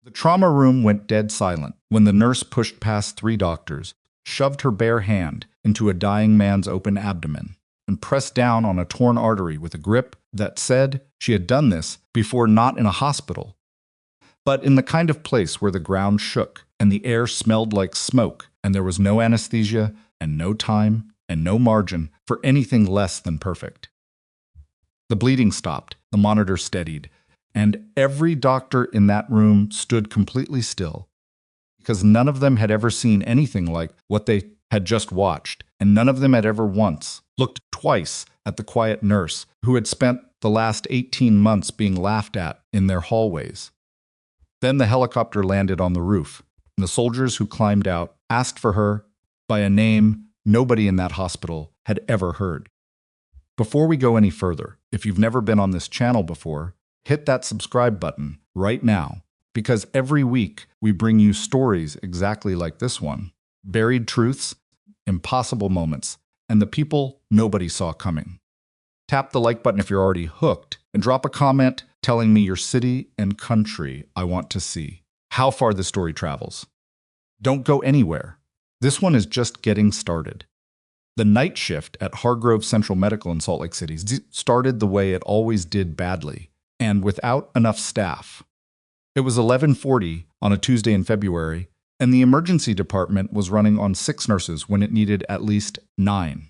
The trauma room went dead silent when the nurse pushed past 3 doctors, shoved her bare hand into a dying man's open abdomen, and pressed down on a torn artery with a grip that said she had done this before, not in a hospital, but in the kind of place where the ground shook and the air smelled like smoke, and there was no anesthesia and no time and no margin for anything less than perfect. The bleeding stopped, the monitor steadied, and every doctor in that room stood completely still, because none of them had ever seen anything like what they had just watched, and none of them had ever once looked twice at the quiet nurse who had spent the last 18 months being laughed at in their hallways. Then the helicopter landed on the roof, and the soldiers who climbed out asked for her by a name nobody in that hospital had ever heard. Before we go any further, if you've never been on this channel before, hit that subscribe button right now, because every week we bring you stories exactly like this one, buried truths, impossible moments, and the people nobody saw coming. Tap the like button if you're already hooked, and drop a comment telling me your city and country I want to see, how far the story travels. Don't go anywhere. This one is just getting started. The night shift at Hargrove Central Medical in Salt Lake City started the way it always did, badly, and without enough staff. It was 11:40 on a Tuesday in February, and the emergency department was running on 6 nurses when it needed at least 9.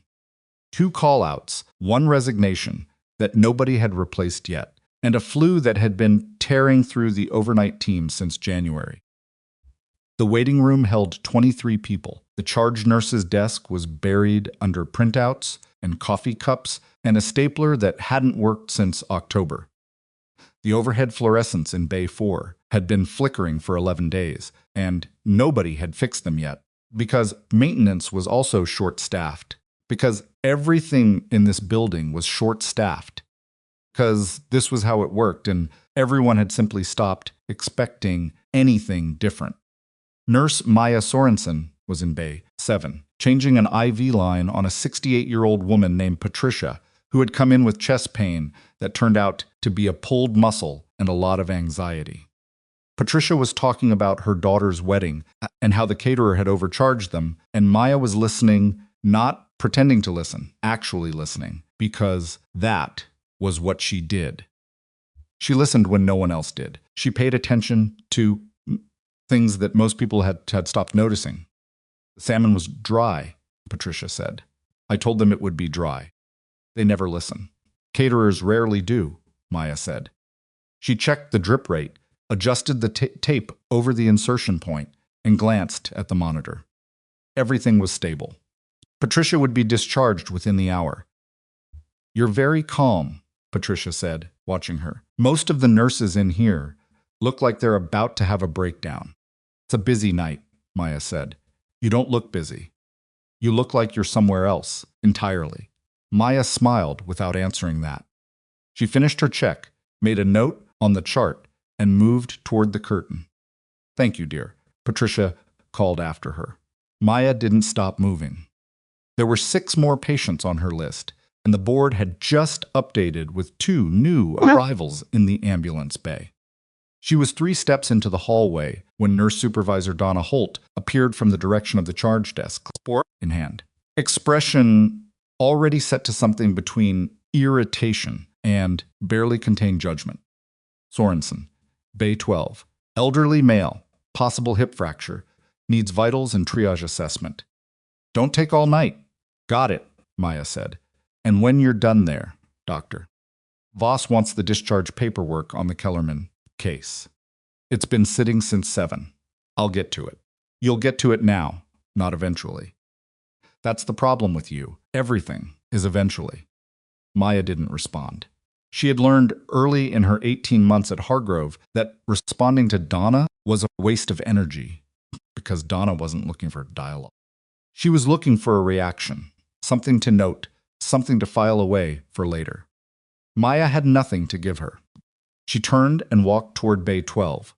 2 call-outs, 1 resignation that nobody had replaced yet, and a flu that had been tearing through the overnight team since January. The waiting room held 23 people. The charge nurse's desk was buried under printouts and coffee cups and a stapler that hadn't worked since October. The overhead fluorescents in Bay 4 had been flickering for 11 days, and nobody had fixed them yet, because maintenance was also short-staffed, because everything in this building was short-staffed, because this was how it worked, and everyone had simply stopped expecting anything different. Nurse Maya Sorensen was in Bay 7, changing an IV line on a 68-year-old woman named Patricia, who had come in with chest pain that turned out to be a pulled muscle and a lot of anxiety. Patricia was talking about her daughter's wedding and how the caterer had overcharged them, and Maya was listening, not pretending to listen, actually listening, because that was what she did. She listened when no one else did. She paid attention to things that most people had stopped noticing. The salmon was dry, Patricia said. I told them it would be dry. They never listen. Caterers rarely do, Maya said. She checked the drip rate, adjusted the tape over the insertion point, and glanced at the monitor. Everything was stable. Patricia would be discharged within the hour. You're very calm, Patricia said, watching her. Most of the nurses in here look like they're about to have a breakdown. It's a busy night, Maya said. You don't look busy. You look like you're somewhere else, entirely. Maya smiled without answering that. She finished her check, made a note on the chart, and moved toward the curtain. Thank you, dear, Patricia called after her. Maya didn't stop moving. There were 6 more patients on her list, and the board had just updated with 2 new arrivals in the ambulance bay. She was 3 steps into the hallway when Nurse Supervisor Donna Holt appeared from the direction of the charge desk, sport in hand. Expression already set to something between irritation and barely contained judgment. Sorensen, Bay 12, elderly male, possible hip fracture, needs vitals and triage assessment. Don't take all night. Got it, Maya said. And when you're done there, doctor. Voss wants the discharge paperwork on the Kellerman case. It's been sitting since 7. I'll get to it. You'll get to it now, not eventually. That's the problem with you. Everything is eventually. Maya didn't respond. She had learned early in her 18 months at Hargrove that responding to Donna was a waste of energy, because Donna wasn't looking for dialogue. She was looking for a reaction, something to note, something to file away for later. Maya had nothing to give her. She turned and walked toward Bay 12.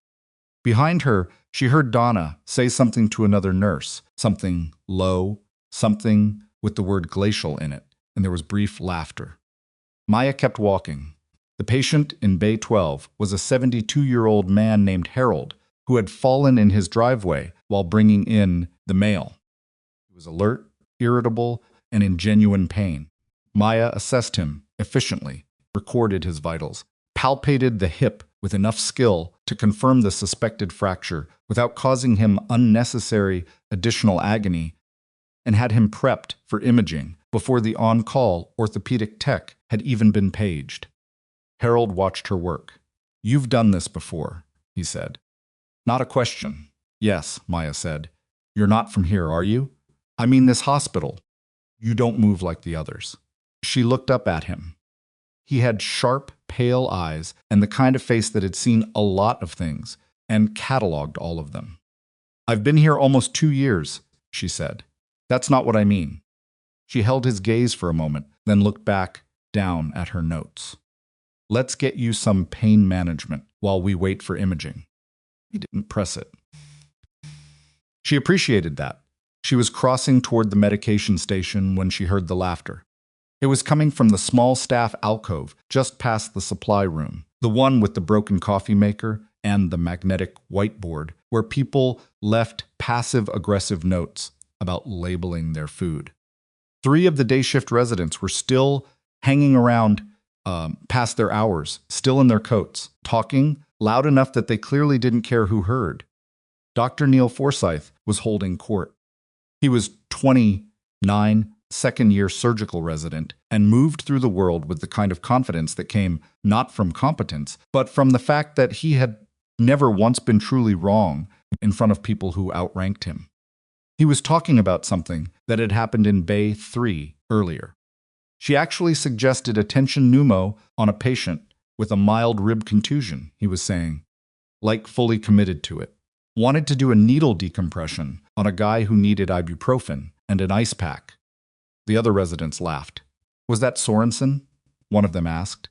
Behind her, she heard Donna say something to another nurse, something low, something with the word glacial in it, and there was brief laughter. Maya kept walking. The patient in Bay 12 was a 72-year-old man named Harold, who had fallen in his driveway while bringing in the mail. He was alert, irritable, and in genuine pain. Maya assessed him efficiently, recorded his vitals, palpated the hip with enough skill to confirm the suspected fracture without causing him unnecessary additional agony, and had him prepped for imaging before the on-call orthopedic tech had even been paged. Harold watched her work. "You've done this before," he said. "Not a question." "Yes," Maya said. "You're not from here, are you?" "I mean this hospital." "You don't move like the others." She looked up at him. He had sharp, pale eyes and the kind of face that had seen a lot of things and cataloged all of them. "I've been here almost 2 years," she said. "That's not what I mean." She held his gaze for a moment, then looked back down at her notes. "Let's get you some pain management while we wait for imaging." He didn't press it. She appreciated that. She was crossing toward the medication station when she heard the laughter. It was coming from the small staff alcove just past the supply room, the one with the broken coffee maker and the magnetic whiteboard where people left passive-aggressive notes about labeling their food. 3 of the day shift residents were still hanging around past their hours, still in their coats, talking loud enough that they clearly didn't care who heard. Dr. Neil Forsyth was holding court. He was 29, second-year surgical resident, and moved through the world with the kind of confidence that came not from competence, but from the fact that he had never once been truly wrong in front of people who outranked him. He was talking about something that had happened in Bay 3 earlier. She actually suggested a tension pneumo on a patient with a mild rib contusion, he was saying, like fully committed to it. Wanted to do a needle decompression on a guy who needed ibuprofen and an ice pack. The other residents laughed. "Was that Sorensen?" one of them asked.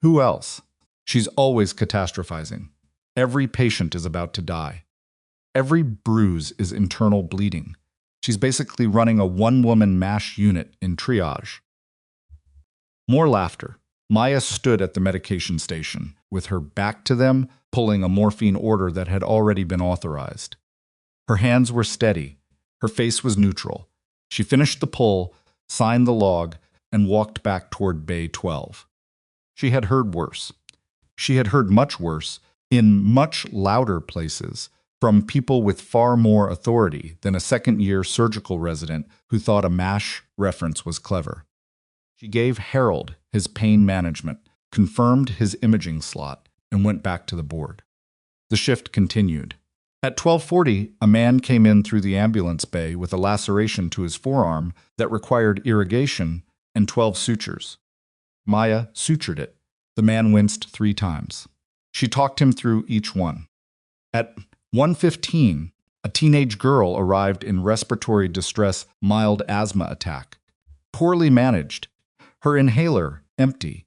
"Who else? She's always catastrophizing. Every patient is about to die. Every bruise is internal bleeding. She's basically running a one-woman MASH unit in triage." More laughter. Maya stood at the medication station, with her back to them, pulling a morphine order that had already been authorized. Her hands were steady. Her face was neutral. She finished the pull, signed the log, and walked back toward Bay 12. She had heard worse. She had heard much worse, in much louder places, from people with far more authority than a second-year surgical resident who thought a MASH reference was clever. She gave Harold his pain management, confirmed his imaging slot, and went back to the board. The shift continued. At 12:40, a man came in through the ambulance bay with a laceration to his forearm that required irrigation and 12 sutures. Maya sutured it. The man winced 3 times. She talked him through each one. At 1:15, a teenage girl arrived in respiratory distress, mild asthma attack. Poorly managed. Her inhaler empty.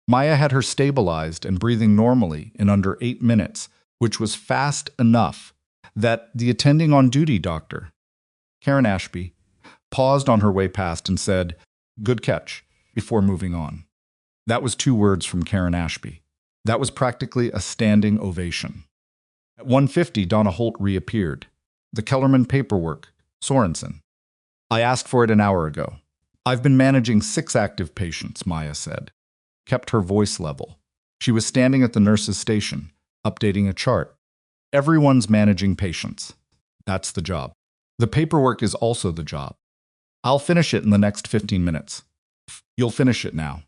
Maya had her stabilized and breathing normally in under 8 minutes, which was fast enough that the attending on-duty doctor, Karen Ashby, paused on her way past and said, "Good catch," before moving on. That was 2 words from Karen Ashby. That was practically a standing ovation. At 1:50, Donna Holt reappeared. "The Kellerman paperwork, Sorensen. I asked for it an hour ago." "I've been managing 6 active patients," Maya said. Kept her voice level. She was standing at the nurse's station, updating a chart. "Everyone's managing patients. That's the job. The paperwork is also the job. I'll finish it in the next 15 minutes. You'll finish it now."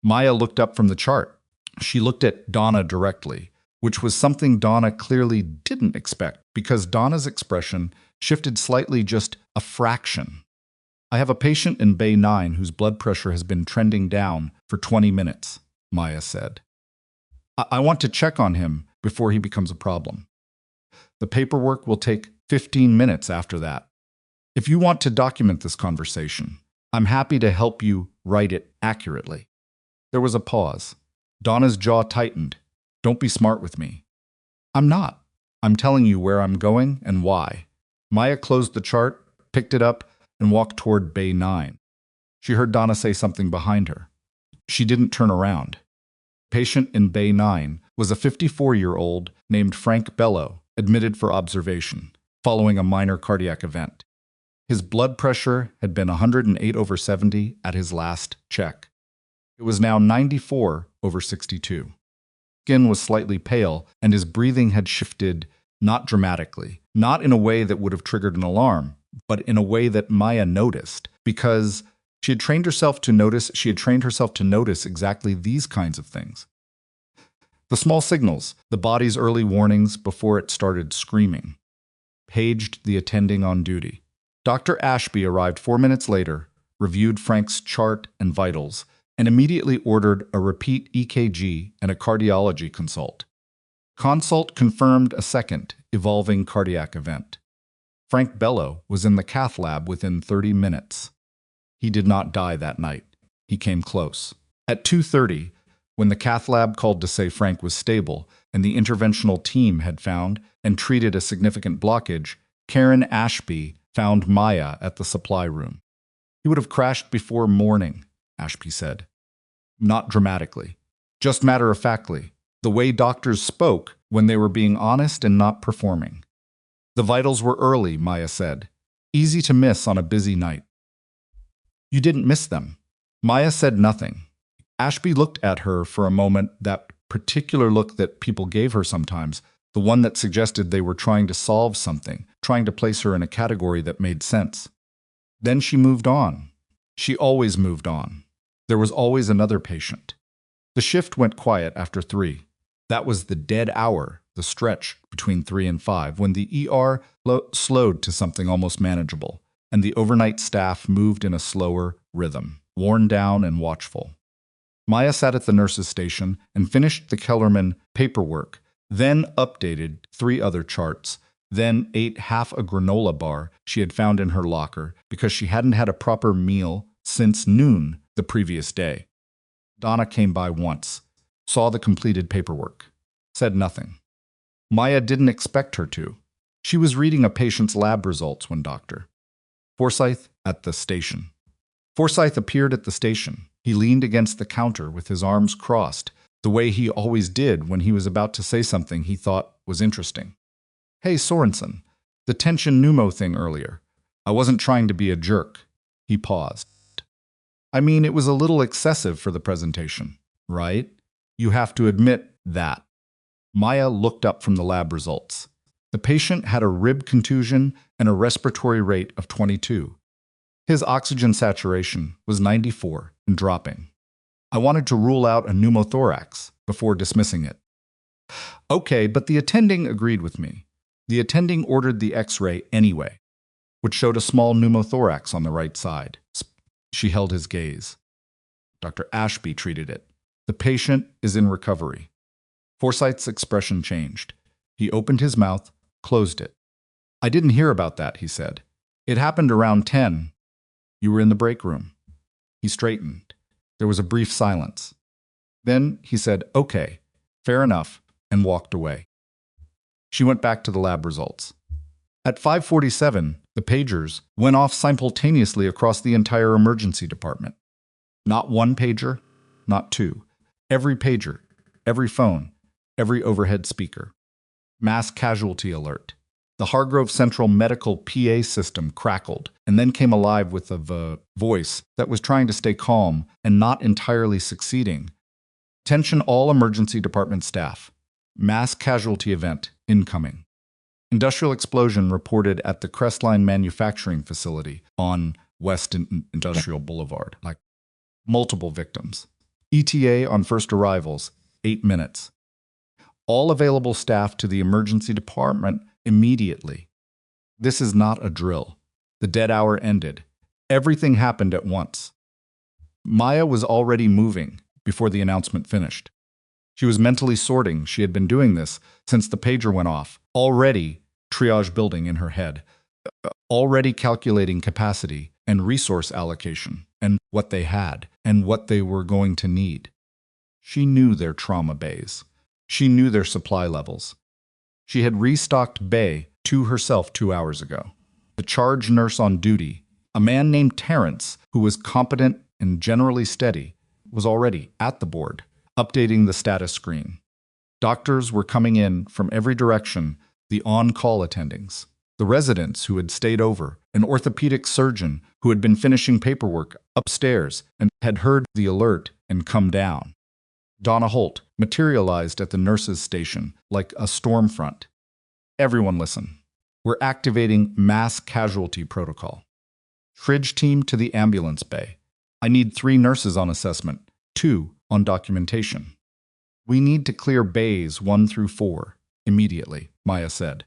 Maya looked up from the chart. She looked at Donna directly, which was something Donna clearly didn't expect because Donna's expression shifted slightly, just a fraction. "I have a patient in Bay 9 whose blood pressure has been trending down for 20 minutes, Maya said. I want to check on him before he becomes a problem. The paperwork will take 15 minutes after that. If you want to document this conversation, I'm happy to help you write it accurately." There was a pause. Donna's jaw tightened. "Don't be smart with me." "I'm not. I'm telling you where I'm going and why." Maya closed the chart, picked it up, and walked toward Bay 9. She heard Donna say something behind her. She didn't turn around. Patient in Bay 9 was a 54-year-old named Frank Bello, admitted for observation, following a minor cardiac event. His blood pressure had been 108/70 at his last check. It was now 94/62. Skin was slightly pale, and his breathing had shifted, not dramatically, not in a way that would have triggered an alarm, but in a way that Maya noticed, because she had trained herself to notice exactly these kinds of things. The small signals, the body's early warnings before it started screaming, paged the attending on duty. Dr. Ashby arrived 4 minutes later, reviewed Frank's chart and vitals, and immediately ordered a repeat EKG and a cardiology consult. Consult confirmed a second, evolving cardiac event. Frank Bello was in the cath lab within 30 minutes. He did not die that night. He came close. At 2:30, when the cath lab called to say Frank was stable and the interventional team had found and treated a significant blockage, Karen Ashby found Maya at the supply room. He would have crashed before morning, Ashby said. Not dramatically, just matter-of-factly, the way doctors spoke when they were being honest and not performing. The vitals were early, Maya said. Easy to miss on a busy night. You didn't miss them. Maya said nothing. Ashby looked at her for a moment, that particular look that people gave her sometimes, the one that suggested they were trying to solve something, trying to place her in a category that made sense. Then she moved on. She always moved on. There was always another patient. The shift went quiet after 3. That was the dead hour, the stretch between 3 and 5, when the ER slowed to something almost manageable, and the overnight staff moved in a slower rhythm, worn down and watchful. Maya sat at the nurse's station and finished the Kellerman paperwork, then updated 3 other charts, then ate half a granola bar she had found in her locker because she hadn't had a proper meal since noon the previous day. Donna came by once, saw the completed paperwork, said nothing. Maya didn't expect her to. She was reading a patient's lab results when Dr. Forsyth at the station. Forsyth appeared at the station. He leaned against the counter with his arms crossed, the way he always did when he was about to say something he thought was interesting. Hey, Sorensen, the tension pneumo thing earlier. I wasn't trying to be a jerk. He paused. I mean, it was a little excessive for the presentation, right? You have to admit that. Maya looked up from the lab results. The patient had a rib contusion and a respiratory rate of 22. His oxygen saturation was 94 and dropping. I wanted to rule out a pneumothorax before dismissing it. Okay, but the attending agreed with me. The attending ordered the X-ray anyway, which showed a small pneumothorax on the right side. She held his gaze. Dr. Ashby treated it. The patient is in recovery. Forsyth's expression changed. He opened his mouth, closed it. I didn't hear about that, he said. It happened around 10. You were in the break room. He straightened. There was a brief silence. Then he said, okay, fair enough, and walked away. She went back to the lab results. At 5:47, the pagers went off simultaneously across the entire emergency department. Not one pager, not 2. Every pager, every phone, every overhead speaker. Mass casualty alert. The Hargrove Central Medical PA system crackled and then came alive with a voice that was trying to stay calm and not entirely succeeding. Attention all emergency department staff. Mass casualty event incoming. Industrial explosion reported at the Crestline manufacturing facility on West Industrial Boulevard. Like multiple victims. ETA on first arrivals, 8 minutes. All available staff to the emergency department immediately. This is not a drill. The dead hour ended. Everything happened at once. Maya was already moving before the announcement finished. She was mentally sorting. She had been doing this since the pager went off, already triage building in her head, already calculating capacity and resource allocation and what they had and what they were going to need. She knew their trauma bays. She knew their supply levels. She had restocked bay to herself 2 hours ago. The charge nurse on duty, a man named Terrence, who was competent and generally steady, was already at the board, updating the status screen. Doctors were coming in from every direction, the on-call attendings, the residents who had stayed over, an orthopedic surgeon who had been finishing paperwork upstairs and had heard the alert and come down. Donna Holt materialized at the nurses' station like a storm front. Everyone listen. We're activating mass casualty protocol. Fridge team to the ambulance bay. I need 3 nurses on assessment, 2 on documentation. We need to clear bays 1 through 4 immediately, Maya said.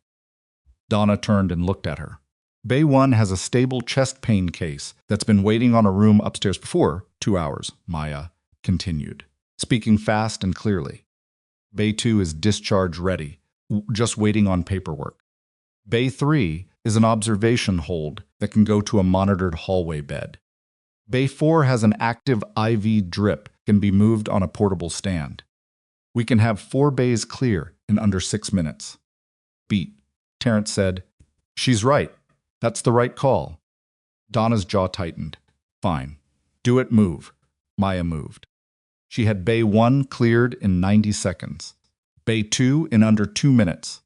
Donna turned and looked at her. Bay 1 has a stable chest pain case that's been waiting on a room upstairs for 2 hours, Maya continued, speaking fast and clearly. Bay 2 is discharge ready, just waiting on paperwork. Bay 3 is an observation hold that can go to a monitored hallway bed. Bay 4 has an active IV drip, can be moved on a portable stand. We can have 4 bays clear in under 6 minutes. Beat, Terrence said. She's right. That's the right call. Donna's jaw tightened. Fine. Do it, move. Maya moved. She had Bay 1 cleared in 90 seconds. Bay 2 in under 2 minutes.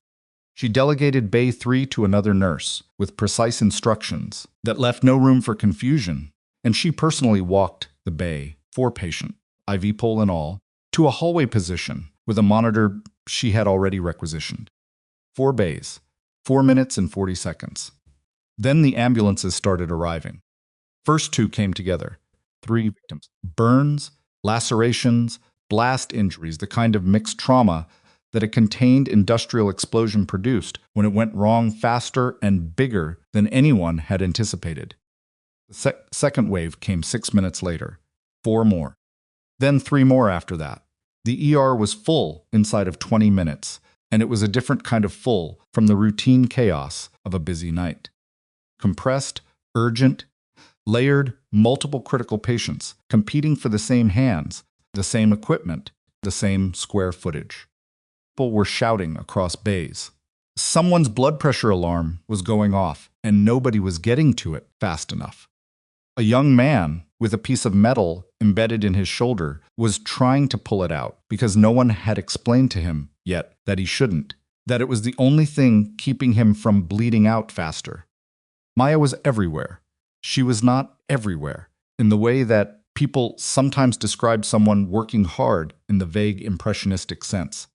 She delegated Bay 3 to another nurse with precise instructions that left no room for confusion, and she personally walked the Bay 4 patient, IV pole and all, to a hallway position with a monitor she had already requisitioned. 4 bays, 4 minutes and 40 seconds. Then the ambulances started arriving. First 2 came together. 3 victims. Burns, lacerations, blast injuries, the kind of mixed trauma that a contained industrial explosion produced when it went wrong faster and bigger than anyone had anticipated. The second wave came 6 minutes later. 4 more. Then 3 more after that. The ER was full inside of 20 minutes, and it was a different kind of full from the routine chaos of a busy night. Compressed, urgent, layered, multiple critical patients competing for the same hands, the same equipment, the same square footage. People were shouting across bays. Someone's blood pressure alarm was going off, and nobody was getting to it fast enough. A young man with a piece of metal embedded in his shoulder was trying to pull it out because no one had explained to him yet that he shouldn't, that it was the only thing keeping him from bleeding out faster. Maya was everywhere. She was not everywhere, in the way that people sometimes describe someone working hard in the vague impressionistic sense.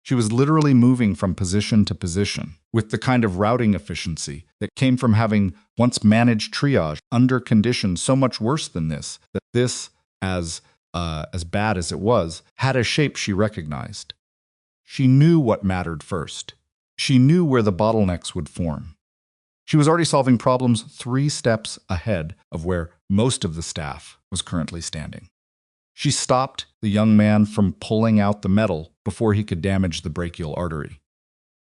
She was literally moving from position to position, with the kind of routing efficiency that came from having once managed triage under conditions so much worse than this, that this, as bad as it was, had a shape she recognized. She knew what mattered first. She knew where the bottlenecks would form. She was already solving problems 3 steps ahead of where most of the staff was currently standing. She stopped the young man from pulling out the metal before he could damage the brachial artery.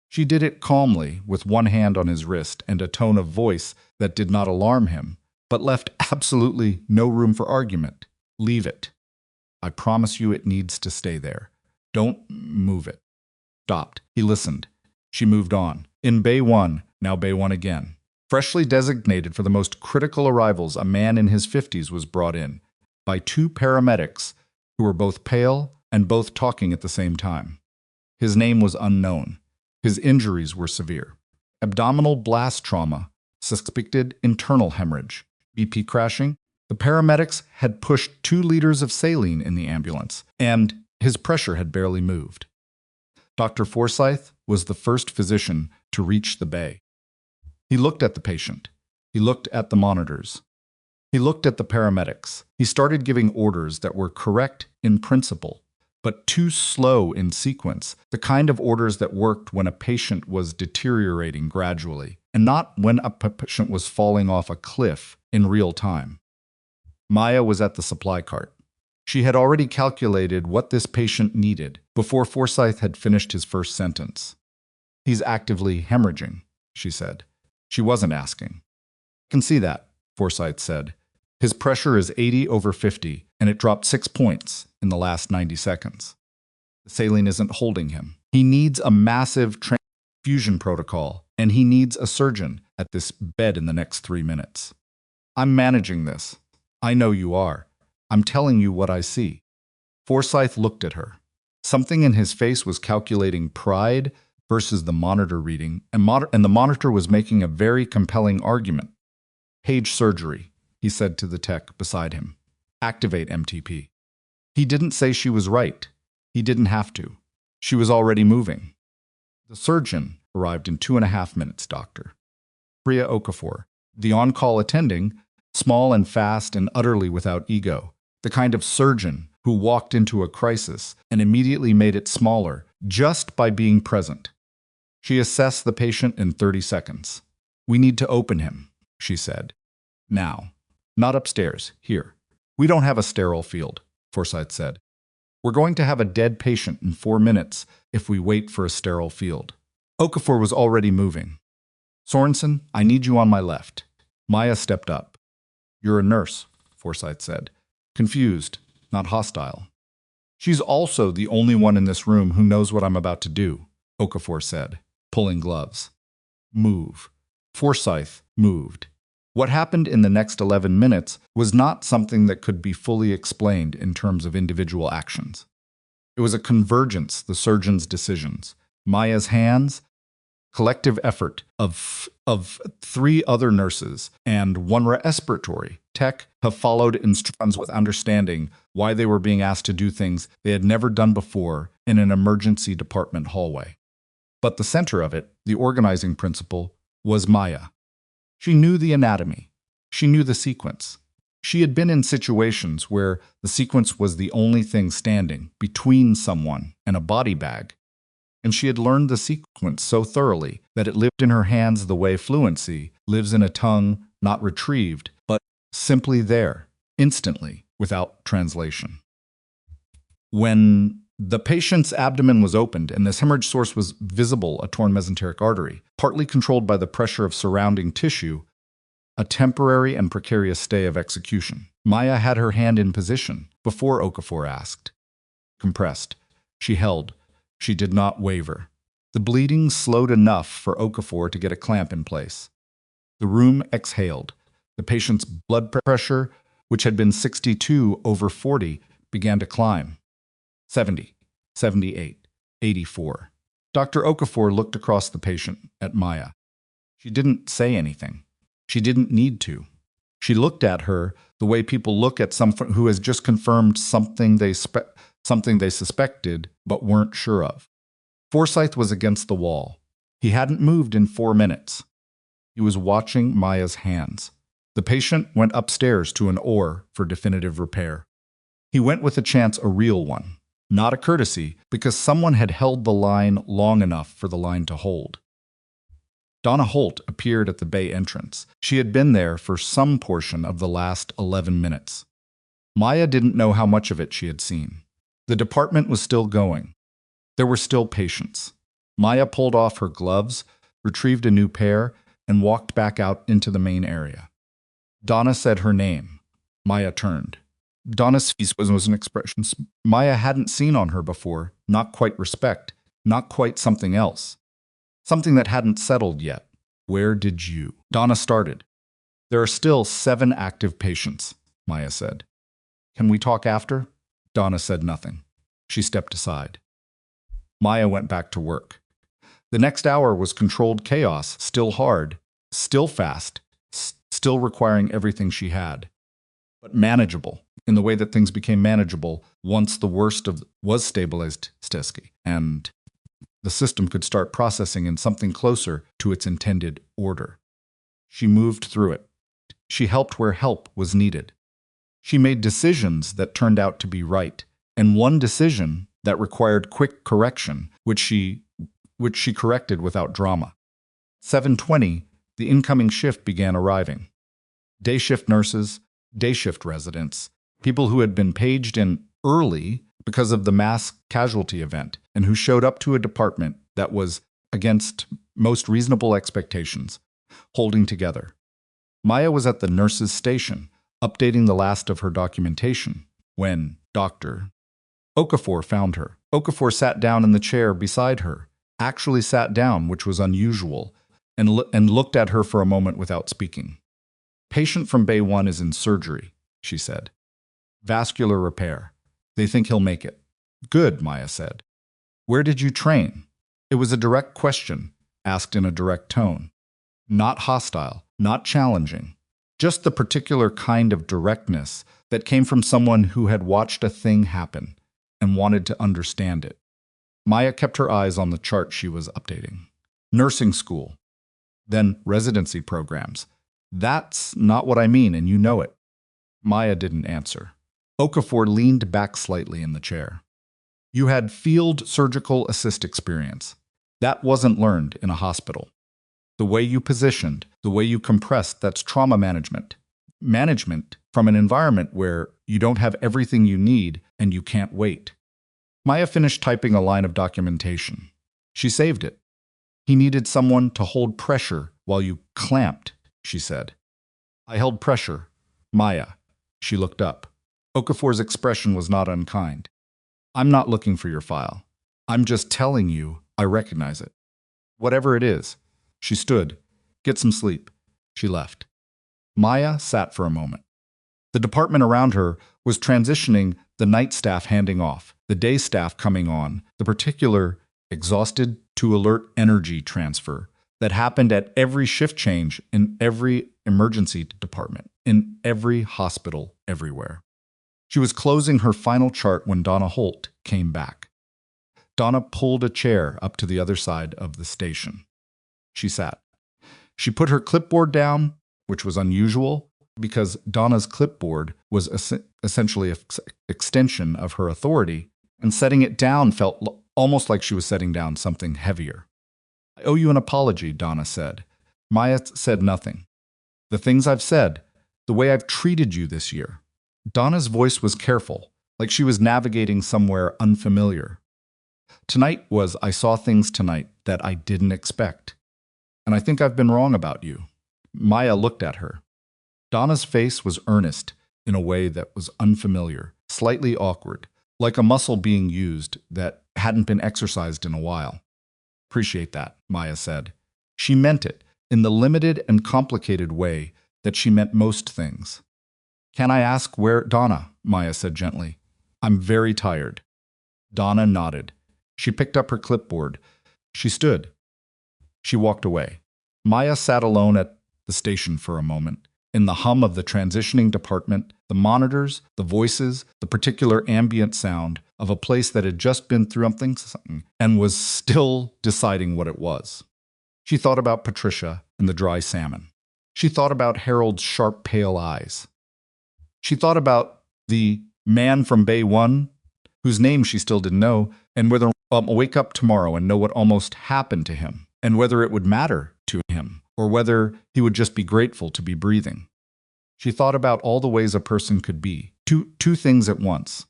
She did it calmly, with one hand on his wrist and a tone of voice that did not alarm him, but left absolutely no room for argument. Leave it. I promise you it needs to stay there. Don't move it. Stopped. He listened. She moved on. In Bay 1, now Bay 1 again. Freshly designated for the most critical arrivals, a man in his 50s was brought in by 2 paramedics who were both pale and both talking at the same time. His name was unknown. His injuries were severe. Abdominal blast trauma, suspected internal hemorrhage, BP crashing. The paramedics had pushed 2 liters of saline in the ambulance, and his pressure had barely moved. Dr. Forsyth was the first physician to reach the bay. He looked at the patient. He looked at the monitors. He looked at the paramedics. He started giving orders that were correct in principle, but too slow in sequence, the kind of orders that worked when a patient was deteriorating gradually, and not when a patient was falling off a cliff in real time. Maya was at the supply cart. She had already calculated what this patient needed before Forsyth had finished his first sentence. He's actively hemorrhaging, she said. She wasn't asking. I can see that, Forsyth said. His pressure is 80/50, and it dropped 6 points in the last 90 seconds. The saline isn't holding him. He needs a massive transfusion protocol, and he needs a surgeon at this bed in the next 3 minutes. I'm managing this. I know you are. I'm telling you what I see. Forsyth looked at her. Something in his face was calculating pride versus the monitor reading, and the monitor was making a very compelling argument. Page surgery, he said to the tech beside him. Activate MTP. He didn't say she was right. He didn't have to. She was already moving. The surgeon arrived in 2.5 minutes, doctor. Priya Okafor, the on-call attending, small and fast and utterly without ego, the kind of surgeon who walked into a crisis and immediately made it smaller just by being present. She assessed the patient in 30 seconds. We need to open him, she said. Now. Not upstairs, here. We don't have a sterile field, Forsyth said. We're going to have a dead patient in 4 minutes if we wait for a sterile field. Okafor was already moving. Sorensen, I need you on my left. Maya stepped up. You're a nurse, Forsyth said. Confused, not hostile. She's also the only one in this room who knows what I'm about to do, Okafor said, pulling gloves. Move. Forsyth moved. What happened in the next 11 minutes was not something that could be fully explained in terms of individual actions. It was a convergence, the surgeon's decisions, Maya's hands, collective effort of 3 other nurses, and 1 respiratory tech have followed instructions with understanding why they were being asked to do things they had never done before in an emergency department hallway. But the center of it, the organizing principle, was Maya. She knew the anatomy. She knew the sequence. She had been in situations where the sequence was the only thing standing between someone and a body bag, and she had learned the sequence so thoroughly that it lived in her hands the way fluency lives in a tongue not retrieved, but simply there, instantly, without translation. When the patient's abdomen was opened and this hemorrhage source was visible, a torn mesenteric artery, partly controlled by the pressure of surrounding tissue, a temporary and precarious stay of execution. Maya had her hand in position before Okafor asked. Compressed. She held. She did not waver. The bleeding slowed enough for Okafor to get a clamp in place. The room exhaled. The patient's blood pressure, which had been 62/40, began to climb. 70, 78, 84. Dr. Okafor looked across the patient at Maya. She didn't say anything. She didn't need to. She looked at her the way people look at someone who has just confirmed something they suspected but weren't sure of. Forsyth was against the wall. He hadn't moved in 4 minutes. He was watching Maya's hands. The patient went upstairs to an OR for definitive repair. He went with a chance, a real one. Not a courtesy, because someone had held the line long enough for the line to hold. Donna Holt appeared at the bay entrance. She had been there for some portion of the last 11 minutes. Maya didn't know how much of it she had seen. The department was still going. There were still patients. Maya pulled off her gloves, retrieved a new pair, and walked back out into the main area. Donna said her name. Maya turned. Donna's face was an expression Maya hadn't seen on her before, not quite respect, not quite something else. Something that hadn't settled yet. Where did you? Donna started. There are still 7 active patients, Maya said. Can we talk after? Donna said nothing. She stepped aside. Maya went back to work. The next hour was controlled chaos, still hard, still fast, still requiring everything she had. But manageable, in the way that things became manageable once the worst was stabilized, and the system could start processing in something closer to its intended order. She moved through it. She helped where help was needed. She made decisions that turned out to be right, and one decision that required quick correction, which she corrected without drama. 7:20, the incoming shift began arriving. Day shift nurses, day shift residents, people who had been paged in early because of the mass casualty event and who showed up to a department that was against most reasonable expectations, holding together. Maya was at the nurse's station, updating the last of her documentation, when Dr. Okafor found her. Okafor sat down in the chair beside her, actually sat down, which was unusual, and looked at her for a moment without speaking. Patient from Bay 1 is in surgery, she said. Vascular repair. They think he'll make it. Good, Maya said. Where did you train? It was a direct question, asked in a direct tone. Not hostile, not challenging. Just the particular kind of directness that came from someone who had watched a thing happen and wanted to understand it. Maya kept her eyes on the chart she was updating. Nursing school. Then residency programs. That's not what I mean, and you know it. Maya didn't answer. Okafor leaned back slightly in the chair. You had field surgical assist experience. That wasn't learned in a hospital. The way you positioned, the way you compressed, that's trauma management. Management from an environment where you don't have everything you need and you can't wait. Maya finished typing a line of documentation. She saved it. He needed someone to hold pressure while you clamped, she said. I held pressure. Maya. She looked up. Okafor's expression was not unkind. I'm not looking for your file. I'm just telling you I recognize it. Whatever it is. She stood. Get some sleep. She left. Maya sat for a moment. The department around her was transitioning, the night staff handing off, the day staff coming on, the particular exhausted to alert energy transfer that happened at every shift change in every emergency department, in every hospital, everywhere. She was closing her final chart when Donna Holt came back. Donna pulled a chair up to the other side of the station. She sat. She put her clipboard down, which was unusual because Donna's clipboard was essentially an extension of her authority, and setting it down felt almost like she was setting down something heavier. I owe you an apology, Donna said. Maya said nothing. The things I've said, the way I've treated you this year. Donna's voice was careful, like she was navigating somewhere unfamiliar. Tonight was I saw things tonight that I didn't expect. And I think I've been wrong about you. Maya looked at her. Donna's face was earnest in a way that was unfamiliar, slightly awkward, like a muscle being used that hadn't been exercised in a while. Appreciate that, Maya said. She meant it in the limited and complicated way that she meant most things. Can I ask where, Donna? Maya said gently. I'm very tired. Donna nodded. She picked up her clipboard. She stood. She walked away. Maya sat alone at the station for a moment. In the hum of the transitioning department, the monitors, the voices, the particular ambient sound of a place that had just been through something and was still deciding what it was. She thought about Patricia and the dry salmon. She thought about Harold's sharp, pale eyes. She thought about the man from Bay 1, whose name she still didn't know, and whether wake up tomorrow and know what almost happened to him, and whether it would matter to him, or whether he would just be grateful to be breathing. She thought about all the ways a person could be, two things at once.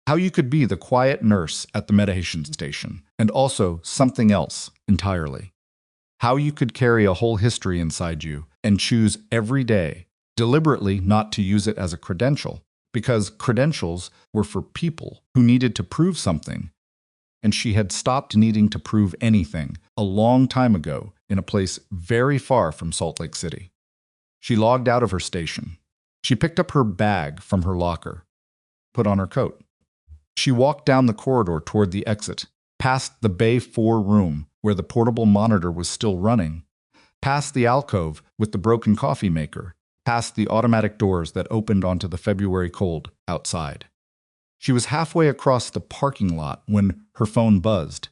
How you could be the quiet nurse at the medication station, and also something else entirely. How you could carry a whole history inside you and choose every day, deliberately not to use it as a credential, because credentials were for people who needed to prove something, and she had stopped needing to prove anything a long time ago in a place very far from Salt Lake City. She logged out of her station. She picked up her bag from her locker, put on her coat. She walked down the corridor toward the exit, past the Bay 4 room where the portable monitor was still running, past the alcove with the broken coffee maker, past the automatic doors that opened onto the February cold outside. She was halfway across the parking lot when her phone buzzed.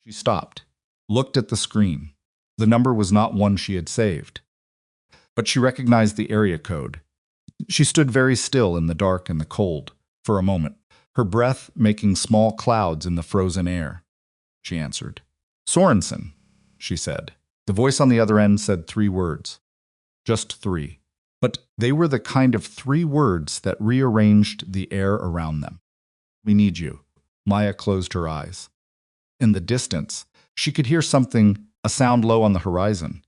She stopped, looked at the screen. The number was not one she had saved, but she recognized the area code. She stood very still in the dark and the cold for a moment, her breath making small clouds in the frozen air. She answered. Sorensen, she said. The voice on the other end said 3 words. Just 3. But they were the kind of 3 words that rearranged the air around them. We need you. Maya closed her eyes. In the distance, she could hear something, a sound low on the horizon,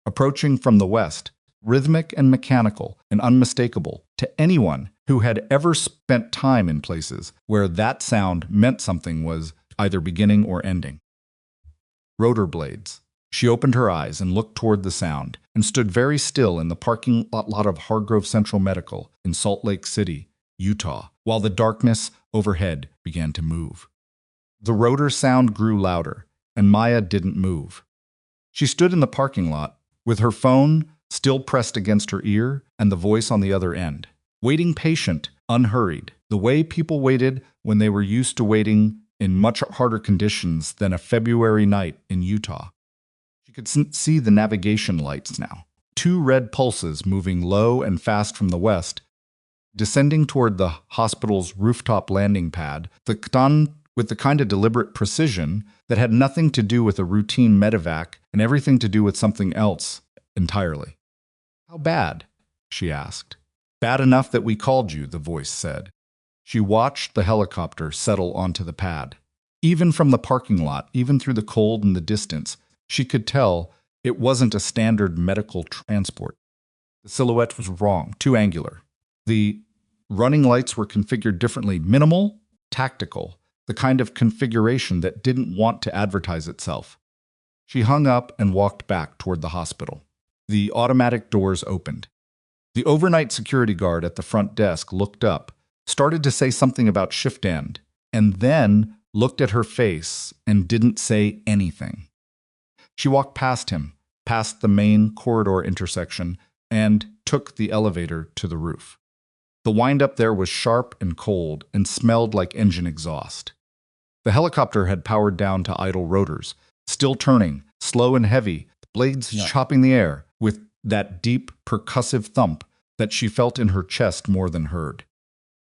approaching from the west, rhythmic and mechanical and unmistakable to anyone who had ever spent time in places where that sound meant something was either beginning or ending. Rotor blades. She opened her eyes and looked toward the sound and stood very still in the parking lot of Hargrove Central Medical in Salt Lake City, Utah, while the darkness overhead began to move. The rotor sound grew louder, and Maya didn't move. She stood in the parking lot, with her phone still pressed against her ear and the voice on the other end, waiting patient, unhurried, the way people waited when they were used to waiting in much harder conditions than a February night in Utah. She could see the navigation lights now, two red pulses moving low and fast from the west, descending toward the hospital's rooftop landing pad, with the kind of deliberate precision that had nothing to do with a routine medevac and everything to do with something else entirely. "How bad?" she asked. "Bad enough that we called you," the voice said. She watched the helicopter settle onto the pad. Even from the parking lot, even through the cold and the distance, she could tell it wasn't a standard medical transport. The silhouette was wrong, too angular. The running lights were configured differently, minimal, tactical, the kind of configuration that didn't want to advertise itself. She hung up and walked back toward the hospital. The automatic doors opened. The overnight security guard at the front desk looked up, started to say something about shift end, and then looked at her face and didn't say anything. She walked past him, past the main corridor intersection, and took the elevator to the roof. The wind-up there was sharp and cold and smelled like engine exhaust. The helicopter had powered down to idle rotors, still turning, slow and heavy, blades chopping the air, with that deep, percussive thump that she felt in her chest more than heard.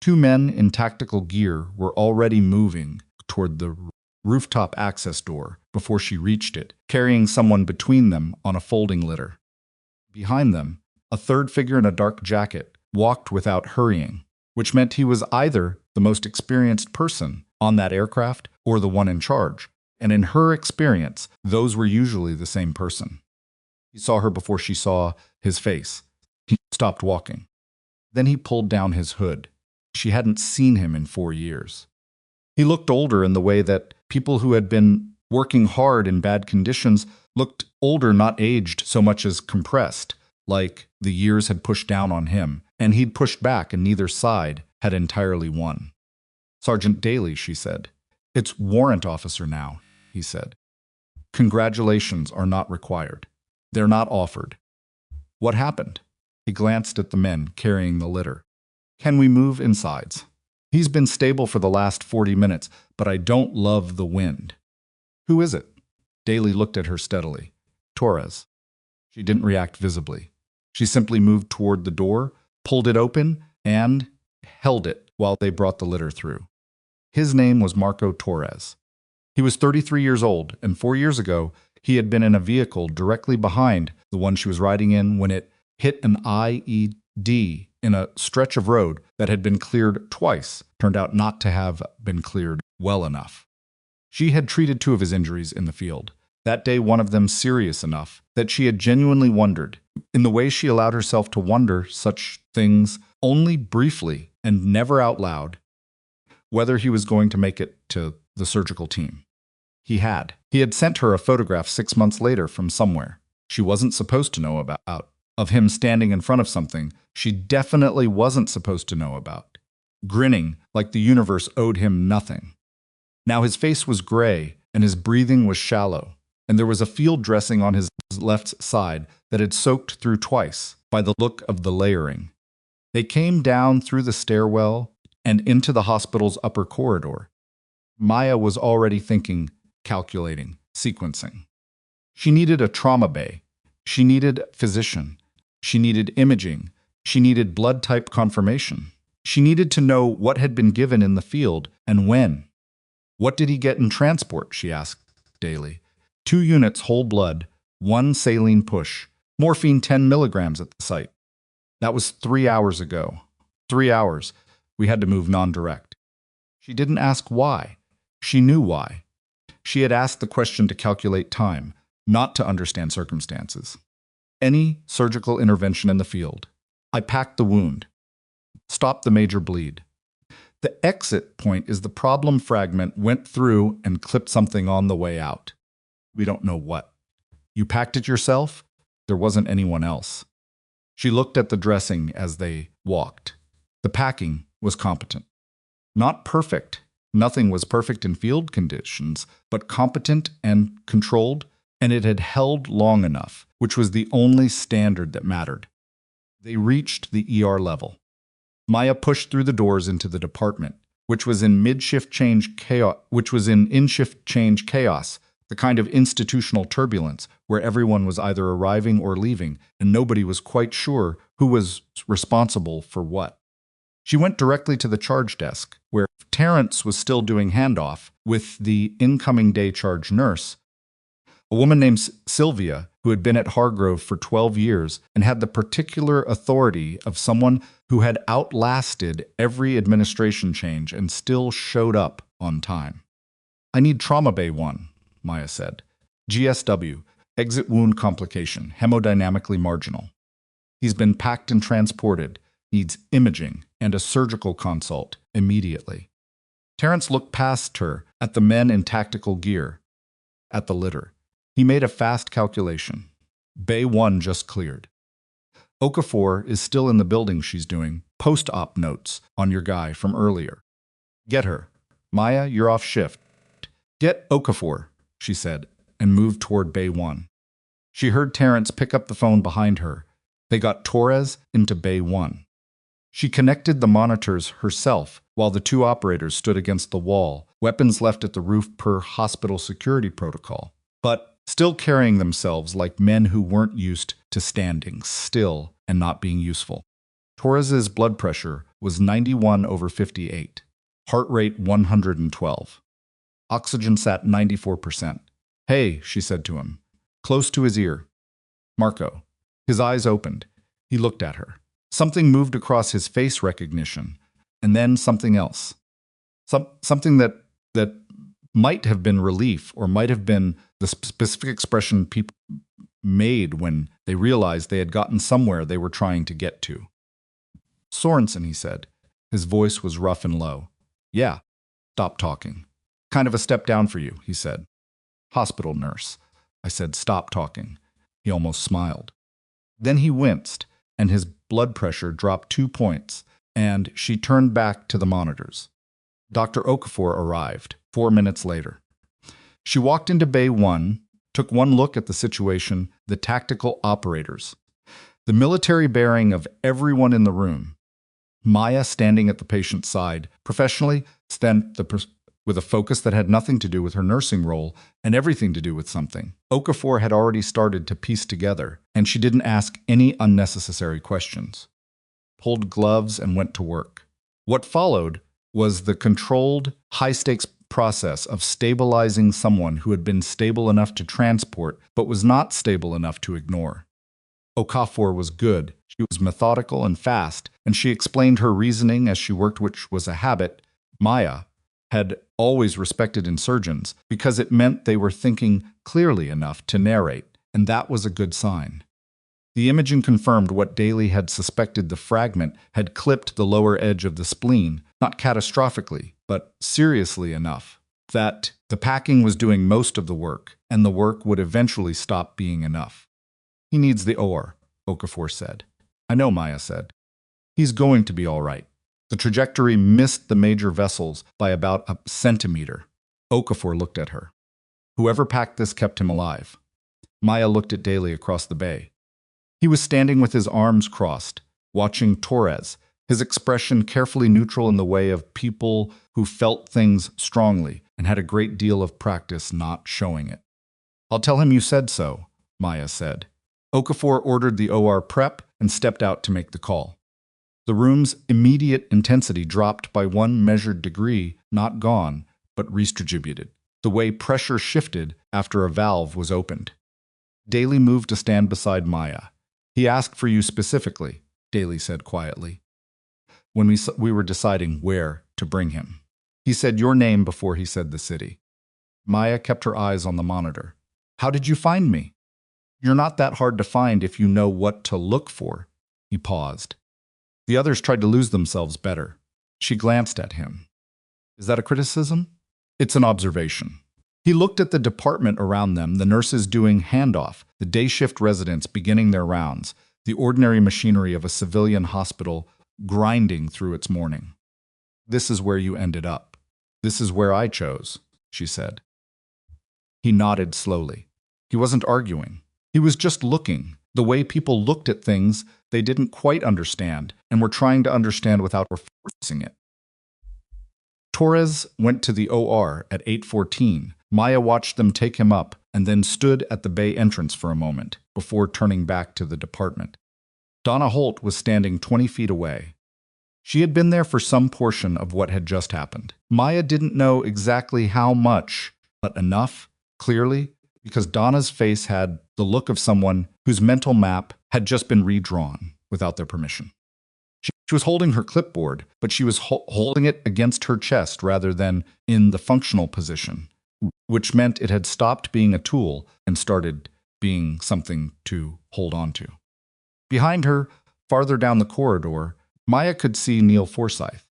Two men in tactical gear were already moving toward the rooftop access door before she reached it, carrying someone between them on a folding litter. Behind them, a third figure in a dark jacket walked without hurrying, which meant he was either the most experienced person on that aircraft or the one in charge, and in her experience, those were usually the same person. He saw her before she saw his face. He stopped walking. Then he pulled down his hood. She hadn't seen him in 4 years. He looked older in the way that people who had been working hard in bad conditions looked older, not aged so much as compressed, like the years had pushed down on him, and he'd pushed back and neither side had entirely won. "Sergeant Daly," she said. "It's warrant officer now," he said. "Congratulations are not required. They're not offered." "What happened?" He glanced at the men carrying the litter. "Can we move insides? He's been stable for the last 40 minutes, but I don't love the wind." "Who is it?" Daly looked at her steadily. "Torres." She didn't react visibly. She simply moved toward the door, pulled it open, and held it while they brought the litter through. His name was Marco Torres. He was 33 years old, and 4 years ago, he had been in a vehicle directly behind the one she was riding in when it hit an IED in a stretch of road that had been cleared twice, turned out not to have been cleared well enough. She had treated 2 of his injuries in the field, that day one of them serious enough that she had genuinely wondered, in the way she allowed herself to wonder such things only briefly and never out loud, whether he was going to make it to the surgical team. He had. He had sent her a photograph 6 months later from somewhere she wasn't supposed to know about, of him standing in front of something she definitely wasn't supposed to know about, grinning like the universe owed him nothing. Now his face was gray and his breathing was shallow, and there was a field dressing on his left side that had soaked through twice by the look of the layering. They came down through the stairwell and into the hospital's upper corridor. Maya was already thinking, calculating, sequencing. She needed a trauma bay. She needed physician. She needed imaging. She needed blood type confirmation. She needed to know what had been given in the field and when. "What did he get in transport?" she asked Daly. 2 units whole blood, 1 saline push, morphine 10 milligrams at the site. That was 3 hours ago. 3 hours. We had to move non-direct. She didn't ask why. She knew why. She had asked the question to calculate time, not to understand circumstances. Any surgical intervention in the field. I packed the wound. Stop the major bleed. The exit point is the problem fragment went through and clipped something on the way out. We don't know what. You packed it yourself? There wasn't anyone else. She looked at the dressing as they walked. The packing was competent. Not perfect. Nothing was perfect in field conditions, but competent and controlled, and it had held long enough, which was the only standard that mattered. They reached the ER level. Maya pushed through the doors into the department, which was in in-shift change chaos, the kind of institutional turbulence where everyone was either arriving or leaving, and nobody was quite sure who was responsible for what. She went directly to the charge desk, where Terrence was still doing handoff with the incoming day charge nurse, a woman named Sylvia, who had been at Hargrove for 12 years and had the particular authority of someone who had outlasted every administration change and still showed up on time. "I need Trauma Bay 1, Maya said. "GSW, exit wound complication, hemodynamically marginal. He's been packed and transported, needs imaging and a surgical consult immediately." Terrence looked past her at the men in tactical gear, at the litter. He made a fast calculation. Bay 1 just cleared. Okafor is still in the building. She's doing post-op notes on your guy from earlier. Get her. Maya, you're off shift. Get Okafor, she said, and moved toward Bay 1. She heard Terrence pick up the phone behind her. They got Torres into Bay 1. She connected the monitors herself while the two operators stood against the wall, weapons left at the roof per hospital security protocol, but still carrying themselves like men who weren't used to standing still and not being useful. Torres's blood pressure was 91/58, heart rate 112. Oxygen sat 94%. "Hey," she said to him, close to his ear. "Marco." His eyes opened. He looked at her. Something moved across his face recognition, and then something else. Something that might have been relief, or might have been the specific expression people made when they realized they had gotten somewhere they were trying to get to. "Sorensen," he said. His voice was rough and low. "Yeah, stop talking. Kind of a step down for you," he said. "Hospital nurse." I said, "Stop talking." He almost smiled. Then he winced, and his blood pressure dropped 2 points, and she turned back to the monitors. Dr. Okafor arrived 4 minutes later. She walked into Bay 1, took one look at the situation, the tactical operators, the military bearing of everyone in the room. Maya standing at the patient's side, professionally, with a focus that had nothing to do with her nursing role and everything to do with something. Okafor had already started to piece together, and she didn't ask any unnecessary questions. Pulled gloves and went to work. What followed was the controlled, high-stakes process of stabilizing someone who had been stable enough to transport but was not stable enough to ignore. Okafor was good. She was methodical and fast, and she explained her reasoning as she worked, which was a habit Maya had always respected in surgeons because it meant they were thinking clearly enough to narrate, and that was a good sign. The imaging confirmed what Daly had suspected: the fragment had clipped the lower edge of the spleen, not catastrophically, but seriously enough that the packing was doing most of the work, and the work would eventually stop being enough. "He needs the OR, Okafor said. "I know," Maya said. "He's going to be all right." The trajectory missed the major vessels by about a centimeter. Okafor looked at her. "Whoever packed this kept him alive." Maya looked at Daly across the bay. He was standing with his arms crossed, watching Torres, his expression carefully neutral in the way of people who felt things strongly and had a great deal of practice not showing it. "I'll tell him you said so," Maya said. Okafor ordered the OR prep and stepped out to make the call. The room's immediate intensity dropped by one measured degree, not gone, but redistributed, the way pressure shifted after a valve was opened. Daly moved to stand beside Maya. "He asked for you specifically," Daly said quietly, "when we were deciding where to bring him. He said your name before he said the city." Maya kept her eyes on the monitor. "How did you find me?" "You're not that hard to find if you know what to look for." He paused. The others tried to lose themselves better. She glanced at him. "Is that a criticism?" "It's an observation." He looked at the department around them, the nurses doing handoff, the day shift residents beginning their rounds, the ordinary machinery of a civilian hospital grinding through its morning. This is where you ended up. This is where I chose, she said. He nodded slowly. He wasn't arguing. He was just looking, the way people looked at things they didn't quite understand and were trying to understand without forcing it. Torres went to the OR at 8:14. Maya watched them take him up and then stood at the bay entrance for a moment before turning back to the department. Donna Holt was standing 20 feet away. She had been there for some portion of what had just happened. Maya didn't know exactly how much, but enough, clearly, because Donna's face had the look of someone whose mental map had just been redrawn without their permission. She was holding her clipboard, but she was holding it against her chest rather than in the functional position, which meant it had stopped being a tool and started being something to hold on to. Behind her, farther down the corridor, Maya could see Neil Forsyth.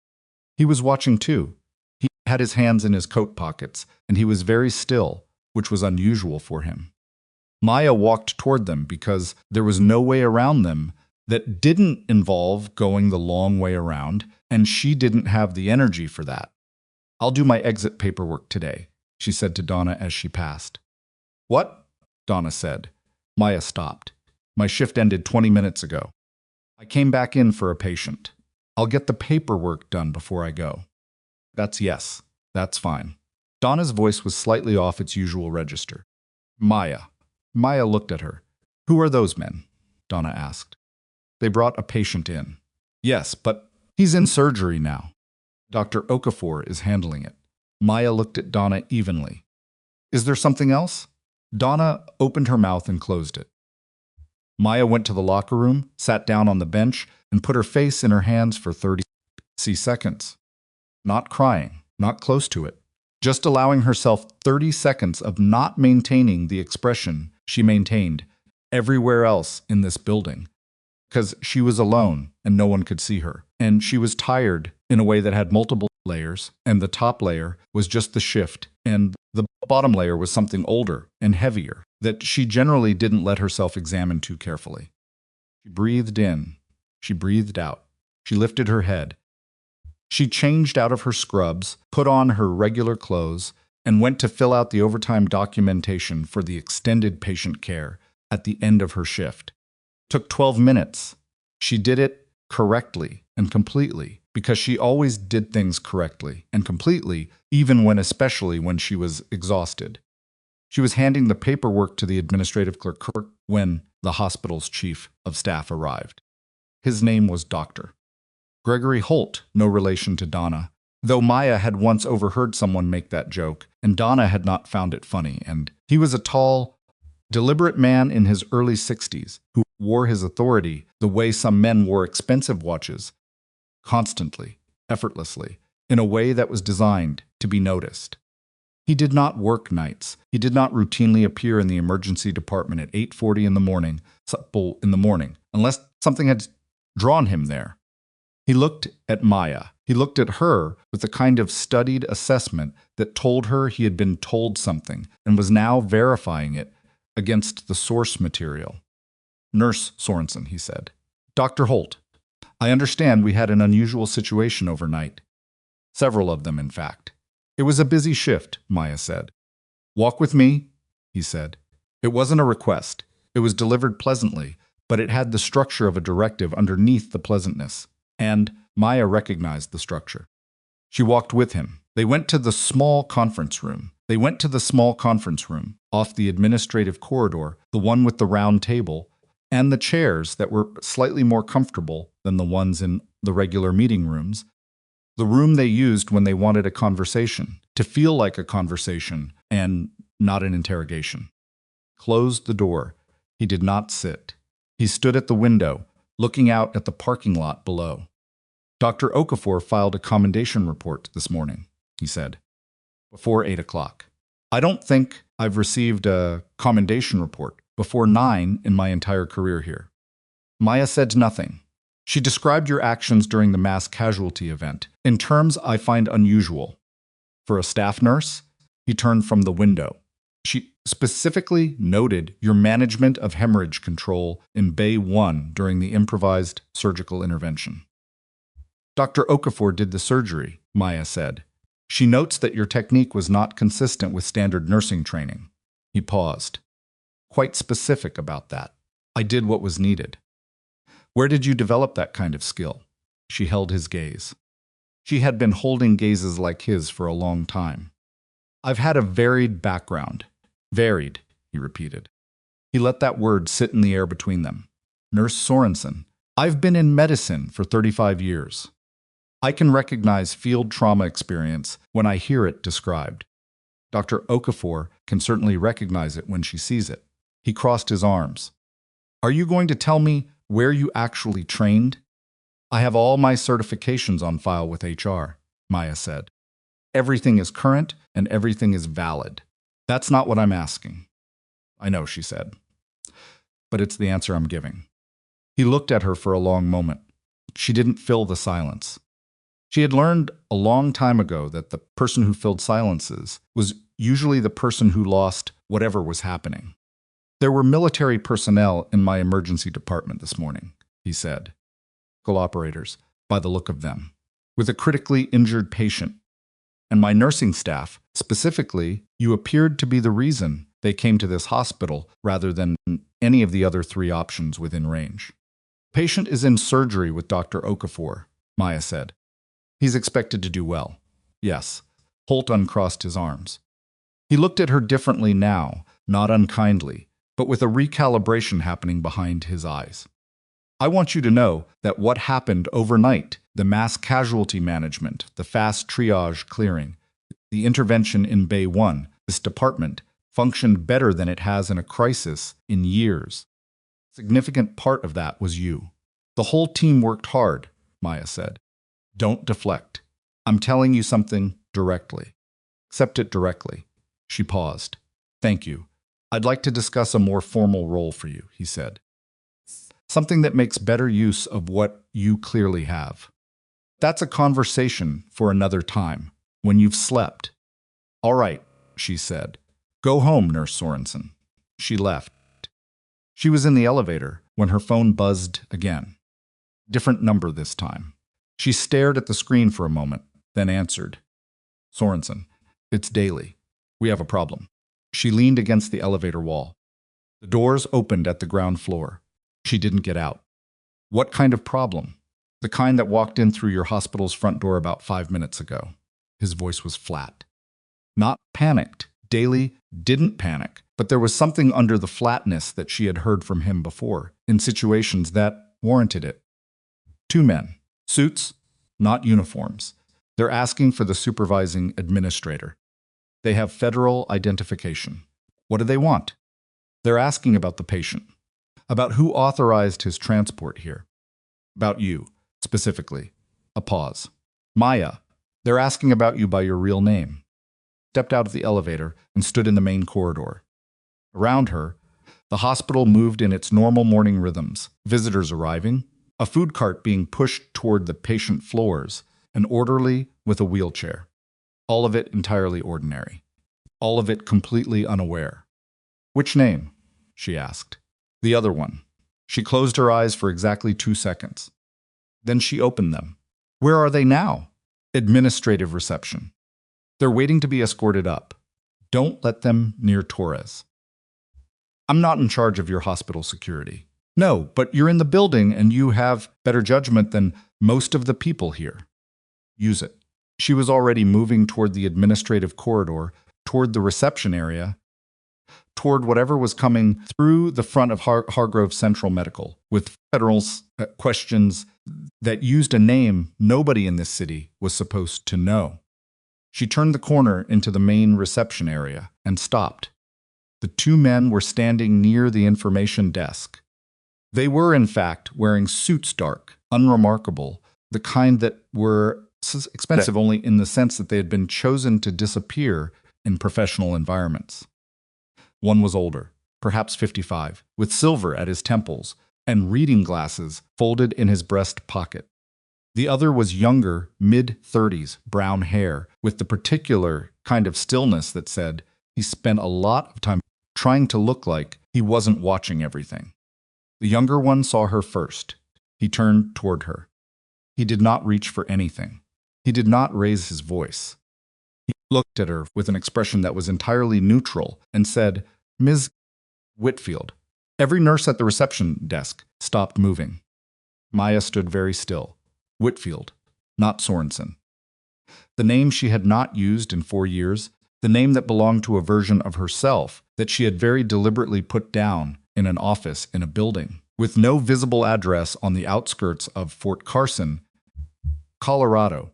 He was watching too. He had his hands in his coat pockets, and he was very still, which was unusual for him. Maya walked toward them because there was no way around them that didn't involve going the long way around, and she didn't have the energy for that. "I'll do my exit paperwork today," she said to Donna as she passed. "What?" Donna said. Maya stopped. "My shift ended 20 minutes ago. I came back in for a patient. I'll get the paperwork done before I go." "That's yes. That's fine." Donna's voice was slightly off its usual register. "Maya." Maya looked at her. "Who are those men?" Donna asked. "They brought a patient in." "Yes, but he's in surgery now. Dr. Okafor is handling it." Maya looked at Donna evenly. "Is there something else?" Donna opened her mouth and closed it. Maya went to the locker room, sat down on the bench, and put her face in her hands for 30 seconds. Not crying, not close to it. Just allowing herself 30 seconds of not maintaining the expression she maintained everywhere else in this building. Because she was alone and no one could see her. And she was tired in a way that had multiple layers, and the top layer was just the shift, and the bottom layer was something older and heavier that she generally didn't let herself examine too carefully. She breathed in. She breathed out. She lifted her head. She changed out of her scrubs, put on her regular clothes, and went to fill out the overtime documentation for the extended patient care at the end of her shift. Took 12 minutes. She did it correctly and completely because she always did things correctly and completely, especially when she was exhausted. She was handing the paperwork to the administrative clerk when the hospital's chief of staff arrived. His name was Dr. Gregory Holt, no relation to Donna, though Maya had once overheard someone make that joke, and Donna had not found it funny, and he was a tall, deliberate man in his early 60s who wore his authority the way some men wore expensive watches, constantly, effortlessly, in a way that was designed to be noticed. He did not work nights. He did not routinely appear in the emergency department at 8:40 in the morning, unless something had drawn him there. He looked at Maya. He looked at her with a kind of studied assessment that told her he had been told something and was now verifying it against the source material. "Nurse Sorensen," he said. "Dr. Holt, I understand we had an unusual situation overnight. Several of them, in fact. It was a busy shift," Maya said. "Walk with me," he said. It wasn't a request. It was delivered pleasantly, but it had the structure of a directive underneath the pleasantness. And Maya recognized the structure. She walked with him. They went to the small conference room. Off the administrative corridor, the one with the round table, and the chairs that were slightly more comfortable than the ones in the regular meeting rooms. The room they used when they wanted a conversation, to feel like a conversation and not an interrogation. Closed the door. He did not sit. He stood at the window, looking out at the parking lot below. "Dr. Okafor filed a commendation report this morning," he said, "before 8 o'clock. I don't think I've received a commendation report before 9 in my entire career here." Maya said nothing. She described your actions during the mass casualty event in terms I find unusual. For a staff nurse, he turned from the window. She specifically noted your management of hemorrhage control in Bay 1 during the improvised surgical intervention. Dr. Okafor did the surgery, Maya said. She notes that your technique was not consistent with standard nursing training. He paused. Quite specific about that. I did what was needed. Where did you develop that kind of skill? She held his gaze. She had been holding gazes like his for a long time. I've had a varied background. Varied, he repeated. He let that word sit in the air between them. Nurse Sorensen, I've been in medicine for 35 years. I can recognize field trauma experience when I hear it described. Dr. Okafor can certainly recognize it when she sees it. He crossed his arms. Are you going to tell me where you actually trained? I have all my certifications on file with HR, Maya said. Everything is current and everything is valid. That's not what I'm asking. I know, she said. But it's the answer I'm giving. He looked at her for a long moment. She didn't fill the silence. She had learned a long time ago that the person who filled silences was usually the person who lost whatever was happening. There were military personnel in my emergency department this morning, he said. Operators, by the look of them, with a critically injured patient. And my nursing staff, specifically, you appeared to be the reason they came to this hospital rather than any of the other 3 options within range. Patient is in surgery with Dr. Okafor, Maya said. He's expected to do well. Yes. Holt uncrossed his arms. He looked at her differently now, not unkindly, but with a recalibration happening behind his eyes. I want you to know that what happened overnight, the mass casualty management, the fast triage clearing, the intervention in Bay 1, this department, functioned better than it has in a crisis in years. A significant part of that was you. The whole team worked hard, Maya said. Don't deflect. I'm telling you something directly. Accept it directly. She paused. Thank you. I'd like to discuss a more formal role for you, he said. Something that makes better use of what you clearly have. That's a conversation for another time, when you've slept. All right, she said. Go home, Nurse Sorensen. She left. She was in the elevator when her phone buzzed again. Different number this time. She stared at the screen for a moment, then answered. Sorensen, it's Daly. We have a problem. She leaned against the elevator wall. The doors opened at the ground floor. She didn't get out. What kind of problem? The kind that walked in through your hospital's front door about 5 minutes ago. His voice was flat. Not panicked. Daly didn't panic, but there was something under the flatness that she had heard from him before, in situations that warranted it. 2 men. Suits, not uniforms. They're asking for the supervising administrator. They have federal identification. What do they want? They're asking about the patient. About who authorized his transport here. About you, specifically. A pause. Maya, they're asking about you by your real name. Stepped out of the elevator and stood in the main corridor. Around her, the hospital moved in its normal morning rhythms. Visitors arriving, a food cart being pushed toward the patient floors, an orderly with a wheelchair. All of it entirely ordinary. All of it completely unaware. Which name? She asked. The other one. She closed her eyes for exactly 2 seconds. Then she opened them. Where are they now? Administrative reception. They're waiting to be escorted up. Don't let them near Torres. I'm not in charge of your hospital security. No, but you're in the building and you have better judgment than most of the people here. Use it. She was already moving toward the administrative corridor, toward the reception area, toward whatever was coming through the front of Hargrove Central Medical, with federal questions that used a name nobody in this city was supposed to know. She turned the corner into the main reception area and stopped. The 2 men were standing near the information desk. They were, in fact, wearing suits dark, unremarkable, the kind that were expensive only in the sense that they had been chosen to disappear in professional environments. One was older, perhaps 55, with silver at his temples and reading glasses folded in his breast pocket. The other was younger, mid-30s, brown hair, with the particular kind of stillness that said he spent a lot of time trying to look like he wasn't watching everything. The younger one saw her first. He turned toward her. He did not reach for anything. He did not raise his voice. He looked at her with an expression that was entirely neutral and said, "Ms. Whitfield." Every nurse at the reception desk stopped moving. Maya stood very still. Whitfield, not Sorensen. The name she had not used in 4 years, the name that belonged to a version of herself that she had very deliberately put down in an office in a building, with no visible address on the outskirts of Fort Carson, Colorado.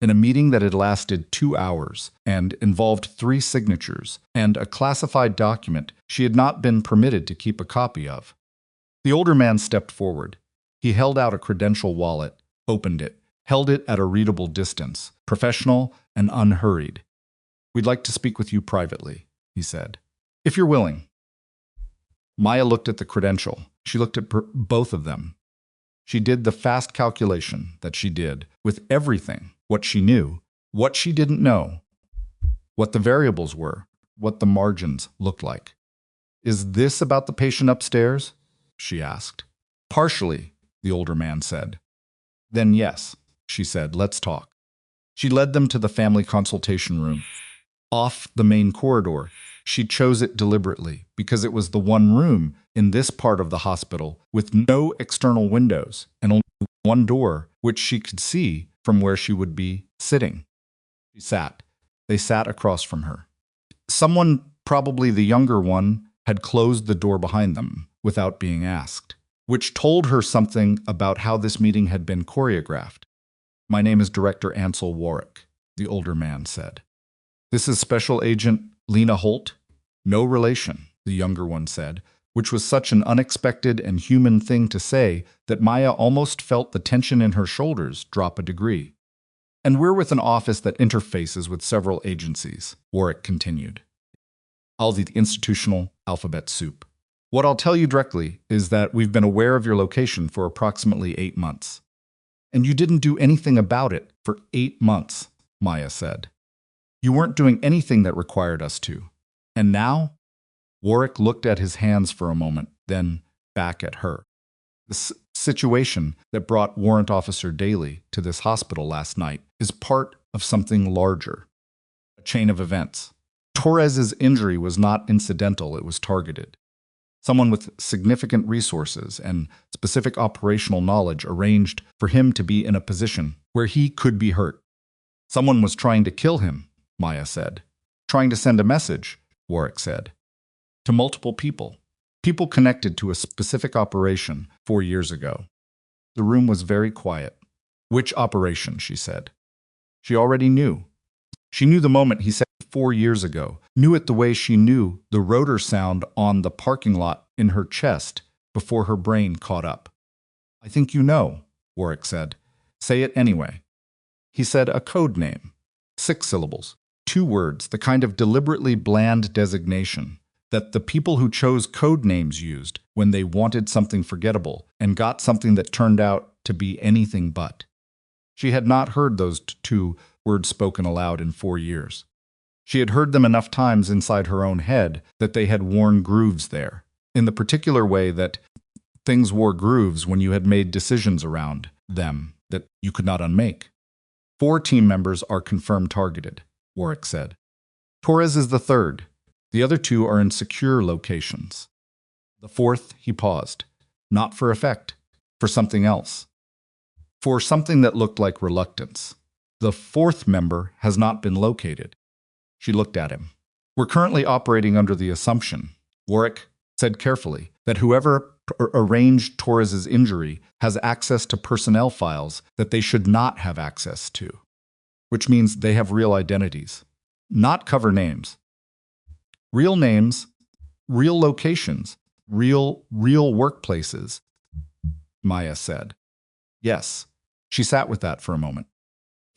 In a meeting that had lasted 2 hours and involved 3 signatures and a classified document she had not been permitted to keep a copy of. The older man stepped forward. He held out a credential wallet, opened it, held it at a readable distance, professional and unhurried. "We'd like to speak with you privately," he said. "If you're willing." Maya looked at the credential. She looked at both of them. She did the fast calculation that she did with everything, what she knew, what she didn't know, what the variables were, what the margins looked like. "Is this about the patient upstairs?" she asked. "Partially," the older man said. "Then yes," she said, "let's talk." She led them to the family consultation room. Off the main corridor, she chose it deliberately because it was the one room in this part of the hospital with no external windows and only one door which she could see from where she would be sitting. She sat. They sat across from her. Someone, probably the younger one, had closed the door behind them without being asked, which told her something about how this meeting had been choreographed. "My name is Director Ansel Warwick," the older man said. "This is Special Agent Lena Holt." "No relation," the younger one said, which was such an unexpected and human thing to say that Maya almost felt the tension in her shoulders drop a degree. "And we're with an office that interfaces with several agencies," Warwick continued. "All the institutional alphabet soup. What I'll tell you directly is that we've been aware of your location for approximately 8 months. And you didn't do anything about it for 8 months, Maya said. You weren't doing anything that required us to. And now?" Warwick looked at his hands for a moment, then back at her. "The situation that brought Warrant Officer Daly to this hospital last night is part of something larger. A chain of events. Torres's injury was not incidental, it was targeted. Someone with significant resources and specific operational knowledge arranged for him to be in a position where he could be hurt. Someone was trying to kill him, Maya said. Trying to send a message, Warwick said. To multiple people. People connected to a specific operation 4 years ago. The room was very quiet. "Which operation?" she said. She already knew. She knew the moment he said 4 years ago, knew it the way she knew the rotor sound on the parking lot in her chest before her brain caught up. "I think you know," Warwick said. "Say it anyway." He said a code name. 6 syllables. 2 words, the kind of deliberately bland designation that the people who chose code names used when they wanted something forgettable and got something that turned out to be anything but. She had not heard those 2 words spoken aloud in 4 years. She had heard them enough times inside her own head that they had worn grooves there, in the particular way that things wore grooves when you had made decisions around them that you could not unmake. 4 team members are confirmed targeted, Warwick said. Torres is the 3rd. The other 2 are in secure locations. The 4th, he paused. Not for effect, for something else. For something that looked like reluctance. The 4th member has not been located. She looked at him. We're currently operating under the assumption, Warwick said carefully, that whoever arranged Torres's injury has access to personnel files that they should not have access to, which means they have real identities, not cover names. Real names, real locations, real workplaces, Maya said. Yes, she sat with that for a moment.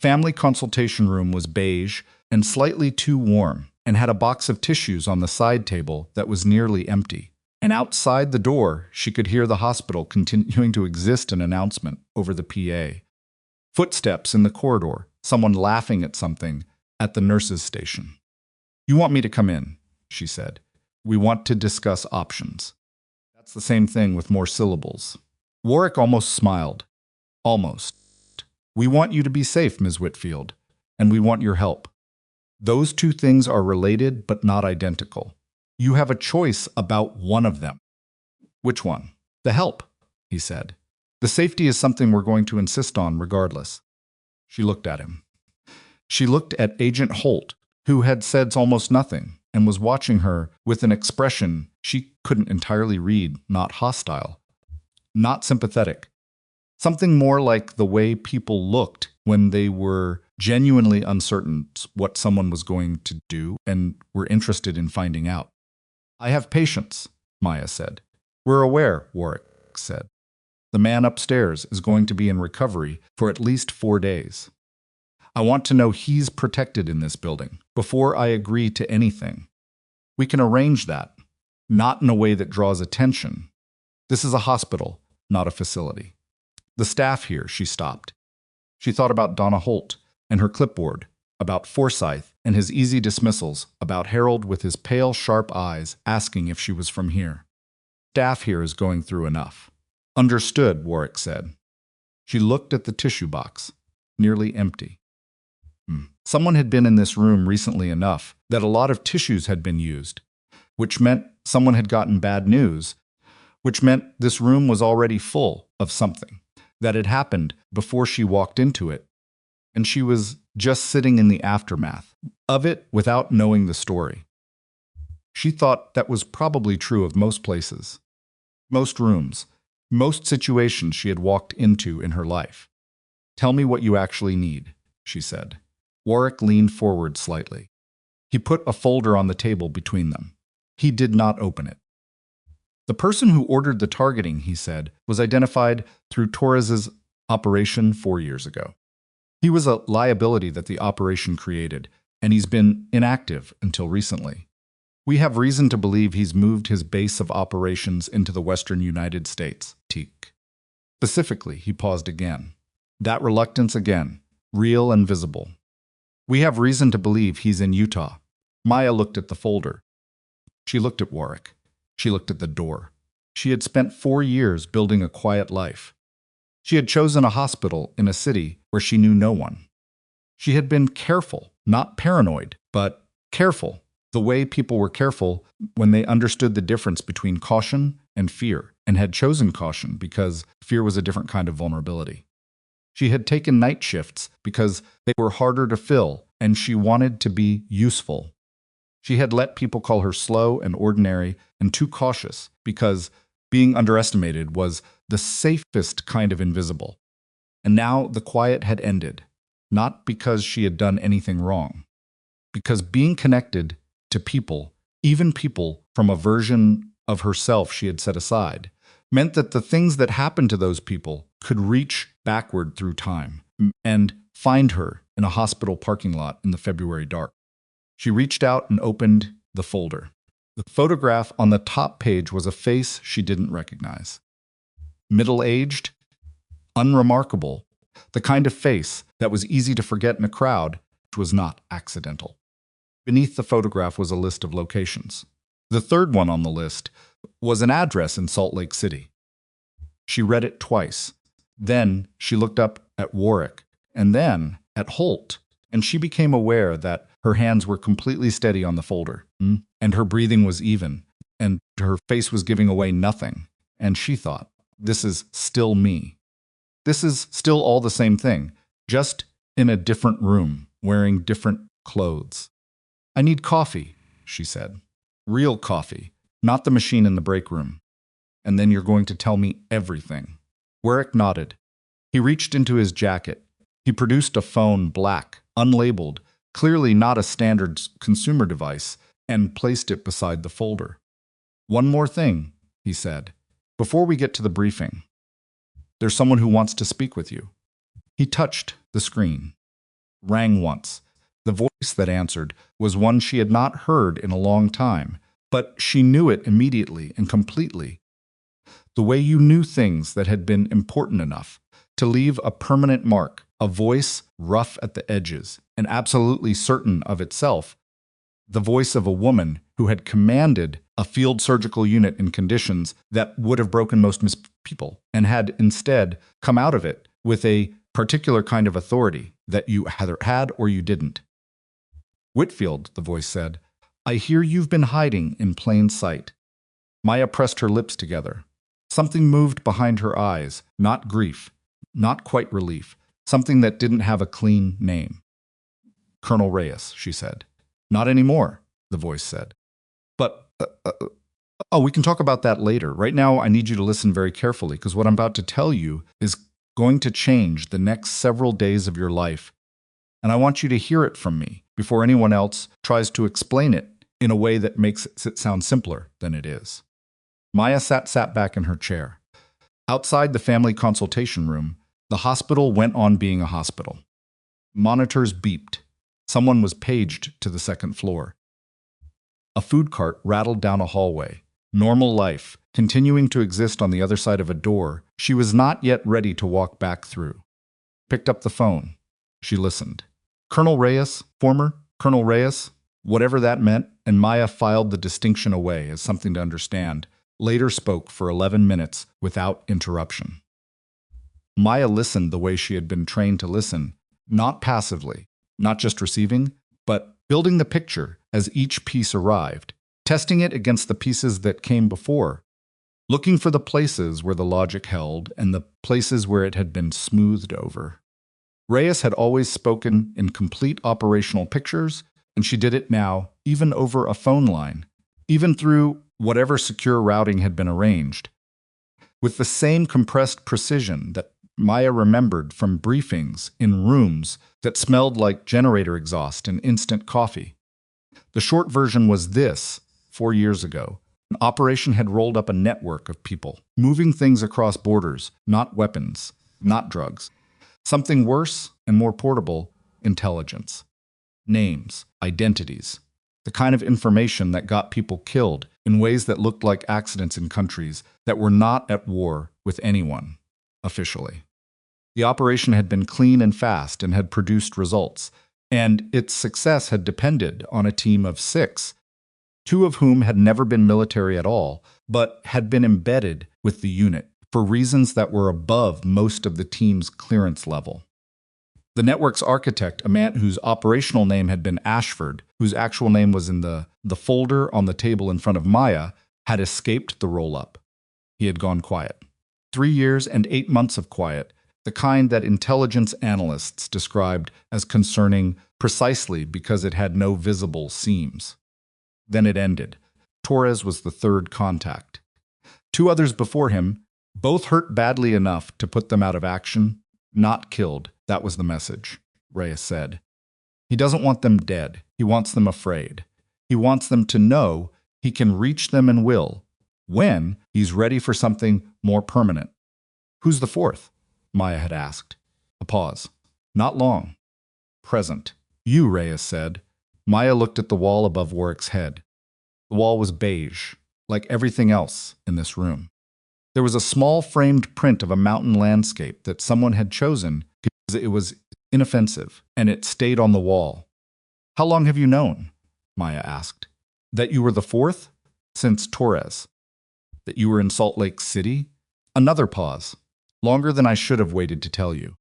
Family consultation room was beige and slightly too warm and had a box of tissues on the side table that was nearly empty. And outside the door, she could hear the hospital continuing to exist an announcement over the PA. Footsteps in the corridor, someone laughing at something at the nurse's station. You want me to come in, she said. We want to discuss options. That's the same thing with more syllables. Warwick almost smiled. Almost. We want you to be safe, Ms. Whitfield, and we want your help. Those two things are related but not identical. You have a choice about one of them. Which one? The help, he said. The safety is something we're going to insist on regardless. She looked at him. She looked at Agent Holt, who had said almost nothing, and was watching her with an expression she couldn't entirely read, not hostile, not sympathetic. Something more like the way people looked when they were genuinely uncertain what someone was going to do and were interested in finding out. I have patience, Maya said. We're aware, Warwick said. The man upstairs is going to be in recovery for at least 4 days. I want to know he's protected in this building before I agree to anything. We can arrange that, not in a way that draws attention. This is a hospital, not a facility. The staff here, she stopped. She thought about Donna Holt and her clipboard, about Forsyth and his easy dismissals, about Harold with his pale, sharp eyes asking if she was from here. Staff here is going through enough. Understood, Warwick said. She looked at the tissue box, nearly empty. Someone had been in this room recently enough that a lot of tissues had been used, which meant someone had gotten bad news, which meant this room was already full of something that had happened before she walked into it, and she was just sitting in the aftermath of it without knowing the story. She thought that was probably true of most places, most rooms, most situations she had walked into in her life. Tell me what you actually need, she said. Warwick leaned forward slightly. He put a folder on the table between them. He did not open it. The person who ordered the targeting, he said, was identified through Torres's operation 4 years ago. He was a liability that the operation created, and he's been inactive until recently. We have reason to believe he's moved his base of operations into the western United States, Teak. Specifically, he paused again. That reluctance again, real and visible. We have reason to believe he's in Utah. Maya looked at the folder. She looked at Warwick. She looked at the door. She had spent 4 years building a quiet life. She had chosen a hospital in a city where she knew no one. She had been careful, not paranoid, but careful, the way people were careful when they understood the difference between caution and fear, and had chosen caution because fear was a different kind of vulnerability. She had taken night shifts because they were harder to fill, and she wanted to be useful. She had let people call her slow and ordinary and too cautious because being underestimated was the safest kind of invisible. And now the quiet had ended, not because she had done anything wrong, because being connected to people, even people from a version of herself she had set aside, meant that the things that happened to those people could reach backward through time and find her in a hospital parking lot in the February dark. She reached out and opened the folder. The photograph on the top page was a face she didn't recognize. Middle-aged, unremarkable, the kind of face that was easy to forget in a crowd, which was not accidental. Beneath the photograph was a list of locations. The third one on the list was an address in Salt Lake City. She read it twice. Then she looked up at Warwick, and then at Holt, and she became aware that her hands were completely steady on the folder, and her breathing was even, and her face was giving away nothing. And she thought, this is still me. This is still all the same thing, just in a different room, wearing different clothes. I need coffee, she said. Real coffee, not the machine in the break room. And then you're going to tell me everything. Warwick nodded. He reached into his jacket. He produced a phone, black, unlabeled, clearly not a standard consumer device, and placed it beside the folder. One more thing, he said, before we get to the briefing. There's someone who wants to speak with you. He touched the screen. Rang once. The voice that answered was one she had not heard in a long time, but she knew it immediately and completely. The way you knew things that had been important enough to leave a permanent mark, a voice rough at the edges and absolutely certain of itself, the voice of a woman who had commanded a field surgical unit in conditions that would have broken most people and had instead come out of it with a particular kind of authority that you either had or you didn't. Whitfield, the voice said, I hear you've been hiding in plain sight. Maya pressed her lips together. Something moved behind her eyes, not grief, not quite relief, something that didn't have a clean name. Colonel Reyes, she said. Not anymore, the voice said. But, we can talk about that later. Right now, I need you to listen very carefully, because what I'm about to tell you is going to change the next several days of your life. And I want you to hear it from me before anyone else tries to explain it in a way that makes it sound simpler than it is. Maya sat back in her chair. Outside the family consultation room, the hospital went on being a hospital. Monitors beeped. Someone was paged to the second floor. A food cart rattled down a hallway. Normal life, continuing to exist on the other side of a door she was not yet ready to walk back through. Picked up the phone. She listened. Colonel Reyes, former Colonel Reyes, whatever that meant, and Maya filed the distinction away as something to understand, later spoke for 11 minutes without interruption. Maya listened the way she had been trained to listen, not passively, not just receiving, but building the picture as each piece arrived, testing it against the pieces that came before, looking for the places where the logic held and the places where it had been smoothed over. Reyes had always spoken in complete operational pictures, and she did it now, even over a phone line, even through whatever secure routing had been arranged, with the same compressed precision that Maya remembered from briefings in rooms that smelled like generator exhaust and instant coffee. The short version was this: 4 years ago, an operation had rolled up a network of people, moving things across borders, not weapons, not drugs. Something worse and more portable: intelligence. Names, identities, the kind of information that got people killed in ways that looked like accidents in countries that were not at war with anyone, officially. The operation had been clean and fast and had produced results, and its success had depended on a team of 6, 2 of whom had never been military at all, but had been embedded with the unit for reasons that were above most of the team's clearance level. The network's architect, a man whose operational name had been Ashford, whose actual name was in the folder on the table in front of Maya, had escaped the roll-up. He had gone quiet. 3 years and 8 months of quiet, the kind that intelligence analysts described as concerning precisely because it had no visible seams. Then it ended. Torres was the third contact. 2 others before him, both hurt badly enough to put them out of action, not killed. That was the message, Reyes said. He doesn't want them dead. He wants them afraid. He wants them to know he can reach them and will, when he's ready for something more permanent. Who's the 4th? Maya had asked. A pause. Not long. Present. You, Reyes said. Maya looked at the wall above Warwick's head. The wall was beige, like everything else in this room. There was a small framed print of a mountain landscape that someone had chosen because it was inoffensive, and it stayed on the wall. How long have you known? Maya asked. That you were the 4th? Since Torres. That you were in Salt Lake City? Another pause. Longer than I should have waited to tell you.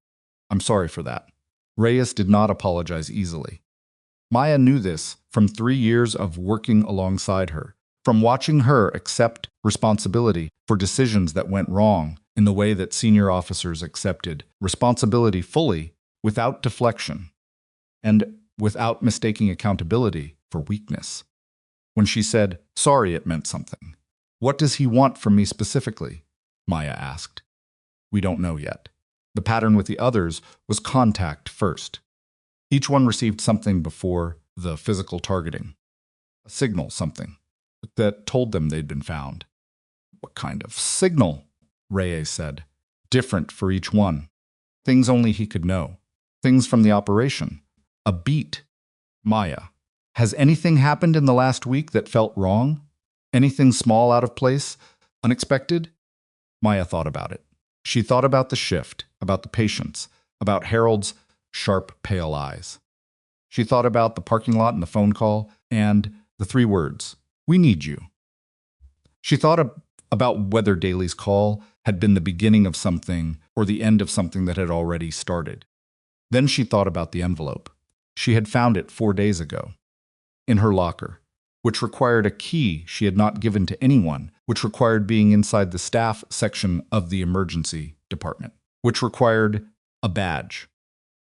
I'm sorry for that. Reyes did not apologize easily. Maya knew this from 3 years of working alongside her, from watching her accept responsibility for decisions that went wrong in the way that senior officers accepted responsibility fully, without deflection, and without mistaking accountability for weakness. When she said, sorry, it meant something. What does he want from me specifically? Maya asked. We don't know yet. The pattern with the others was contact first. Each one received something before the physical targeting. A signal, something, that told them they'd been found. What kind of signal? Reyes said. Different for each one. Things only he could know. Things from the operation. A beat. Maya. Has anything happened in the last week that felt wrong? Anything small out of place? Unexpected? Maya thought about it. She thought about the shift, about the patients, about Harold's sharp, pale eyes. She thought about the parking lot and the phone call, and the 3 words, we need you. She thought about whether Daly's call had been the beginning of something or the end of something that had already started. Then she thought about the envelope. She had found it 4 days ago, in her locker, which required a key she had not given to anyone, which required being inside the staff section of the emergency department, which required a badge.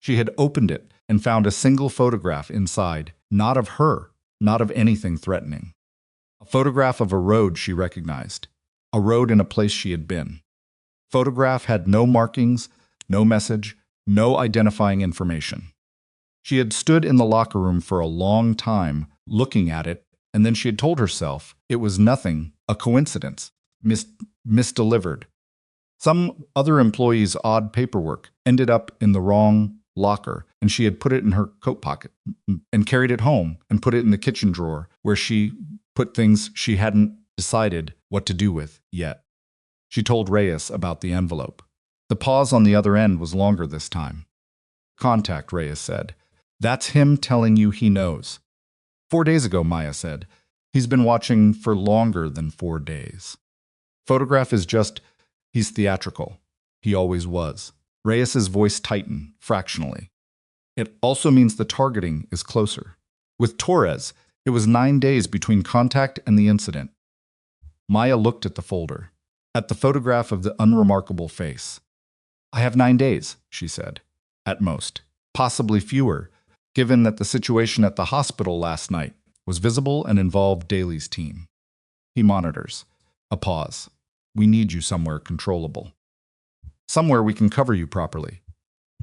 She had opened it and found a single photograph inside, not of her, not of anything threatening. A photograph of a road she recognized, a road in a place she had been. Photograph had no markings, no message, no identifying information. She had stood in the locker room for a long time, looking at it, and then she had told herself it was nothing, a coincidence, misdelivered. Some other employee's odd paperwork ended up in the wrong locker, and she had put it in her coat pocket and carried it home and put it in the kitchen drawer where she put things she hadn't decided what to do with yet. She told Reyes about the envelope. The pause on the other end was longer this time. Contact, Reyes said. That's him telling you he knows. 4 days ago, Maya said. He's been watching for longer than 4 days. Photograph is just, he's theatrical. He always was. Reyes's voice tightened, fractionally. It also means the targeting is closer. With Torres, it was 9 days between contact and the incident. Maya looked at the folder, at the photograph of the unremarkable face. I have 9 days, she said, at most, possibly fewer, given that the situation at the hospital last night was visible and involved Daly's team. He monitors. A pause. We need you somewhere controllable. Somewhere we can cover you properly.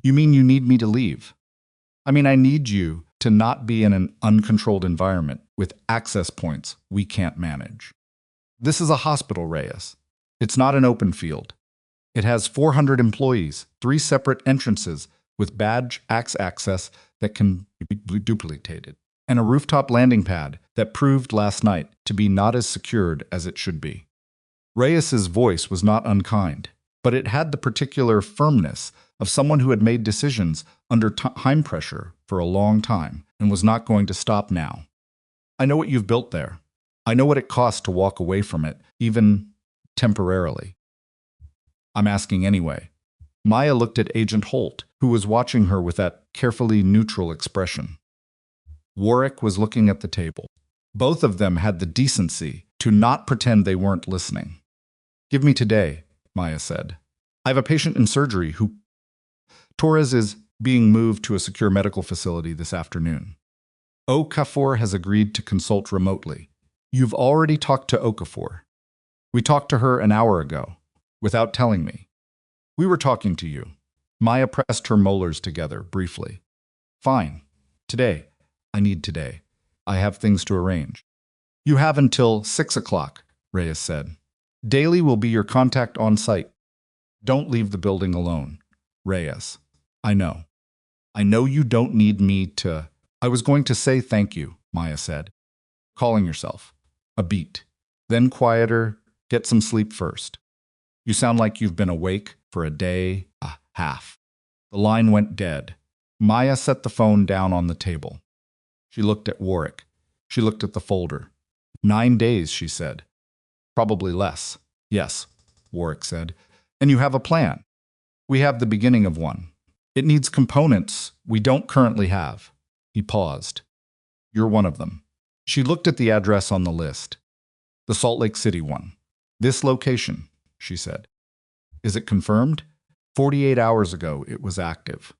You mean you need me to leave? I mean, I need you to not be in an uncontrolled environment with access points we can't manage. This is a hospital, Reyes. It's not an open field. It has 400 employees, 3 separate entrances with badge access that can be duplicated, and a rooftop landing pad that proved last night to be not as secured as it should be. Reyes's voice was not unkind, but it had the particular firmness of someone who had made decisions under time pressure for a long time and was not going to stop now. I know what you've built there. I know what it costs to walk away from it, even temporarily. I'm asking anyway. Maya looked at Agent Holt, who was watching her with that carefully neutral expression. Warwick was looking at the table. Both of them had the decency to not pretend they weren't listening. Give me today, Maya said. I have a patient in surgery who... Torres is being moved to a secure medical facility this afternoon. Okafor has agreed to consult remotely. You've already talked to Okafor. We talked to her an hour ago, without telling me. We were talking to you. Maya pressed her molars together briefly. Fine. Today. I need today. I have things to arrange. You have until 6 o'clock, Reyes said. Daly will be your contact on site. Don't leave the building alone. Reyes. I know. I know you don't need me to... I was going to say thank you, Maya said. Calling yourself. A beat. Then quieter. Get some sleep first. You sound like you've been awake for a day, a half. The line went dead. Maya set the phone down on the table. She looked at Warwick. She looked at the folder. 9 days, she said. Probably less. Yes, Warwick said. And you have a plan. We have the beginning of one. It needs components we don't currently have. He paused. You're one of them. She looked at the address on the list. The Salt Lake City one. This location, she said. Is it confirmed? 48 hours ago, it was active.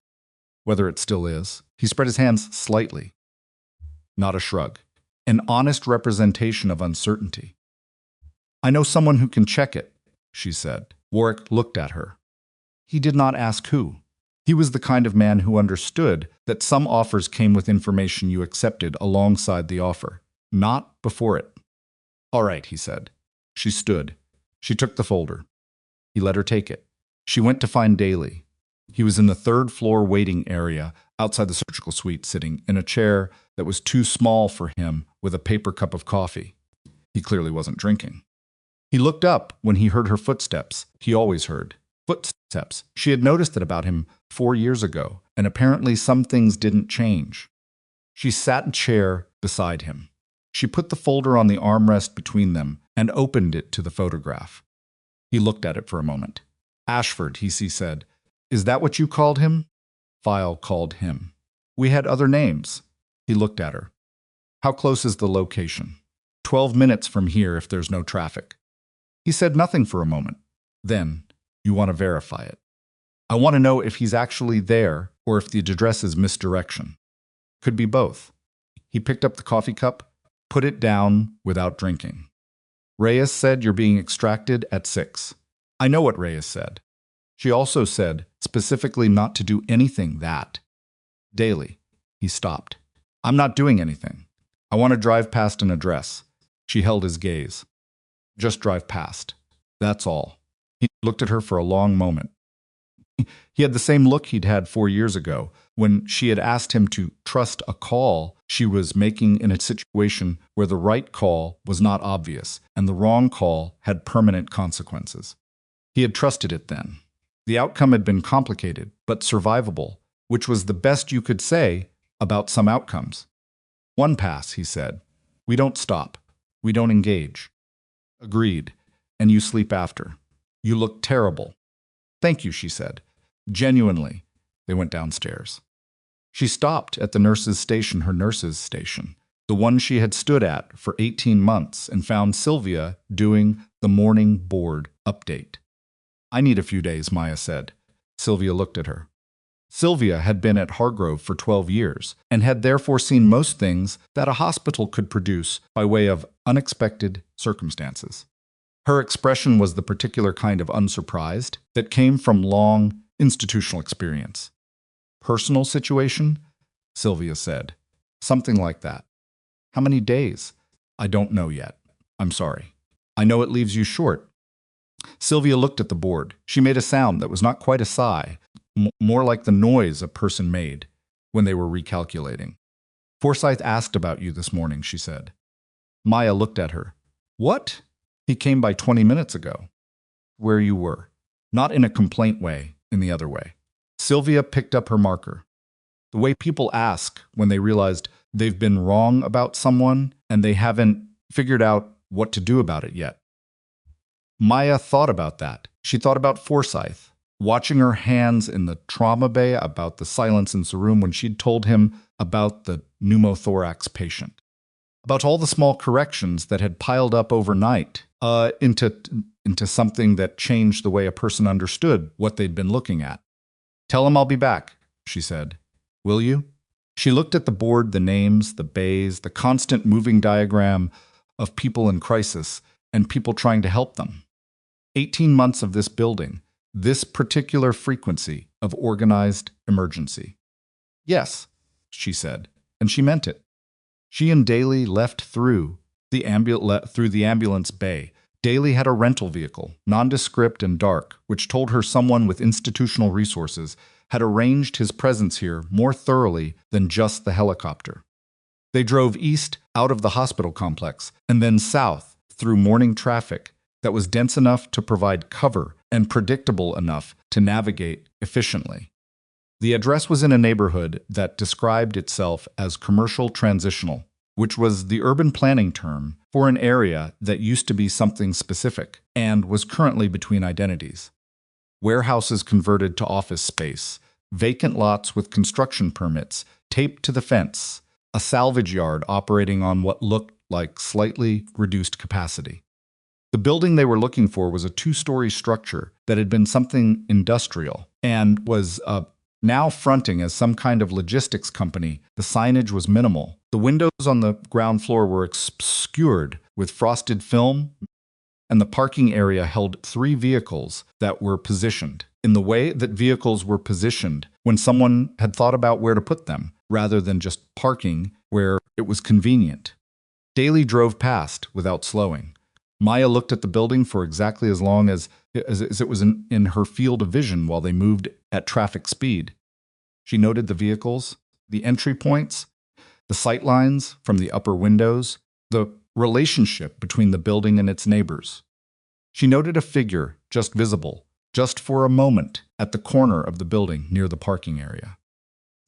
Whether it still is. He spread his hands slightly. Not a shrug. An honest representation of uncertainty. I know someone who can check it, she said. Warwick looked at her. He did not ask who. He was the kind of man who understood that some offers came with information you accepted alongside the offer, not before it. All right, he said. She stood. She took the folder. He let her take it. She went to find Daly. He was in the 3rd floor waiting area outside the surgical suite, sitting in a chair that was too small for him with a paper cup of coffee. He clearly wasn't drinking. He looked up when he heard her footsteps. He always heard footsteps. She had noticed it about him 4 years ago, and apparently some things didn't change. She sat in a chair beside him. She put the folder on the armrest between them and opened it to the photograph. He looked at it for a moment. Ashford, he said. Is that what you called him? File called him. We had other names. He looked at her. How close is the location? 12 minutes from here if there's no traffic. He said nothing for a moment. Then, you want to verify it. I want to know if he's actually there or if the address is misdirection. Could be both. He picked up the coffee cup, put it down without drinking. Reyes said you're being extracted at 6. I know what Reyes said. She also said specifically not to do anything that. Daily. He stopped. I'm not doing anything. I want to drive past an address. She held his gaze. Just drive past. That's all. He looked at her for a long moment. He had the same look he'd had 4 years ago when she had asked him to trust a call she was making in a situation where the right call was not obvious and the wrong call had permanent consequences. He had trusted it then. The outcome had been complicated, but survivable, which was the best you could say about some outcomes. One pass, he said. We don't stop. We don't engage. Agreed. And you sleep after. You look terrible. Thank you, she said. Genuinely. They went downstairs. She stopped at the nurse's station, her nurse's station, the one she had stood at for 18 months, and found Sylvia doing the morning board update. I need a few days, Maya said. Sylvia looked at her. Sylvia had been at Hargrove for 12 years and had therefore seen most things that a hospital could produce by way of unexpected circumstances. Her expression was the particular kind of unsurprised that came from long institutional experience. Personal situation? Sylvia said. Something like that. How many days? I don't know yet. I'm sorry. I know it leaves you short. Sylvia looked at the board. She made a sound that was not quite a sigh, more like the noise a person made when they were recalculating. Forsyth asked about you this morning, she said. Maya looked at her. What? He came by 20 minutes ago. Where you were. Not in a complaint way, in the other way. Sylvia picked up her marker. The way people ask when they realized they've been wrong about someone and they haven't figured out what to do about it yet. Maya thought about that. She thought about Forsyth, watching her hands in the trauma bay, about the silence in the room when she'd told him about the pneumothorax patient, about all the small corrections that had piled up overnight into something that changed the way a person understood what they'd been looking at. Tell him I'll be back, she said. Will you? She looked at the board, the names, the bays, the constant moving diagram of people in crisis and people trying to help them. 18 months of this building, this particular frequency of organized emergency. Yes, she said, and she meant it. She and Daly left through the ambulance bay. Daly had a rental vehicle, nondescript and dark, which told her someone with institutional resources had arranged his presence here more thoroughly than just the helicopter. They drove east out of the hospital complex and then south through morning traffic that was dense enough to provide cover and predictable enough to navigate efficiently. The address was in a neighborhood that described itself as commercial transitional, which was the urban planning term for an area that used to be something specific and was currently between identities. Warehouses converted to office space, vacant lots with construction permits taped to the fence, a salvage yard operating on what looked like slightly reduced capacity. The building they were looking for was a 2-story structure that had been something industrial and was now fronting as some kind of logistics company. The signage was minimal. The windows on the ground floor were obscured with frosted film, and the parking area held 3 vehicles that were positioned in the way that vehicles were positioned when someone had thought about where to put them, rather than just parking where it was convenient. Daly drove past without slowing. Maya looked at the building for exactly as long as it was in her field of vision while they moved at traffic speed. She noted the vehicles, the entry points, the sight lines from the upper windows, the relationship between the building and its neighbors. She noted a figure just visible, just for a moment, at the corner of the building near the parking area.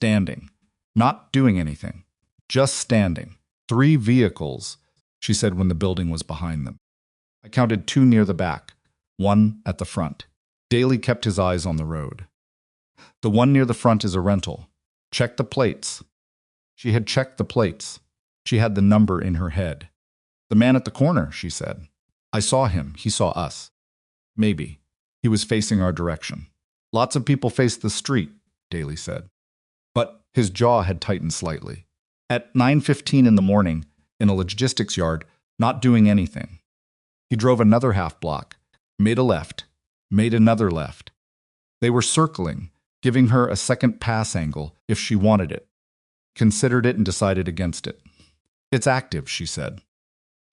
Standing, not doing anything, just standing. 3 vehicles, she said when the building was behind them. I counted 2 near the back, 1 at the front. Daly kept his eyes on the road. The one near the front is a rental. Check the plates. She had checked the plates. She had the number in her head. The man at the corner, she said. I saw him. He saw us. Maybe. He was facing our direction. Lots of people face the street, Daly said. But his jaw had tightened slightly. At 9:15 in the morning, in a logistics yard, not doing anything. He drove another half block, made a left, made another left. They were circling, giving her a second pass angle if she wanted it. Considered it and decided against it. It's active, she said.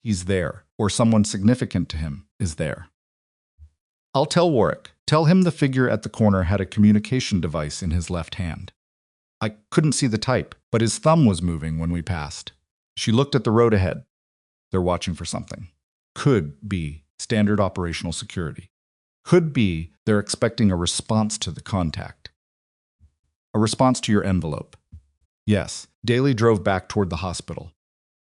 He's there, or someone significant to him is there. I'll tell Warwick. Tell him the figure at the corner had a communication device in his left hand. I couldn't see the type, but his thumb was moving when we passed. She looked at the road ahead. They're watching for something. Could be standard operational security. Could be they're expecting a response to the contact. A response to your envelope. Yes, Daly drove back toward the hospital.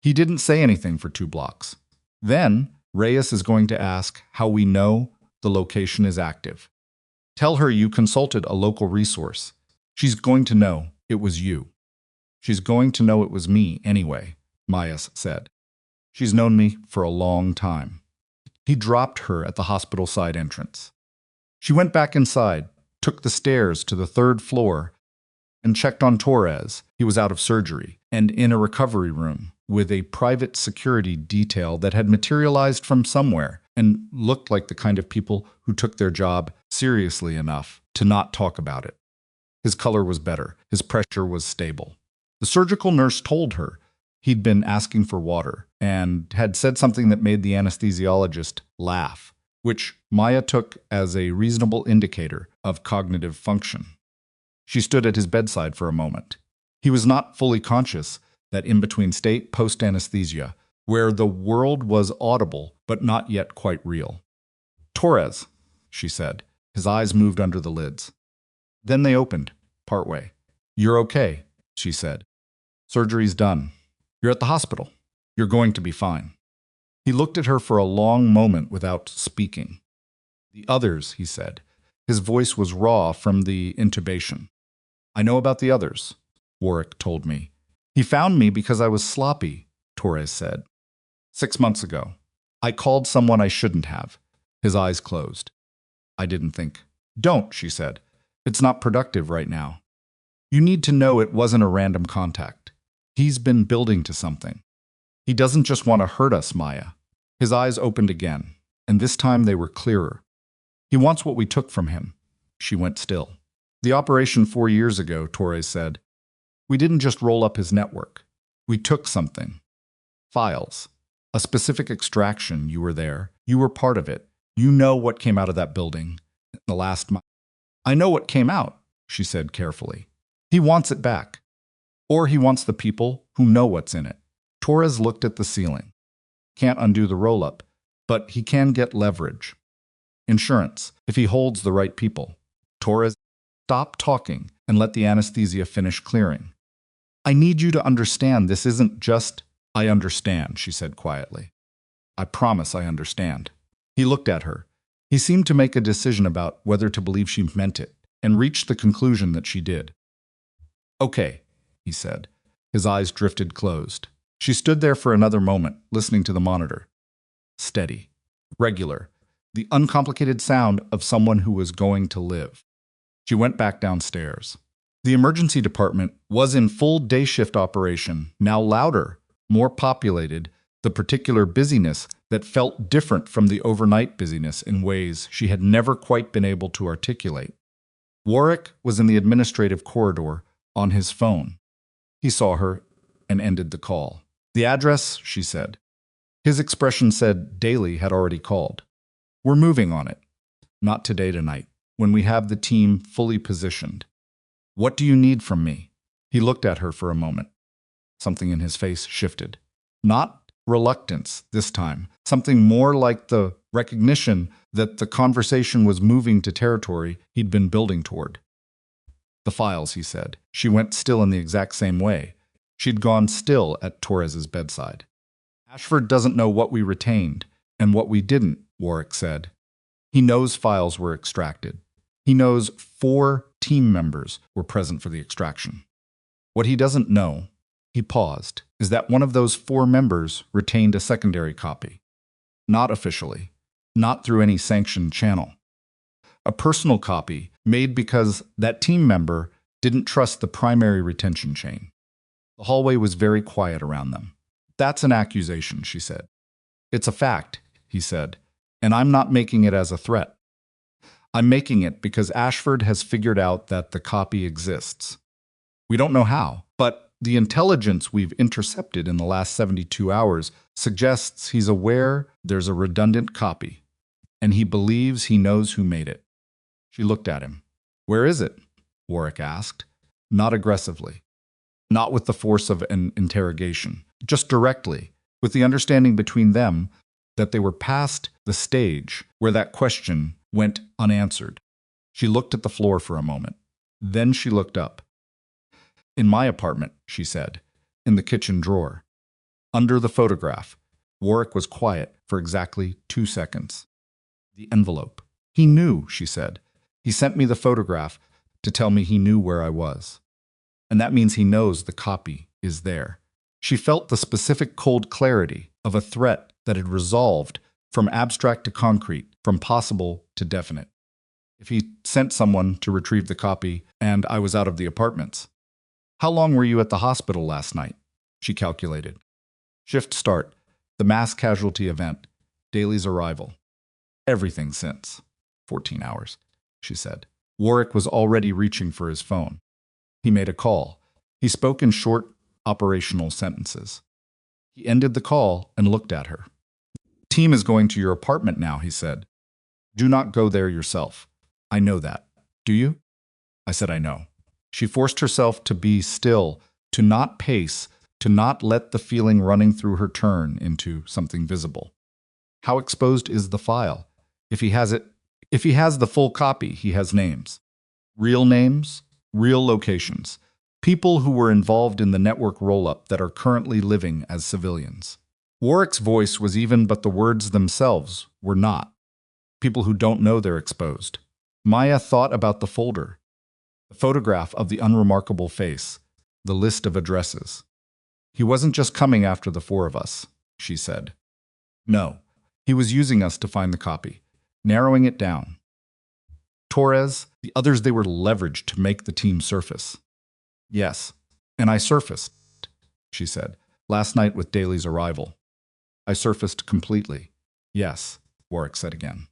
He didn't say anything for 2 blocks. Then, Reyes is going to ask how we know the location is active. Tell her you consulted a local resource. She's going to know it was you. She's going to know it was me anyway, Mayas said. She's known me for a long time. He dropped her at the hospital side entrance. She went back inside, took the stairs to the 3rd floor, and checked on Torres. He was out of surgery and in a recovery room with a private security detail that had materialized from somewhere and looked like the kind of people who took their job seriously enough to not talk about it. His color was better. His pressure was stable. The surgical nurse told her he'd been asking for water and had said something that made the anesthesiologist laugh, which Maya took as a reasonable indicator of cognitive function. She stood at his bedside for a moment. He was not fully conscious that in-between state post-anesthesia, where the world was audible but not yet quite real. Torres, she said. His eyes moved under the lids. Then they opened, partway. You're okay, she said. Surgery's done. You're at the hospital. You're going to be fine. He looked at her for a long moment without speaking. The others, he said. His voice was raw from the intubation. I know about the others, Warwick told me. He found me because I was sloppy, Torres said. 6 months ago. I called someone I shouldn't have. His eyes closed. I didn't think. Don't, she said. It's not productive right now. You need to know it wasn't a random contact. He's been building to something. He doesn't just want to hurt us, Maya. His eyes opened again, and this time they were clearer. He wants what we took from him. She went still. The operation 4 years ago, Torres said. We didn't just roll up his network. We took something. Files. A specific extraction. You were there. You were part of it. You know what came out of that building. The last month. I know what came out, she said carefully. He wants it back. Or he wants the people who know what's in it. Torres looked at the ceiling. Can't undo the roll-up, but he can get leverage. Insurance, if he holds the right people. Torres, stop talking and let the anesthesia finish clearing. I need you to understand this isn't just, I understand, she said quietly. I promise I understand. He looked at her. He seemed to make a decision about whether to believe she meant it, and reached the conclusion that she did. Okay, he said. His eyes drifted closed. She stood there for another moment, listening to the monitor. Steady. Regular. The uncomplicated sound of someone who was going to live. She went back downstairs. The emergency department was in full day shift operation, now louder, more populated, the particular busyness that felt different from the overnight busyness in ways she had never quite been able to articulate. Warwick was in the administrative corridor on his phone. He saw her and ended the call. The address, she said. His expression said Daly had already called. We're moving on it. Not today tonight, when we have the team fully positioned. What do you need from me? He looked at her for a moment. Something in his face shifted. Not reluctance this time, something more like the recognition that the conversation was moving to territory he'd been building toward. The files, he said. She went still in the exact same way. She'd gone still at Torres's bedside. Ashford doesn't know what we retained and what we didn't, Warwick said. He knows files were extracted. He knows 4 team members were present for the extraction. What he doesn't know, he paused, is that one of those 4 members retained a secondary copy. Not officially, not through any sanctioned channel. A personal copy made because that team member didn't trust the primary retention chain. The hallway was very quiet around them. That's an accusation, she said. It's a fact, he said, and I'm not making it as a threat. I'm making it because Ashford has figured out that the copy exists. We don't know how, but the intelligence we've intercepted in the last 72 hours suggests he's aware there's a redundant copy, and he believes he knows who made it. She looked at him. Where is it? Warwick asked, not aggressively, not with the force of an interrogation, just directly, with the understanding between them that they were past the stage where that question went unanswered. She looked at the floor for a moment. Then she looked up. In my apartment, she said, in the kitchen drawer. Under the photograph. Warwick was quiet for exactly 2 seconds. The envelope. He knew, she said. He sent me the photograph to tell me he knew where I was. And that means he knows the copy is there. She felt the specific cold clarity of a threat that had resolved from abstract to concrete, from possible to definite. If he sent someone to retrieve the copy and I was out of the apartments. How long were you at the hospital last night? She calculated. Shift start, the mass casualty event, Daly's arrival. Everything since. 14 hours, she said. Warwick was already reaching for his phone. He made a call. He spoke in short, operational sentences. He ended the call and looked at her. Team is going to your apartment now, he said. Do not go there yourself. I know that. Do you? I said I know. She forced herself to be still, to not pace, to not let the feeling running through her turn into something visible. How exposed is the file? If he has the full copy, he has names. Real names, real locations. People who were involved in the network roll-up that are currently living as civilians. Warwick's voice was even, but the words themselves were not. People who don't know they're exposed. Maya thought about the folder. The photograph of the unremarkable face. The list of addresses. He wasn't just coming after the 4 of us, she said. No, he was using us to find the copy. Narrowing it down. Torres, the others, they were leveraged to make the team surface. Yes, and I surfaced, she said, last night with Daly's arrival. I surfaced completely. Yes, Warwick said again.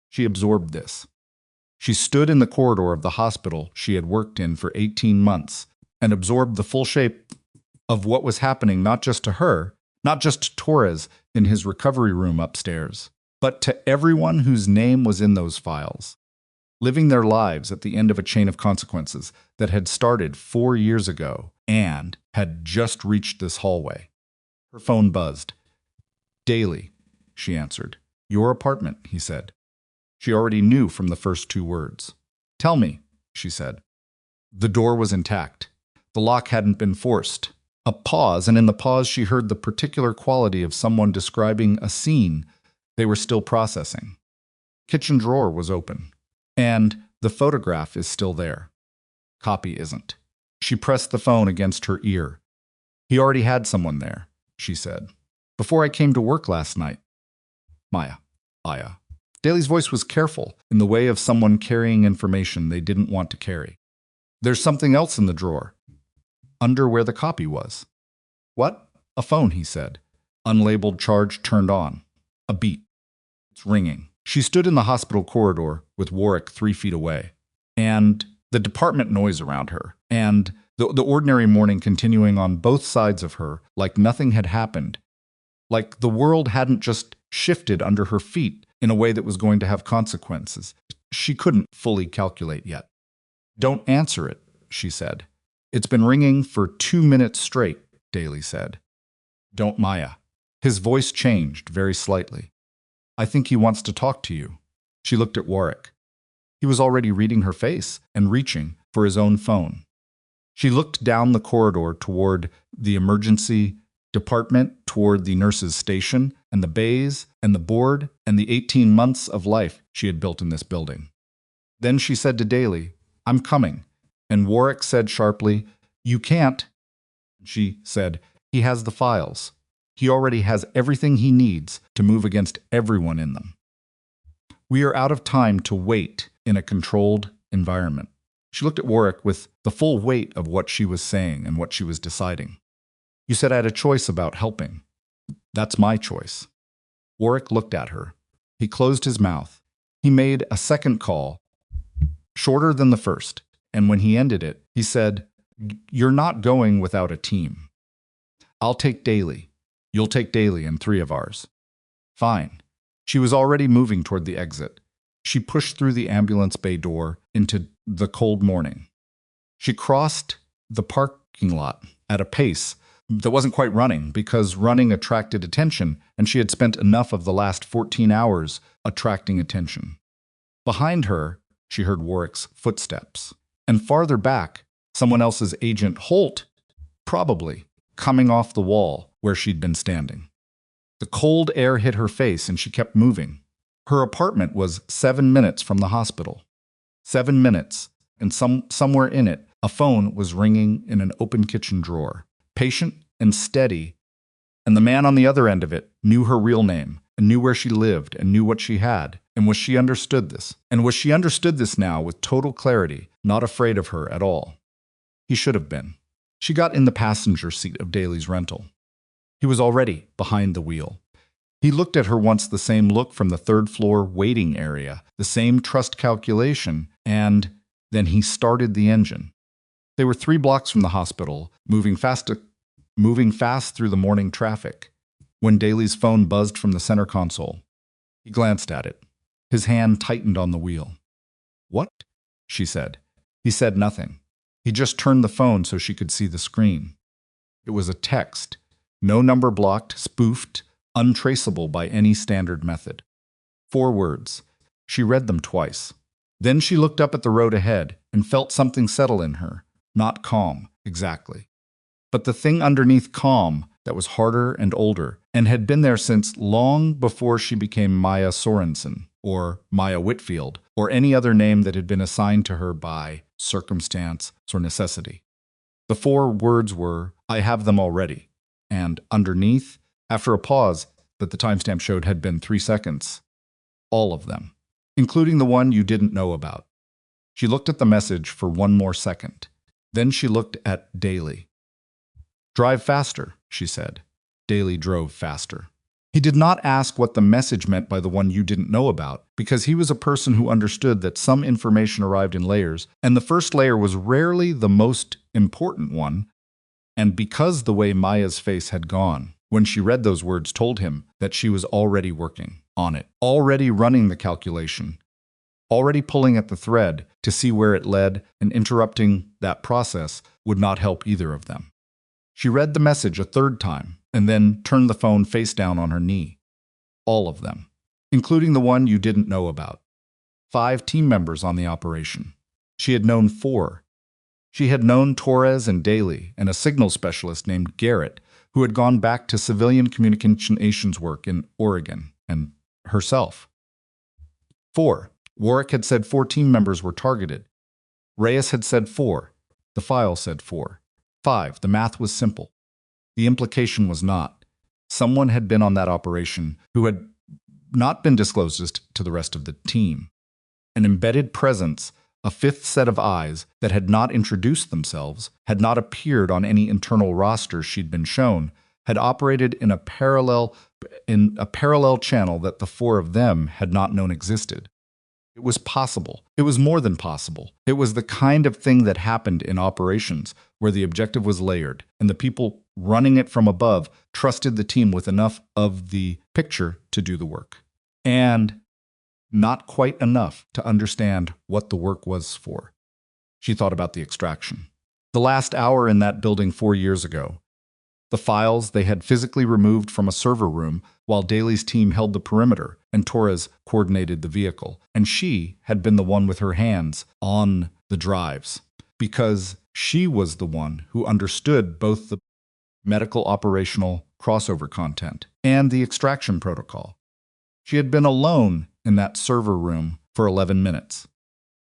She absorbed this. She stood in the corridor of the hospital she had worked in for 18 months and absorbed the full shape of what was happening not just to her, not just to Torres in his recovery room upstairs, but to everyone whose name was in those files, living their lives at the end of a chain of consequences that had started 4 years ago and had just reached this hallway. Her phone buzzed. Daly, she answered. Your apartment, he said. She already knew from the first 2 words. Tell me, she said. The door was intact. The lock hadn't been forced. A pause, and in the pause she heard the particular quality of someone describing a scene they were still processing. Kitchen drawer was open, and the photograph is still there. Copy isn't. She pressed the phone against her ear. He already had someone there, she said. Before I came to work last night. Maya. Daly's voice was careful, in the way of someone carrying information they didn't want to carry. There's something else in the drawer. Under where the copy was. What? A phone, he said. Unlabeled charge turned on. A beep. It's ringing. She stood in the hospital corridor with Warwick 3 feet away, and the department noise around her, and the ordinary morning continuing on both sides of her like nothing had happened, like the world hadn't just shifted under her feet in a way that was going to have consequences. She couldn't fully calculate yet. Don't answer it, she said. It's been ringing for 2 minutes straight, Daly said. Don't, Maya. His voice changed very slightly. I think he wants to talk to you. She looked at Warwick. He was already reading her face and reaching for his own phone. She looked down the corridor toward the emergency department toward the nurse's station, and the bays, and the board, and the 18 months of life she had built in this building. Then she said to Daly, "I'm coming." And Warwick said sharply, "You can't." She said, "He has the files. He already has everything he needs to move against everyone in them. We are out of time to wait in a controlled environment." She looked at Warwick with the full weight of what she was saying and what she was deciding. "You said I had a choice about helping. That's my choice." Warwick looked at her. He closed his mouth. He made a second call, shorter than the first, and when he ended it, he said, "You're not going without a team. I'll take Daly. You'll take Daly and 3 of ours." "Fine." She was already moving toward the exit. She pushed through the ambulance bay door into the cold morning. She crossed the parking lot at a pace that wasn't quite running, because running attracted attention, and she had spent enough of the last 14 hours attracting attention. Behind her, she heard Warwick's footsteps. And farther back, someone else's Agent Holt, probably, coming off the wall where she'd been standing. The cold air hit her face, and she kept moving. Her apartment was 7 minutes from the hospital. 7 minutes, and somewhere in it, a phone was ringing in an open kitchen drawer. Patient and steady, and the man on the other end of it knew her real name, and knew where she lived, and knew what she had, and was she understood this? And was she understood this now with total clarity, not afraid of her at all? He should have been. She got in the passenger seat of Daly's rental. He was already behind the wheel. He looked at her once, the same look from the third-floor waiting area, the same trust calculation, and then he started the engine. They were 3 blocks from the hospital, moving fast through the morning traffic, when Daly's phone buzzed from the center console. He glanced at it. His hand tightened on the wheel. "What?" she said. He said nothing. He just turned the phone so she could see the screen. It was a text, no number blocked, spoofed, untraceable by any standard method. 4 words. She read them twice. Then she looked up at the road ahead and felt something settle in her. Not calm, exactly, but the thing underneath calm that was harder and older, and had been there since long before she became Maya Sorensen, or Maya Whitfield, or any other name that had been assigned to her by circumstance or necessity. The 4 words were, "I have them already," and underneath, after a pause that the timestamp showed had been 3 seconds, "All of them, including the one you didn't know about." She looked at the message for 1 more second. Then she looked at Daly. "Drive faster," she said. Daly drove faster. He did not ask what the message meant by the one you didn't know about, because he was a person who understood that some information arrived in layers, and the first layer was rarely the most important one, and because the way Maya's face had gone when she read those words told him that she was already working on it, already running the calculation, already pulling at the thread to see where it led, and interrupting that process would not help either of them. She read the message a 3rd time, and then turned the phone face down on her knee. All of them, including the one you didn't know about. 5 team members on the operation. She had known 4. She had known Torres and Daly, and a signal specialist named Garrett, who had gone back to civilian communications work in Oregon, and herself. 4. Warwick had said 4 team members were targeted. Reyes had said 4. The file said 4. 5. The math was simple. The implication was not. Someone had been on that operation who had not been disclosed to the rest of the team. An embedded presence, a 5th set of eyes that had not introduced themselves, had not appeared on any internal roster she'd been shown, had operated in a parallel channel that the 4 of them had not known existed. It was possible. It was more than possible. It was the kind of thing that happened in operations where the objective was layered, and the people running it from above trusted the team with enough of the picture to do the work, and not quite enough to understand what the work was for. She thought about the extraction. The last hour in that building 4 years ago. The files they had physically removed from a server room while Daly's team held the perimeter and Torres coordinated the vehicle. And she had been the one with her hands on the drives because she was the one who understood both the medical operational crossover content, and the extraction protocol. She had been alone in that server room for 11 minutes.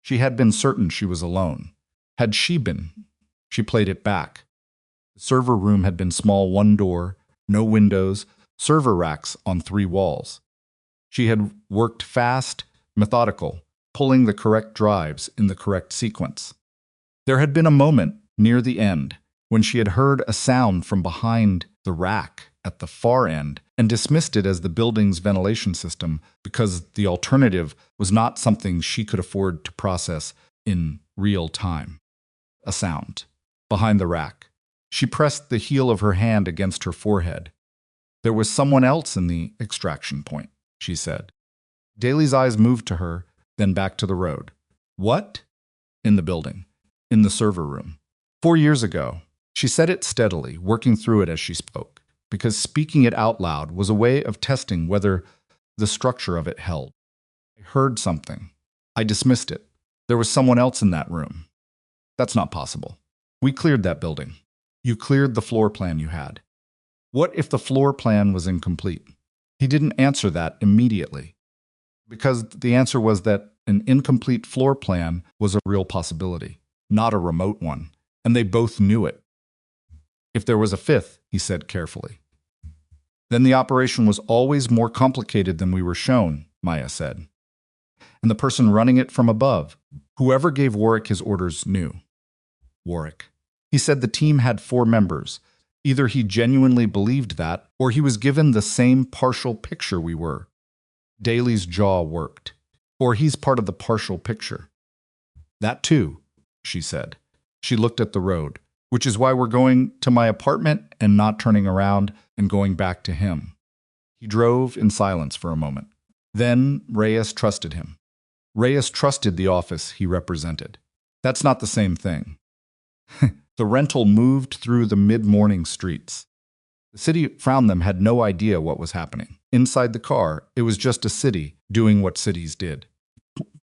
She had been certain she was alone. Had she been? She played it back. The server room had been small, one door, no windows, server racks on 3 walls. She had worked fast, methodical, pulling the correct drives in the correct sequence. There had been a moment near the end when she had heard a sound from behind the rack at the far end and dismissed it as the building's ventilation system because the alternative was not something she could afford to process in real time. A sound. Behind the rack. She pressed the heel of her hand against her forehead. There was someone else in the extraction point, she said. Daly's eyes moved to her, then back to the road. What? In the building. In the server room. 4 years ago. She said it steadily, working through it as she spoke, because speaking it out loud was a way of testing whether the structure of it held. I heard something. I dismissed it. There was someone else in that room. That's not possible. We cleared that building. You cleared the floor plan you had. What if the floor plan was incomplete? He didn't answer that immediately, because the answer was that an incomplete floor plan was a real possibility, not a remote one, and they both knew it. If there was a fifth, he said carefully. Then the operation was always more complicated than we were shown, Maya said. And the person running it from above, whoever gave Warwick his orders, knew. Warwick. He said the team had 4 members. Either he genuinely believed that, or he was given the same partial picture we were. Daly's jaw worked. Or he's part of the partial picture. That too, she said. She looked at the road, which is why we're going to my apartment and not turning around and going back to him. He drove in silence for a moment. Then Reyes trusted him. Reyes trusted the office he represented. That's not the same thing. The rental moved through the mid-morning streets. The city around them had no idea what was happening. Inside the car, it was just a city doing what cities did.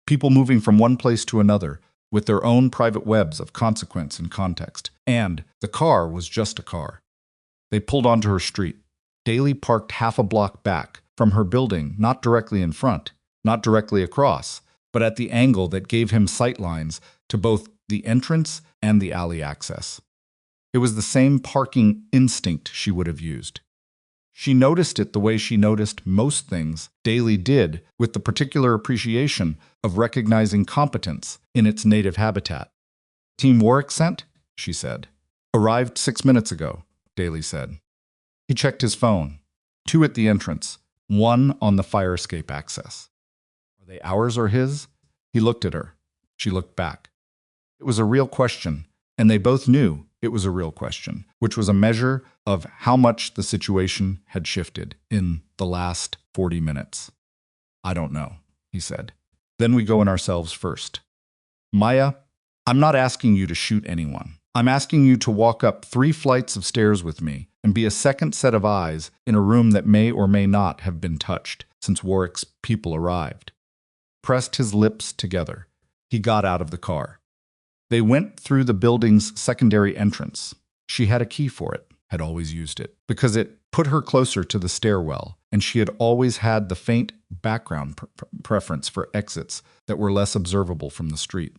People moving from one place to another with their own private webs of consequence and context. And the car was just a car. They pulled onto her street. Daly parked half a block back from her building, not directly in front, not directly across, but at the angle that gave him sightlines to both the entrance and the alley access. It was the same parking instinct she would have used. She noticed it the way she noticed most things Daly did, with the particular appreciation of recognizing competence in its native habitat. Team Warwick sent, she said. Arrived 6 minutes ago, Daly said. He checked his phone. 2 at the entrance, 1 on the fire escape access. Are they ours or his? He looked at her. She looked back. It was a real question, and they both knew it was a real question, which was a measure of how much the situation had shifted in the last 40 minutes. I don't know, he said. Then we go in ourselves first. Maya, I'm not asking you to shoot anyone. I'm asking you to walk up 3 flights of stairs with me and be a second set of eyes in a room that may or may not have been touched since Warwick's people arrived. Pressed his lips together. He got out of the car. They went through the building's secondary entrance. She had a key for it, had always used it, because it put her closer to the stairwell, and she had always had the faint background preference for exits that were less observable from the street.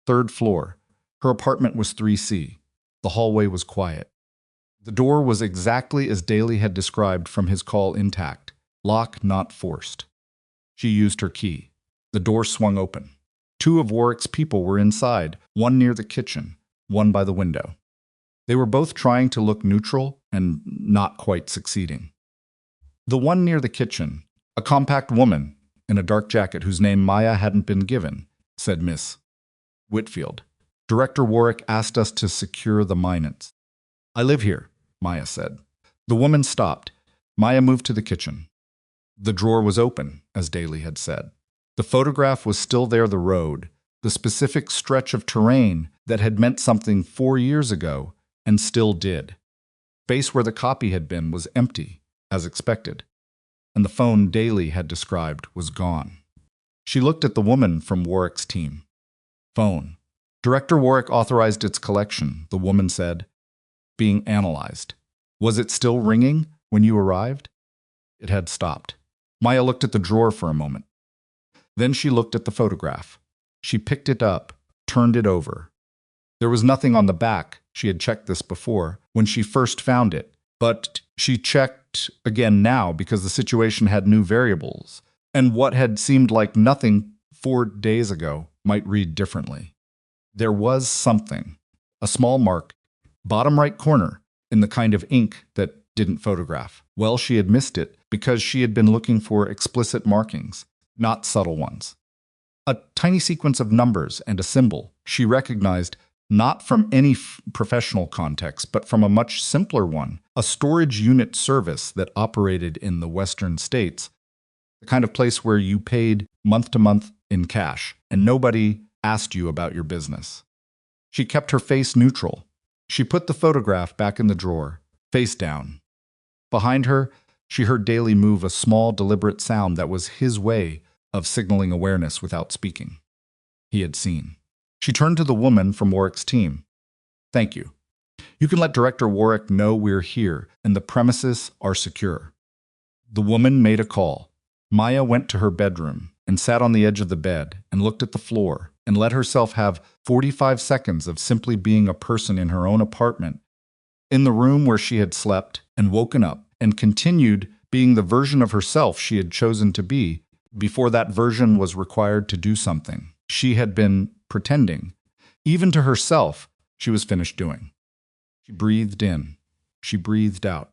3rd floor. Her apartment was 3C. The hallway was quiet. The door was exactly as Daly had described from his call, intact. Lock not forced. She used her key. The door swung open. 2 of Warwick's people were inside, 1 near the kitchen, 1 by the window. They were both trying to look neutral and not quite succeeding. The one near the kitchen, a compact woman in a dark jacket whose name Maya hadn't been given, said Miss Whitfield. Director Warwick asked us to secure the minutes. I live here, Maya said. The woman stopped. Maya moved to the kitchen. The drawer was open, as Daly had said. The photograph was still there, the road, the specific stretch of terrain that had meant something 4 years ago and still did. Space where the copy had been was empty, as expected, and the phone Daly had described was gone. She looked at the woman from Warwick's team. Phone. Director Warwick authorized its collection, the woman said. Being analyzed. Was it still ringing when you arrived? It had stopped. Maya looked at the drawer for a moment. Then she looked at the photograph. She picked it up, turned it over. There was nothing on the back. She had checked this before, when she first found it, but she checked again now because the situation had new variables, and what had seemed like nothing 4 days ago might read differently. There was something, a small mark, bottom right corner, in the kind of ink that didn't photograph. Well, she had missed it because she had been looking for explicit markings, not subtle ones. A tiny sequence of numbers and a symbol she recognized not from any professional context, but from a much simpler one, a storage unit service that operated in the Western states, the kind of place where you paid month to month in cash, and nobody asked you about your business. She kept her face neutral. She put the photograph back in the drawer, face down. Behind her, she heard Daly move a small, deliberate sound that was his way of signaling awareness without speaking. He had seen. She turned to the woman from Warwick's team. Thank you. You can let Director Warwick know we're here and the premises are secure. The woman made a call. Maya went to her bedroom and sat on the edge of the bed and looked at the floor and let herself have 45 seconds of simply being a person in her own apartment, in the room where she had slept and woken up, and continued being the version of herself she had chosen to be before that version was required to do something she had been pretending. Even to herself, she was finished doing. She breathed in. She breathed out.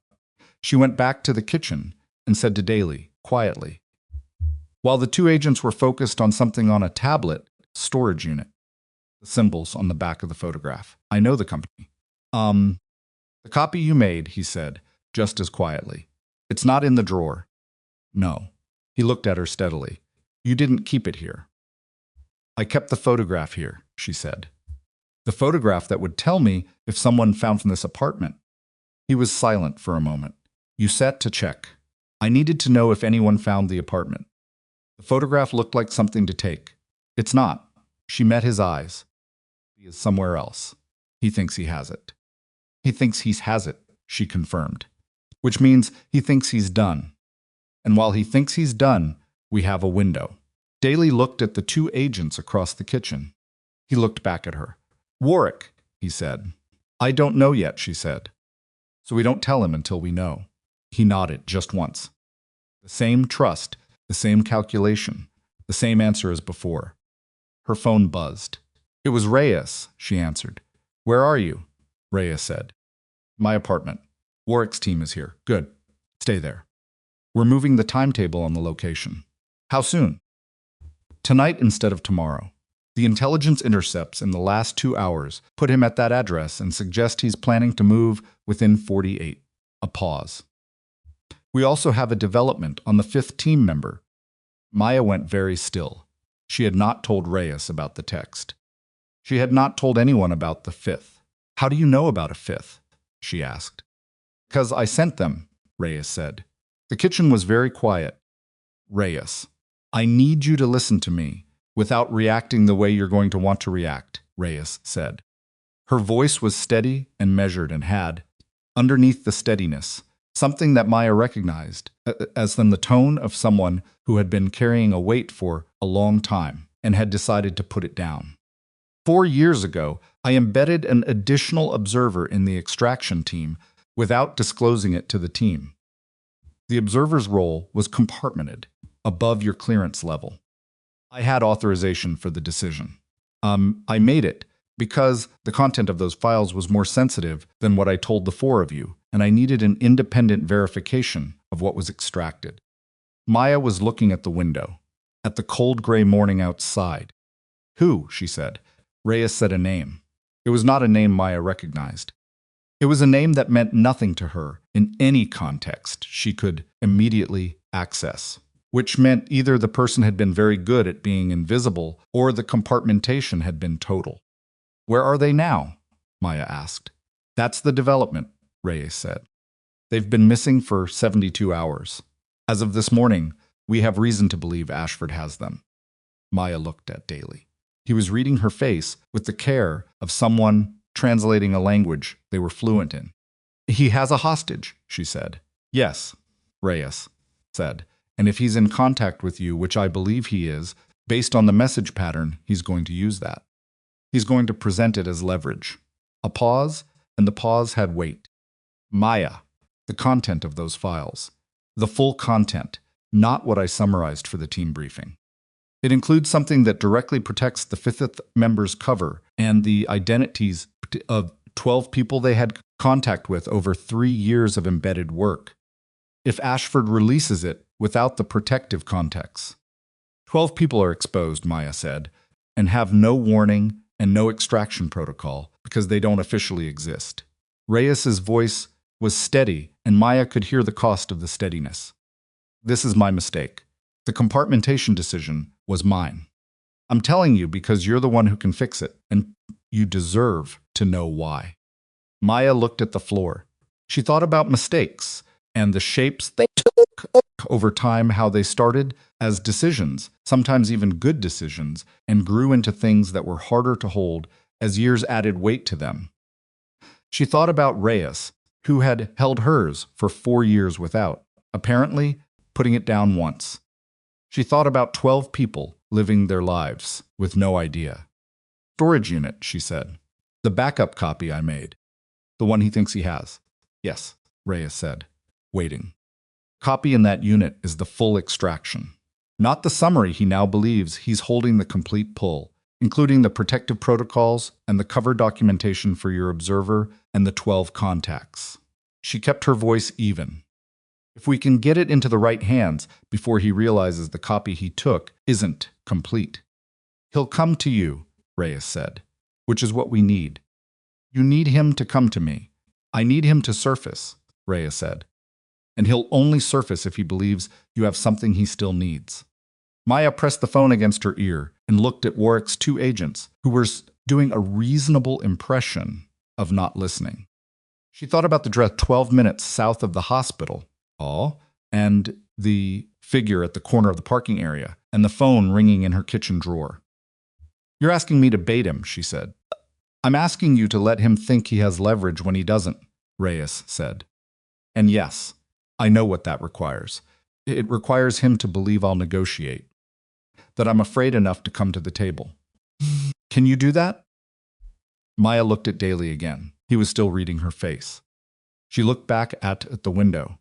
She went back to the kitchen and said to Daly, quietly, while the two agents were focused on something on a tablet, storage unit, the symbols on the back of the photograph. I know the company. The copy you made, he said, just as quietly. It's not in the drawer. No. He looked at her steadily. You didn't keep it here. I kept the photograph here, she said. The photograph that would tell me if someone found from this apartment. He was silent for a moment. You set to check. I needed to know if anyone found the apartment. The photograph looked like something to take. It's not. She met his eyes. He is somewhere else. He thinks he has it. He thinks he has it, she confirmed. Which means he thinks he's done. And while he thinks he's done, we have a window. Daly looked at the two agents across the kitchen. He looked back at her. Warwick, he said. I don't know yet, she said. So we don't tell him until we know. He nodded just once. The same trust, the same calculation, the same answer as before. Her phone buzzed. It was Reyes, she answered. Where are you? Reyes said. My apartment. Warwick's team is here. Good. Stay there. We're moving the timetable on the location. How soon? Tonight instead of tomorrow. The intelligence intercepts in the last 2 hours put him at that address and suggest he's planning to move within 48. A pause. We also have a development on the 5th team member. Maya went very still. She had not told Reyes about the text. She had not told anyone about the 5th. How do you know about a 5th? She asked. Because I sent them, Reyes said. The kitchen was very quiet. Reyes, I need you to listen to me without reacting the way you're going to want to react, Reyes said. Her voice was steady and measured and had, underneath the steadiness, something that Maya recognized as the tone of someone who had been carrying a weight for a long time and had decided to put it down. 4 years ago, I embedded an additional observer in the extraction team without disclosing it to the team. The observer's role was compartmented, above your clearance level. I had authorization for the decision. I made it because the content of those files was more sensitive than what I told the 4 of you, and I needed an independent verification of what was extracted. Maya was looking at the window, at the cold gray morning outside. Who? She said. Reyes said a name. It was not a name Maya recognized. It was a name that meant nothing to her in any context she could immediately access, which meant either the person had been very good at being invisible or the compartmentation had been total. Where are they now? Maya asked. That's the development, Reyes said. They've been missing for 72 hours. As of this morning, we have reason to believe Ashford has them. Maya looked at Daly. He was reading her face with the care of someone translating a language they were fluent in. He has a hostage, she said. Yes, Reyes said. And if he's in contact with you, which I believe he is, based on the message pattern, he's going to use that. He's going to present it as leverage. A pause, and the pause had weight. Maya, the content of those files. The full content, not what I summarized for the team briefing. It includes something that directly protects the fifth member's cover and the identities of 12 people they had contact with over 3 years of embedded work. If Ashford releases it without the protective context. 12 people are exposed, Maya said, and have no warning and no extraction protocol because they don't officially exist. Reyes's voice was steady, and Maya could hear the cost of the steadiness. This is my mistake. The compartmentation decision was mine. I'm telling you because you're the one who can fix it, and you deserve to know why. Maya looked at the floor. She thought about mistakes and the shapes they took over time, how they started as decisions, sometimes even good decisions, and grew into things that were harder to hold as years added weight to them. She thought about Reyes, who had held hers for 4 years without, apparently putting it down once. She thought about 12 people living their lives with no idea. Storage unit, she said. The backup copy I made. The one he thinks he has. Yes, Reyes said, waiting. Copy in that unit is the full extraction. Not the summary he now believes he's holding the complete pull, including the protective protocols and the cover documentation for your observer and the 12 contacts. She kept her voice even. If we can get it into the right hands before he realizes the copy he took isn't complete. He'll come to you, Reyes said, which is what we need. You need him to come to me. I need him to surface, Reyes said. And he'll only surface if he believes you have something he still needs. Maya pressed the phone against her ear and looked at Warwick's 2 agents, who were doing a reasonable impression of not listening. She thought about the dress 12 minutes south of the hospital, and the figure at the corner of the parking area, and the phone ringing in her kitchen drawer. You're asking me to bait him, she said. I'm asking you to let him think he has leverage when he doesn't, Reyes said. And yes, I know what that requires. It requires him to believe I'll negotiate, that I'm afraid enough to come to the table. Can you do that? Maya looked at Daly again. He was still reading her face. She looked back at the window.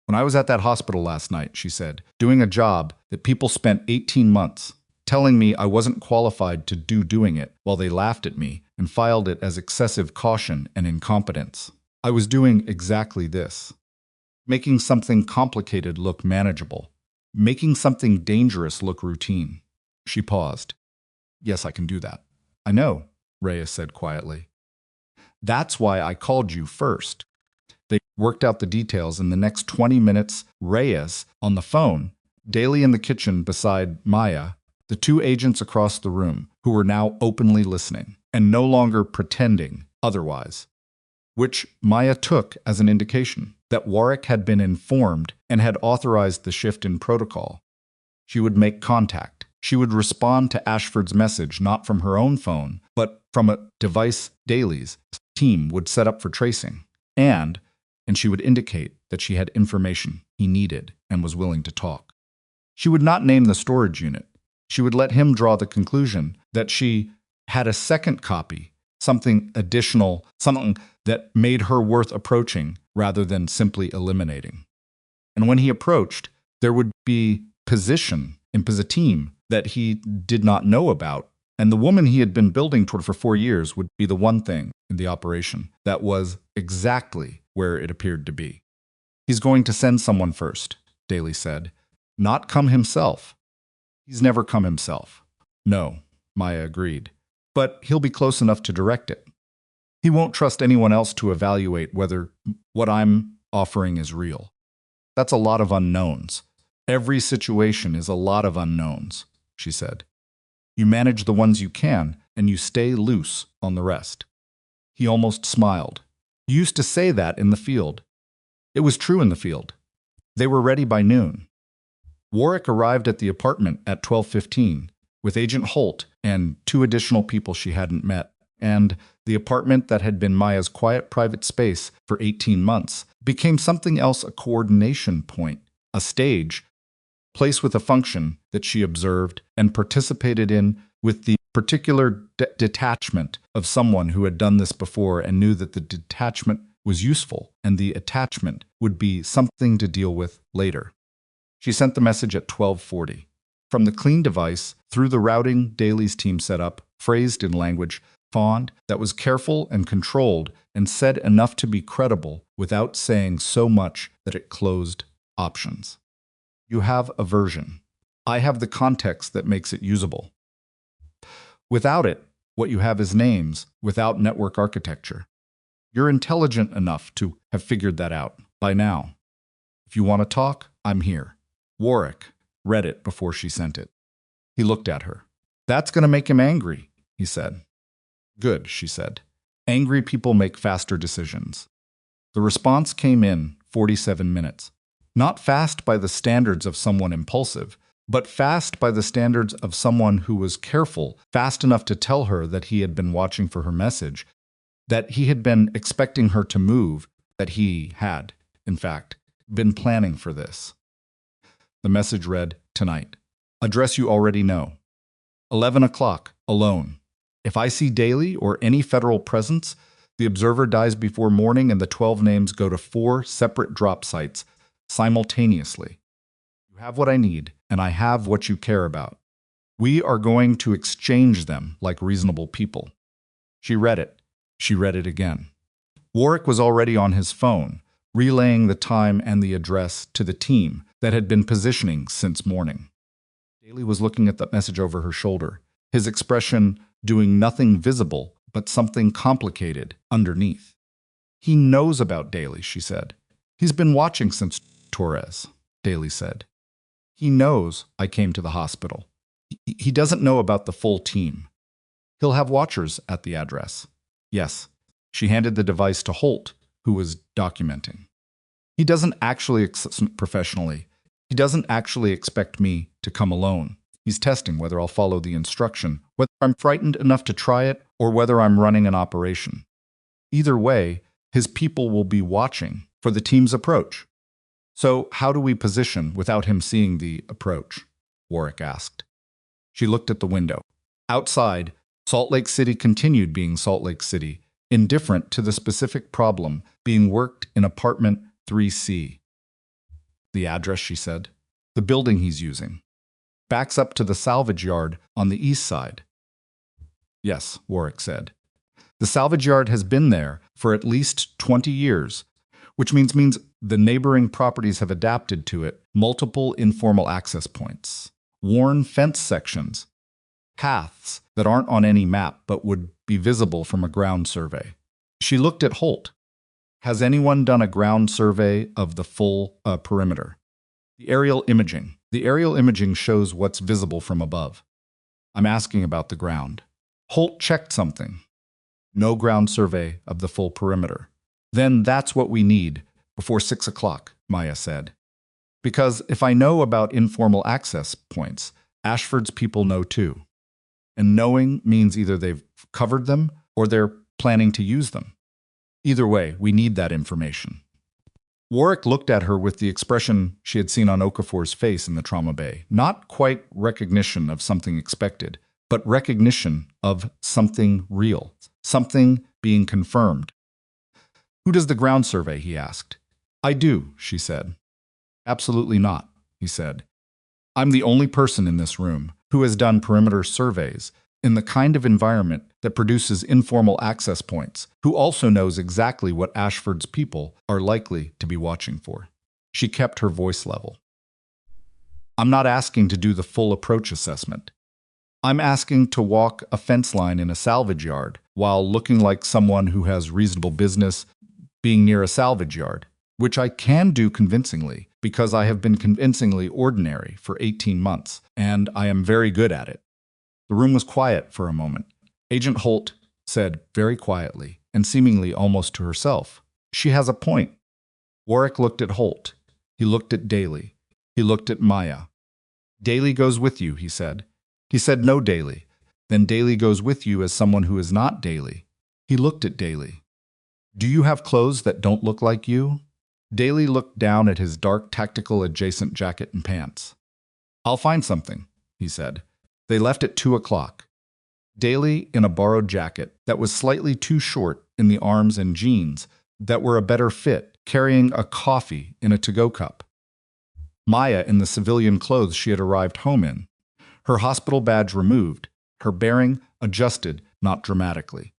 When I was at that hospital last night, she said, doing a job that people spent 18 months telling me I wasn't qualified to doing it while they laughed at me and filed it as excessive caution and incompetence. I was doing exactly this. Making something complicated look manageable. Making something dangerous look routine. She paused. Yes, I can do that. I know, Reyes said quietly. That's why I called you first. They worked out the details in the next 20 minutes. Reyes on the phone, Daly in the kitchen beside Maya, the 2 agents across the room who were now openly listening and no longer pretending otherwise, which Maya took as an indication that Warwick had been informed and had authorized the shift in protocol. She would make contact. She would respond to Ashford's message not from her own phone, but from a device Daly's team would set up for tracing, and she would indicate that she had information he needed and was willing to talk. She would not name the storage unit. She would let him draw the conclusion that she had a second copy, something additional, something that made her worth approaching rather than simply eliminating. And when he approached, there would be position in a team that he did not know about, and the woman he had been building toward for 4 years would be the one thing in the operation that was exactly where it appeared to be. He's going to send someone first, Daly said. Not come himself. He's never come himself. No, Maya agreed. But he'll be close enough to direct it. He won't trust anyone else to evaluate whether what I'm offering is real. That's a lot of unknowns. Every situation is a lot of unknowns, she said. You manage the ones you can, and you stay loose on the rest. He almost smiled. You used to say that in the field. It was true in the field. They were ready by noon. Warwick arrived at the apartment at 12:15 with Agent Holt and 2 additional people she hadn't met. And the apartment that had been Maya's quiet private space for 18 months became something else, a coordination point, a stage, place with a function that she observed and participated in with the particular detachment of someone who had done this before and knew that the detachment was useful and the attachment would be something to deal with later. She sent the message at 12:40. From the clean device, through the routing Daly's team set up, phrased in language fond that was careful and controlled and said enough to be credible without saying so much that it closed options. You have a version. I have the context that makes it usable. Without it, what you have is names without network architecture. You're intelligent enough to have figured that out by now. If you want to talk, I'm here. Warwick read it before she sent it. He looked at her. That's going to make him angry, he said. Good, she said. Angry people make faster decisions. The response came in 47 minutes. Not fast by the standards of someone impulsive, but fast by the standards of someone who was careful, fast enough to tell her that he had been watching for her message, that he had been expecting her to move, that he had, in fact, been planning for this. The message read, tonight. Address you already know. 11 o'clock, alone. If I see Daly or any federal presence, the observer dies before morning and the 12 names go to 4 separate drop sites simultaneously. You have what I need, and I have what you care about. We are going to exchange them like reasonable people. She read it. She read it again. Warwick was already on his phone, relaying the time and the address to the team that had been positioning since morning. Daly was looking at the message over her shoulder, his expression doing nothing visible but something complicated underneath. He knows about Daly, she said. He's been watching since Torres, Daly said. He knows I came to the hospital. He doesn't know about the full team. He'll have watchers at the address. Yes. She handed the device to Holt, who was documenting. He doesn't actually professionally. He doesn't actually expect me to come alone. He's testing whether I'll follow the instruction, whether I'm frightened enough to try it, or whether I'm running an operation. Either way, his people will be watching for the team's approach. So how do we position without him seeing the approach? Warwick asked. She looked at the window. Outside, Salt Lake City continued being Salt Lake City, indifferent to the specific problem being worked in apartment 3C. The address, she said. The building he's using. Backs up to the salvage yard on the east side. Yes, Warwick said. The salvage yard has been there for at least 20 years, which means the neighboring properties have adapted to it multiple informal access points, worn fence sections, paths that aren't on any map but would be visible from a ground survey. She looked at Holt. Has anyone done a ground survey of the full perimeter? The aerial imaging. The aerial imaging shows what's visible from above. I'm asking about the ground. Holt checked something. No ground survey of the full perimeter. Then that's what we need before 6 o'clock, Maya said. Because if I know about informal access points, Ashford's people know too. And knowing means either they've covered them or they're planning to use them. Either way, we need that information. Warwick looked at her with the expression she had seen on Okafor's face in the trauma bay. Not quite recognition of something expected, but recognition of something real, something being confirmed. Who does the ground survey? He asked. I do, she said. Absolutely not, he said. I'm the only person in this room who has done perimeter surveys in the kind of environment that produces informal access points, who also knows exactly what Ashford's people are likely to be watching for. She kept her voice level. I'm not asking to do the full approach assessment. I'm asking to walk a fence line in a salvage yard while looking like someone who has reasonable business being near a salvage yard, which I can do convincingly because I have been convincingly ordinary for 18 months, and I am very good at it. The room was quiet for a moment. Agent Holt said very quietly, and seemingly almost to herself, "She has a point." Warwick looked at Holt. He looked at Daly. He looked at Maya. "Daly goes with you," he said. He said, "No, Daly. Then Daly goes with you as someone who is not Daly. He looked at Daly. Do you have clothes that don't look like you? Daly looked down at his dark tactical adjacent jacket and pants. I'll find something, he said. They left at 2 o'clock. Daly in a borrowed jacket that was slightly too short in the arms and jeans that were a better fit, carrying a coffee in a to-go cup. Maya in the civilian clothes she had arrived home in, her hospital badge removed, her bearing adjusted, not dramatically.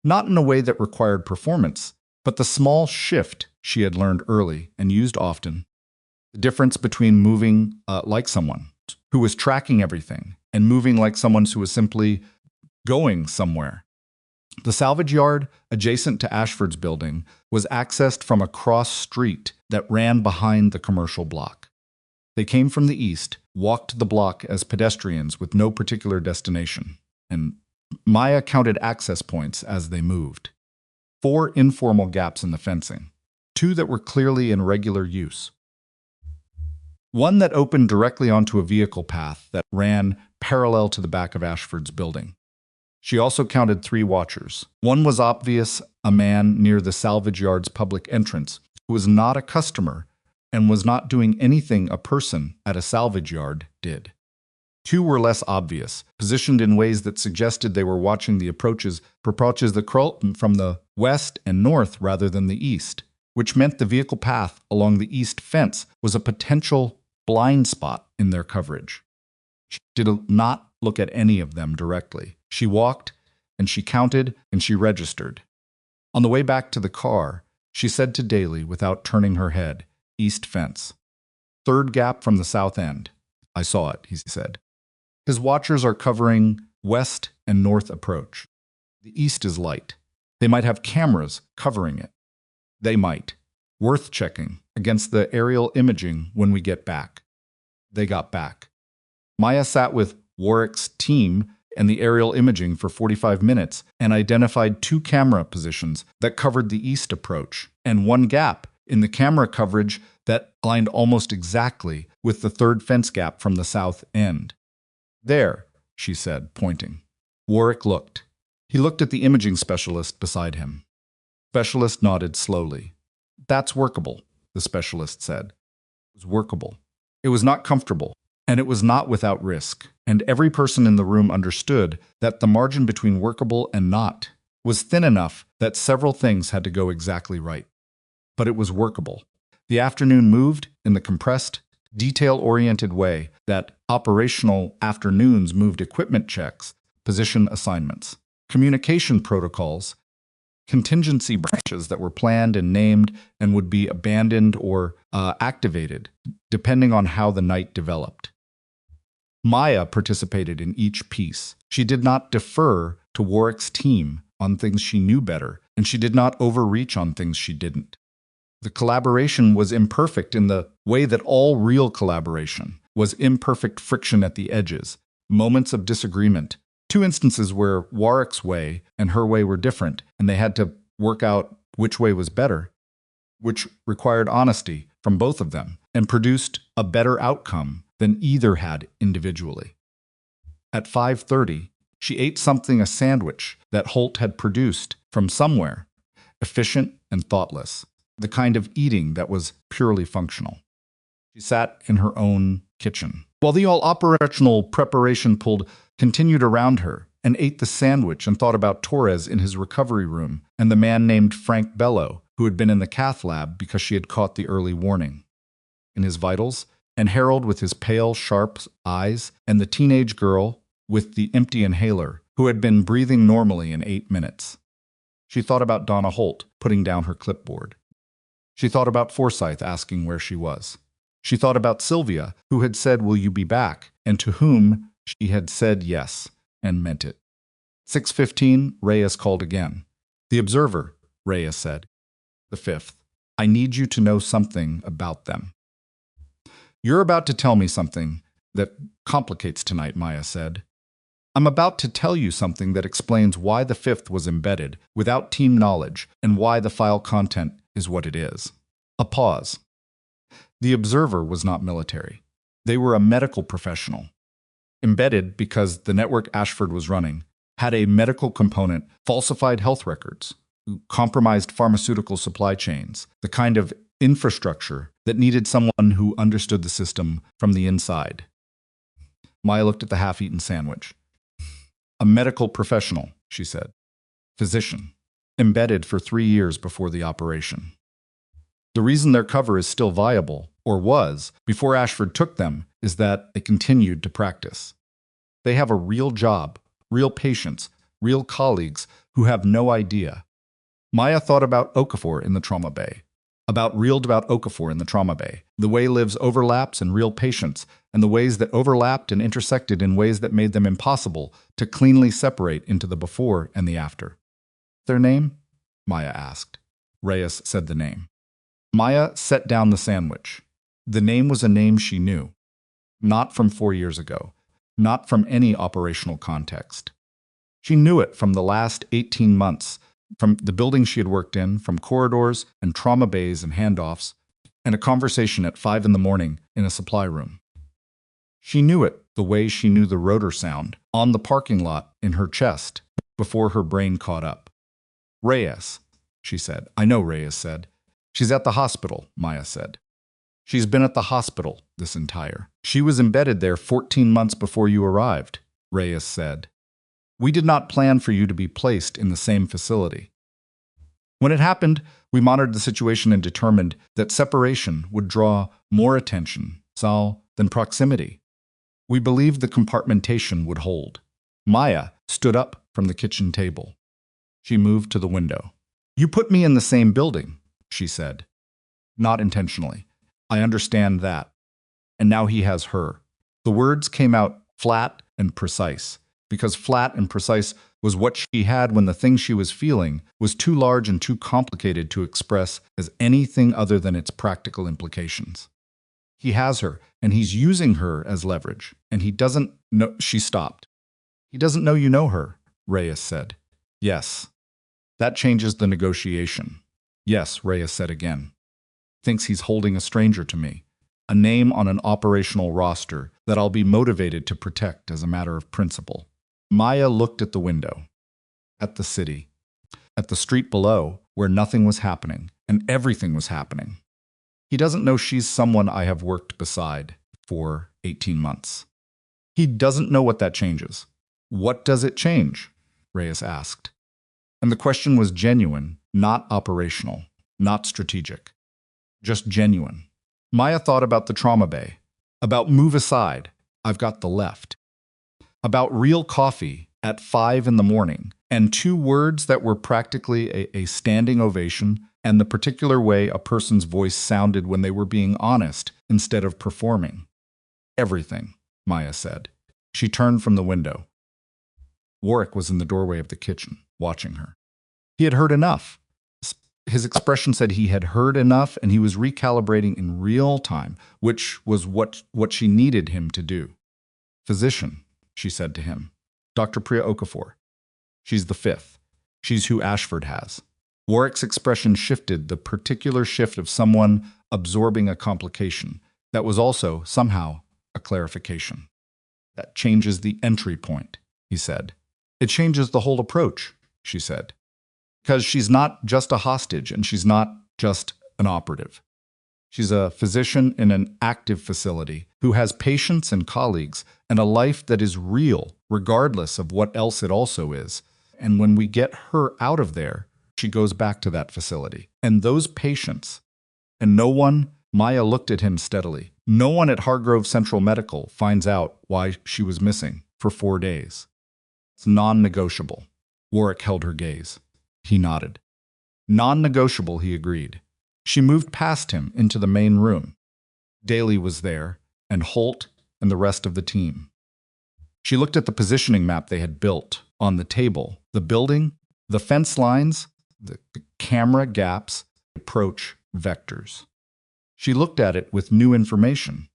Not in a way that required performance, but the small shift she had learned early and used often. The difference between moving like someone who was tracking everything and moving like someone who was simply going somewhere. The salvage yard, adjacent to Ashford's building, was accessed from a cross street that ran behind the commercial block. They came from the east, walked the block as pedestrians with no particular destination, and Maya counted access points as they moved. 4 informal gaps in the fencing, 2 that were clearly in regular use. One that opened directly onto a vehicle path that ran parallel to the back of Ashford's building. She also counted 3 watchers. One was obvious, a man near the salvage yard's public entrance, who was not a customer and was not doing anything a person at a salvage yard did. 2 were less obvious, positioned in ways that suggested they were watching the approaches that crawled from the west and north rather than the east, which meant the vehicle path along the east fence was a potential blind spot in their coverage. She did not look at any of them directly. She walked, and she counted, and she registered. On the way back to the car, she said to Daly without turning her head, "East fence. 3rd gap from the south end. I saw it," he said. His watchers are covering west and north approach. The east is light. They might have cameras covering it. They might. Worth checking against the aerial imaging when we get back. They got back. Maya sat with Warwick's team and the aerial imaging for 45 minutes and identified 2 camera positions that covered the east approach and 1 gap in the camera coverage that aligned almost exactly with the 3rd fence gap from the south end. There, she said, pointing. Warwick looked. He looked at the imaging specialist beside him. Specialist nodded slowly. That's workable, the specialist said. It was workable. It was not comfortable, and it was not without risk, and every person in the room understood that the margin between workable and not was thin enough that several things had to go exactly right. But it was workable. The afternoon moved in the compressed, detail-oriented way that operational afternoons moved equipment checks, position assignments, communication protocols, contingency branches that were planned and named and would be abandoned or activated, depending on how the night developed. Maya participated in each piece. She did not defer to Warwick's team on things she knew better, and she did not overreach on things she didn't. The collaboration was imperfect in the way that all real collaboration was imperfect friction at the edges, moments of disagreement, 2 instances where Warwick's way and her way were different, and they had to work out which way was better, which required honesty from both of them and produced a better outcome than either had individually. At 5:30, she ate a sandwich that Holt had produced from somewhere, efficient and thoughtless, the kind of eating that was purely functional. She sat in her own kitchen, while the all-operational preparation continued around her, and ate the sandwich and thought about Torres in his recovery room and the man named Frank Bello, who had been in the cath lab because she had caught the early warning. In his vitals, and Harold with his pale, sharp eyes, and the teenage girl with the empty inhaler, who had been breathing normally in 8 minutes. She thought about Donna Holt putting down her clipboard. She thought about Forsyth asking where she was. She thought about Sylvia, who had said, "Will you be back?" and to whom she had said yes, and meant it. 6:15, Reyes called again. "The Observer," Reyes said. The 5th. "I need you to know something about them." "You're about to tell me something that complicates tonight," Maya said. "I'm about to tell you something that explains why the 5th was embedded without team knowledge and why the file content is what it is." A pause. The Observer was not military. They were a medical professional. Embedded because the network Ashford was running had a medical component, falsified health records, compromised pharmaceutical supply chains, the kind of infrastructure that needed someone who understood the system from the inside. Maya looked at the half-eaten sandwich. A medical professional, she said. Physician. Embedded for 3 years before the operation. The reason their cover is still viable, or was, before Ashford took them, is that they continued to practice. They have a real job, real patients, real colleagues who have no idea. Maya thought about Okafor in the trauma bay. About Okafor in the trauma bay. The way lives overlaps and real patients, and the ways that overlapped and intersected in ways that made them impossible to cleanly separate into the before and the after. Their name? Maya asked. Reyes said the name. Maya set down the sandwich. The name was a name she knew. Not from 4 years ago. Not from any operational context. She knew it from the last 18 months, from the building she had worked in, from corridors and trauma bays and handoffs, and a conversation at 5 a.m. in a supply room. She knew it the way she knew the rotor sound on the parking lot in her chest before her brain caught up. Reyes, she said. I know, Reyes said. She's at the hospital, Maya said. She's been at the hospital this entire. She was embedded there 14 months before you arrived, Reyes said. We did not plan for you to be placed in the same facility. When it happened, we monitored the situation and determined that separation would draw more attention, Sal, than proximity. We believed the compartmentation would hold. Maya stood up from the kitchen table. She moved to the window. You put me in the same building, she said. Not intentionally. I understand that. And now he has her. The words came out flat and precise, because flat and precise was what she had when the thing she was feeling was too large and too complicated to express as anything other than its practical implications. He has her, and he's using her as leverage, and he doesn't know. She stopped. He doesn't know you know her, Reyes said. Yes. That changes the negotiation. Yes, Reyes said again. Thinks he's holding a stranger to me, a name on an operational roster that I'll be motivated to protect as a matter of principle. Maya looked at the window, at the city, at the street below where nothing was happening and everything was happening. He doesn't know she's someone I have worked beside for 18 months. He doesn't know what that changes. What does it change? Reyes asked. And the question was genuine, not operational, not strategic. Just genuine. Maya thought about the trauma bay, about move aside, I've got the left, about real coffee at 5 a.m, and 2 words that were practically a standing ovation, and the particular way a person's voice sounded when they were being honest instead of performing. Everything, Maya said. She turned from the window. Warwick was in the doorway of the kitchen, watching her. He had heard enough. His expression said he had heard enough, and he was recalibrating in real time, which was what she needed him to do. Physician, she said to him. Dr. Priya Okafor. She's the 5th. She's who Ashford has. Warwick's expression shifted, the particular shift of someone absorbing a complication that was also, somehow, a clarification. That changes the entry point, he said. It changes the whole approach, she said. Because she's not just a hostage and she's not just an operative. She's a physician in an active facility who has patients and colleagues and a life that is real, regardless of what else it also is. And when we get her out of there, she goes back to that facility. And those patients, and no one, Maya looked at him steadily, no one at Hargrove Central Medical finds out why she was missing for 4 days. It's non-negotiable. Warwick held her gaze. He nodded. Non-negotiable, he agreed. She moved past him into the main room. Daly was there, and Holt and the rest of the team. She looked at the positioning map they had built on the table, the building, the fence lines, the camera gaps, approach vectors. She looked at it with new information,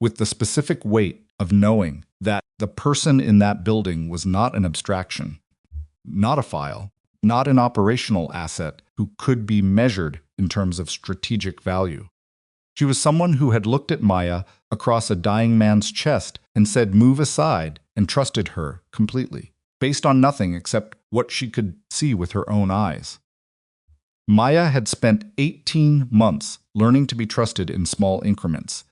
with the specific weight of knowing that the person in that building was not an abstraction, not a file, not an operational asset who could be measured in terms of strategic value. She was someone who had looked at Maya across a dying man's chest and said move aside and trusted her completely, based on nothing except what she could see with her own eyes. Maya had spent 18 months learning to be trusted in small increments,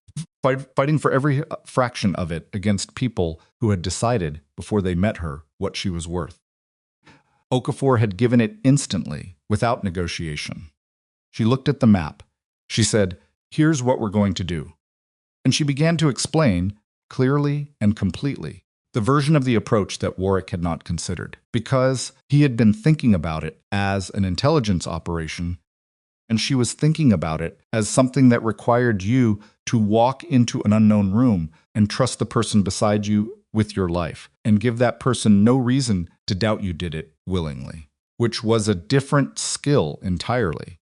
fighting for every fraction of it against people who had decided before they met her what she was worth. Okafor had given it instantly, without negotiation. She looked at the map. She said, "Here's what we're going to do." And she began to explain, clearly and completely, the version of the approach that Warwick had not considered, because he had been thinking about it as an intelligence operation, and she was thinking about it as something that required you to walk into an unknown room and trust the person beside you with your life, and give that person no reason to doubt you did it willingly, which was a different skill entirely.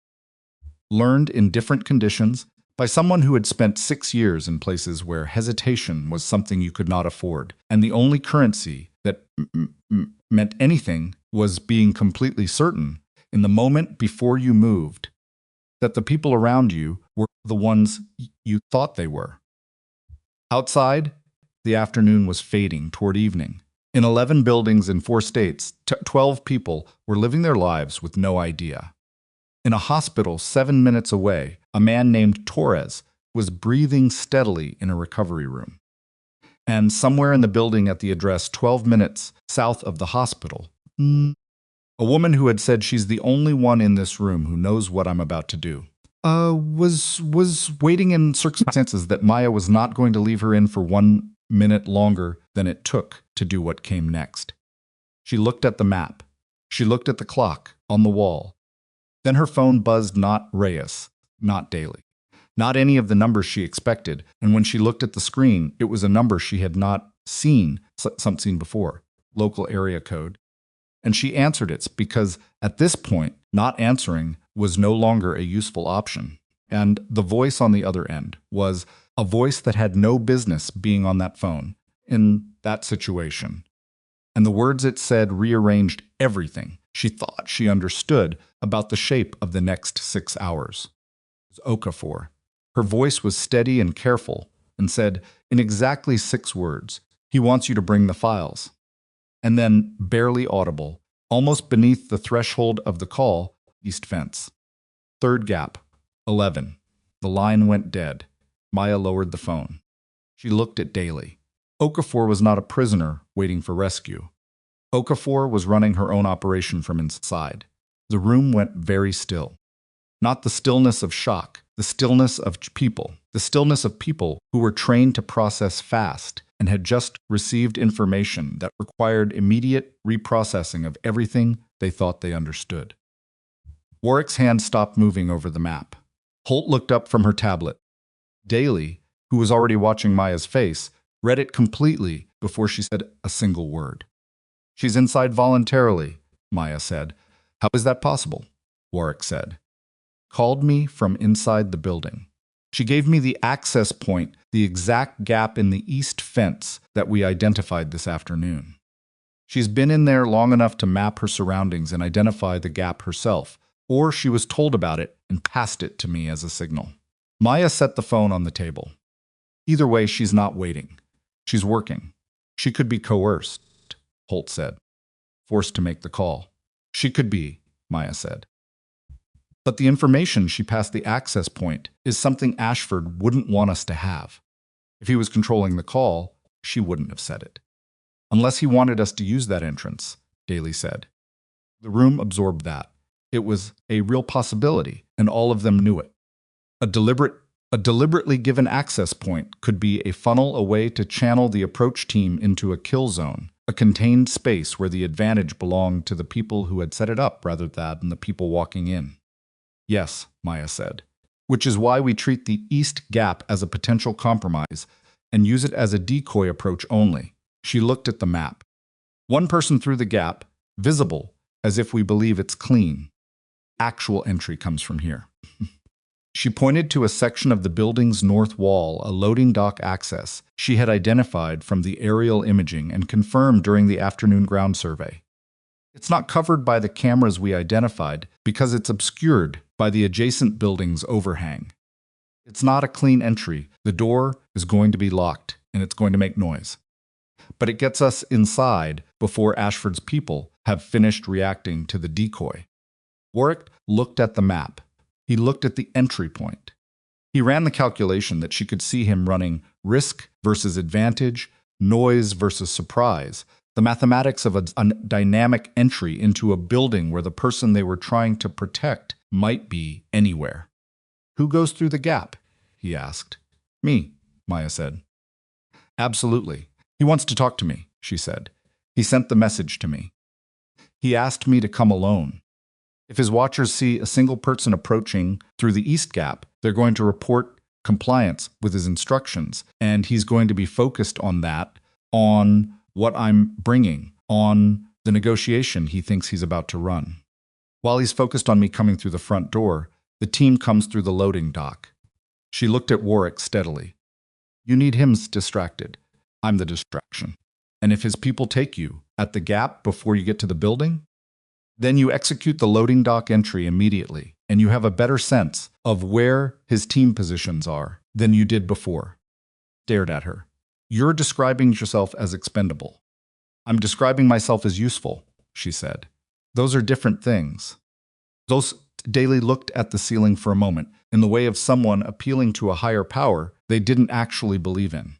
Learned in different conditions by someone who had spent 6 years in places where hesitation was something you could not afford, and the only currency that meant anything was being completely certain in the moment before you moved that the people around you were the ones you thought they were. Outside, the afternoon was fading toward evening. In 11 buildings in 4 states, 12 people were living their lives with no idea. In a hospital 7 minutes away, a man named Torres was breathing steadily in a recovery room. And somewhere in the building at the address 12 minutes south of the hospital, a woman who had said she's the only one in this room who knows what I'm about to do, was waiting in circumstances that Maya was not going to leave her in for 1 minute longer than it took to do what came next. She looked at the map. She looked at the clock on the wall. Then her phone buzzed not Reyes, not Daly, not any of the numbers she expected, and when she looked at the screen, it was a number she had not seen before, local area code. And she answered it because at this point, not answering was no longer a useful option. And the voice on the other end was a voice that had no business being on that phone in that situation. And the words it said rearranged everything she thought she understood about the shape of the next 6 hours. It was Okafor. Her voice was steady and careful and said, in exactly 6 words, "He wants you to bring the files." And then, barely audible, almost beneath the threshold of the call, east fence. 3rd gap, 11. The line went dead. Maya lowered the phone. She looked at Daly. Okafor was not a prisoner waiting for rescue. Okafor was running her own operation from inside. The room went very still. Not the stillness of shock, the stillness of people who were trained to process fast and had just received information that required immediate reprocessing of everything they thought they understood. Warwick's hand stopped moving over the map. Holt looked up from her tablet. Daly, who was already watching Maya's face, read it completely before she said a single word. "She's inside voluntarily," Maya said. "How is that possible?" Warwick said. "Called me from inside the building. She gave me the access point, the exact gap in the east fence that we identified this afternoon. She's been in there long enough to map her surroundings and identify the gap herself, or she was told about it and passed it to me as a signal." Maya set the phone on the table. "Either way, she's not waiting. She's working. She could be coerced," Holt said. "Forced to make the call." "She could be," Maya said. "But the information she passed the access point is something Ashford wouldn't want us to have. If he was controlling the call, she wouldn't have said it. Unless he wanted us to use that entrance," Daly said. The room absorbed that. It was a real possibility, and all of them knew it. A deliberately given access point could be a funnel, a way to channel the approach team into a kill zone, a contained space where the advantage belonged to the people who had set it up rather than the people walking in. "Yes," Maya said, "which is why we treat the east gap as a potential compromise and use it as a decoy approach only." She looked at the map. "One person through the gap, visible, as if we believe it's clean. Actual entry comes from here." She pointed to a section of the building's north wall, a loading dock access she had identified from the aerial imaging and confirmed during the afternoon ground survey. "It's not covered by the cameras we identified because it's obscured by the adjacent building's overhang. It's not a clean entry. The door is going to be locked. and it's going to make noise. But it gets us inside before Ashford's people have finished reacting to the decoy. Warwick looked at the map. He looked at the entry point. He ran the calculation that she could see him running risk versus advantage, noise versus surprise, the mathematics of a dynamic entry into a building where the person they were trying to protect might be anywhere. "Who goes through the gap?" he asked. "Me," Maya said. "Absolutely. He wants to talk to me," she said. "He sent the message to me. He asked me to come alone. If his watchers see a single person approaching through the East Gap, they're going to report compliance with his instructions, and he's going to be focused on that, on what I'm bringing, on the negotiation he thinks he's about to run. While he's focused on me coming through the front door, the team comes through the loading dock." She looked at Warwick steadily. "You need him distracted. I'm the distraction. And if his people take you at the gap before you get to the building, then you execute the loading dock entry immediately, and you have a better sense of where his team positions are than you did before." Stared at her. "You're describing yourself as expendable. I'm describing myself as useful," she said. "Those are different things." Daly looked at the ceiling for a moment, in the way of someone appealing to a higher power they didn't actually believe in.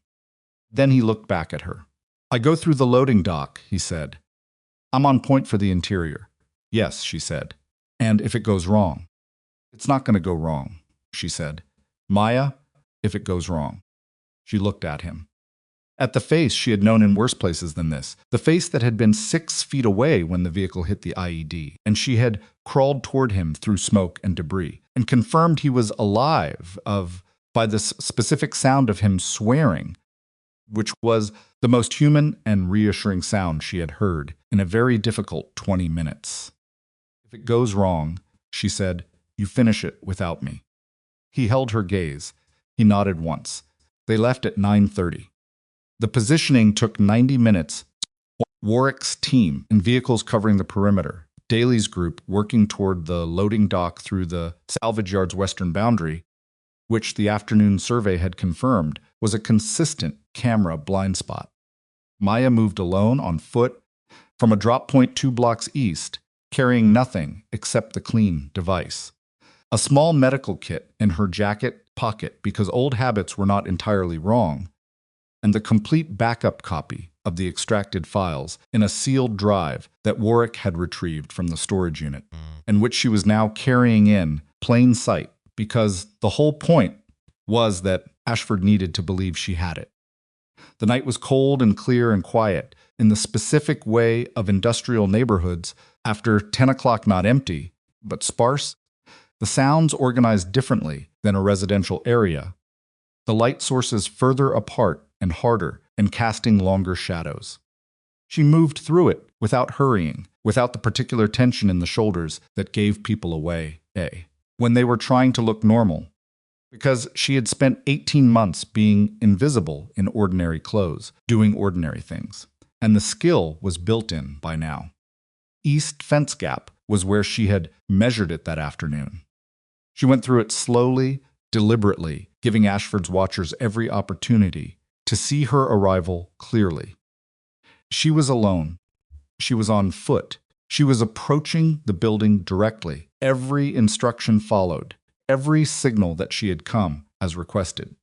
Then he looked back at her. "I go through the loading dock," he said. "I'm on point for the interior." "Yes," she said. "And if it goes wrong?" "It's not going to go wrong," she said. "Maya, if it goes wrong." She looked at him. At the face she had known in worse places than this, the face that had been 6 feet away when the vehicle hit the IED, and she had crawled toward him through smoke and debris, and confirmed he was alive by the specific sound of him swearing, which was the most human and reassuring sound she had heard in a very difficult 20 minutes. "If it goes wrong," she said, "you finish it without me." He held her gaze. He nodded once. They left at 9:30. The positioning took 90 minutes. Warwick's team in vehicles covering the perimeter, Daly's group working toward the loading dock through the salvage yard's western boundary, which the afternoon survey had confirmed was a consistent camera blind spot. Maya moved alone on foot from a drop point 2 blocks east, carrying nothing except the clean device. A small medical kit in her jacket pocket because old habits were not entirely wrong, and the complete backup copy of the extracted files in a sealed drive that Warwick had retrieved from the storage unit, and which she was now carrying in plain sight, because the whole point was that Ashford needed to believe she had it. The night was cold and clear and quiet, in the specific way of industrial neighborhoods after 10 o'clock, not empty, but sparse. The sounds organized differently than a residential area. The light sources further apart and harder, and casting longer shadows. She moved through it without hurrying, without the particular tension in the shoulders that gave people away, when they were trying to look normal, because she had spent 18 months being invisible in ordinary clothes, doing ordinary things, and the skill was built in by now. East Fence Gap was where she had measured it that afternoon. She went through it slowly, deliberately, giving Ashford's watchers every opportunity to see her arrival clearly. She was alone. She was on foot. She was approaching the building directly. Every instruction followed, every signal that she had come as requested.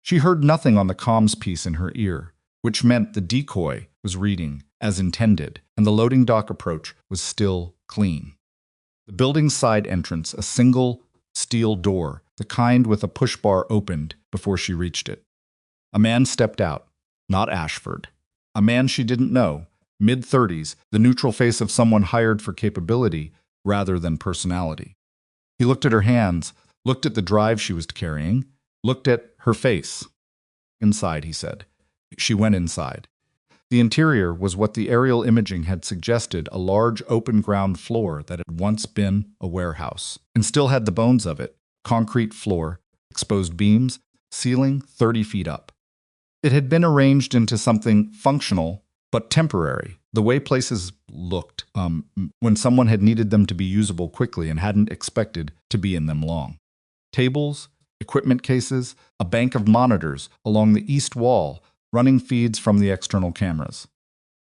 She heard nothing on the comms piece in her ear, which meant the decoy was reading as intended, and the loading dock approach was still clean. The building's side entrance, a single steel door, the kind with a push bar, opened before she reached it. A man stepped out, not Ashford. A man she didn't know, mid-30s, the neutral face of someone hired for capability rather than personality. He looked at her hands, looked at the drive she was carrying, looked at her face. "Inside," he said. She went inside. The interior was what the aerial imaging had suggested, a large open ground floor that had once been a warehouse, and still had the bones of it: concrete floor, exposed beams, ceiling 30 feet up. It had been arranged into something functional but temporary, the way places looked when someone had needed them to be usable quickly and hadn't expected to be in them long. Tables, equipment cases, a bank of monitors along the east wall, running feeds from the external cameras.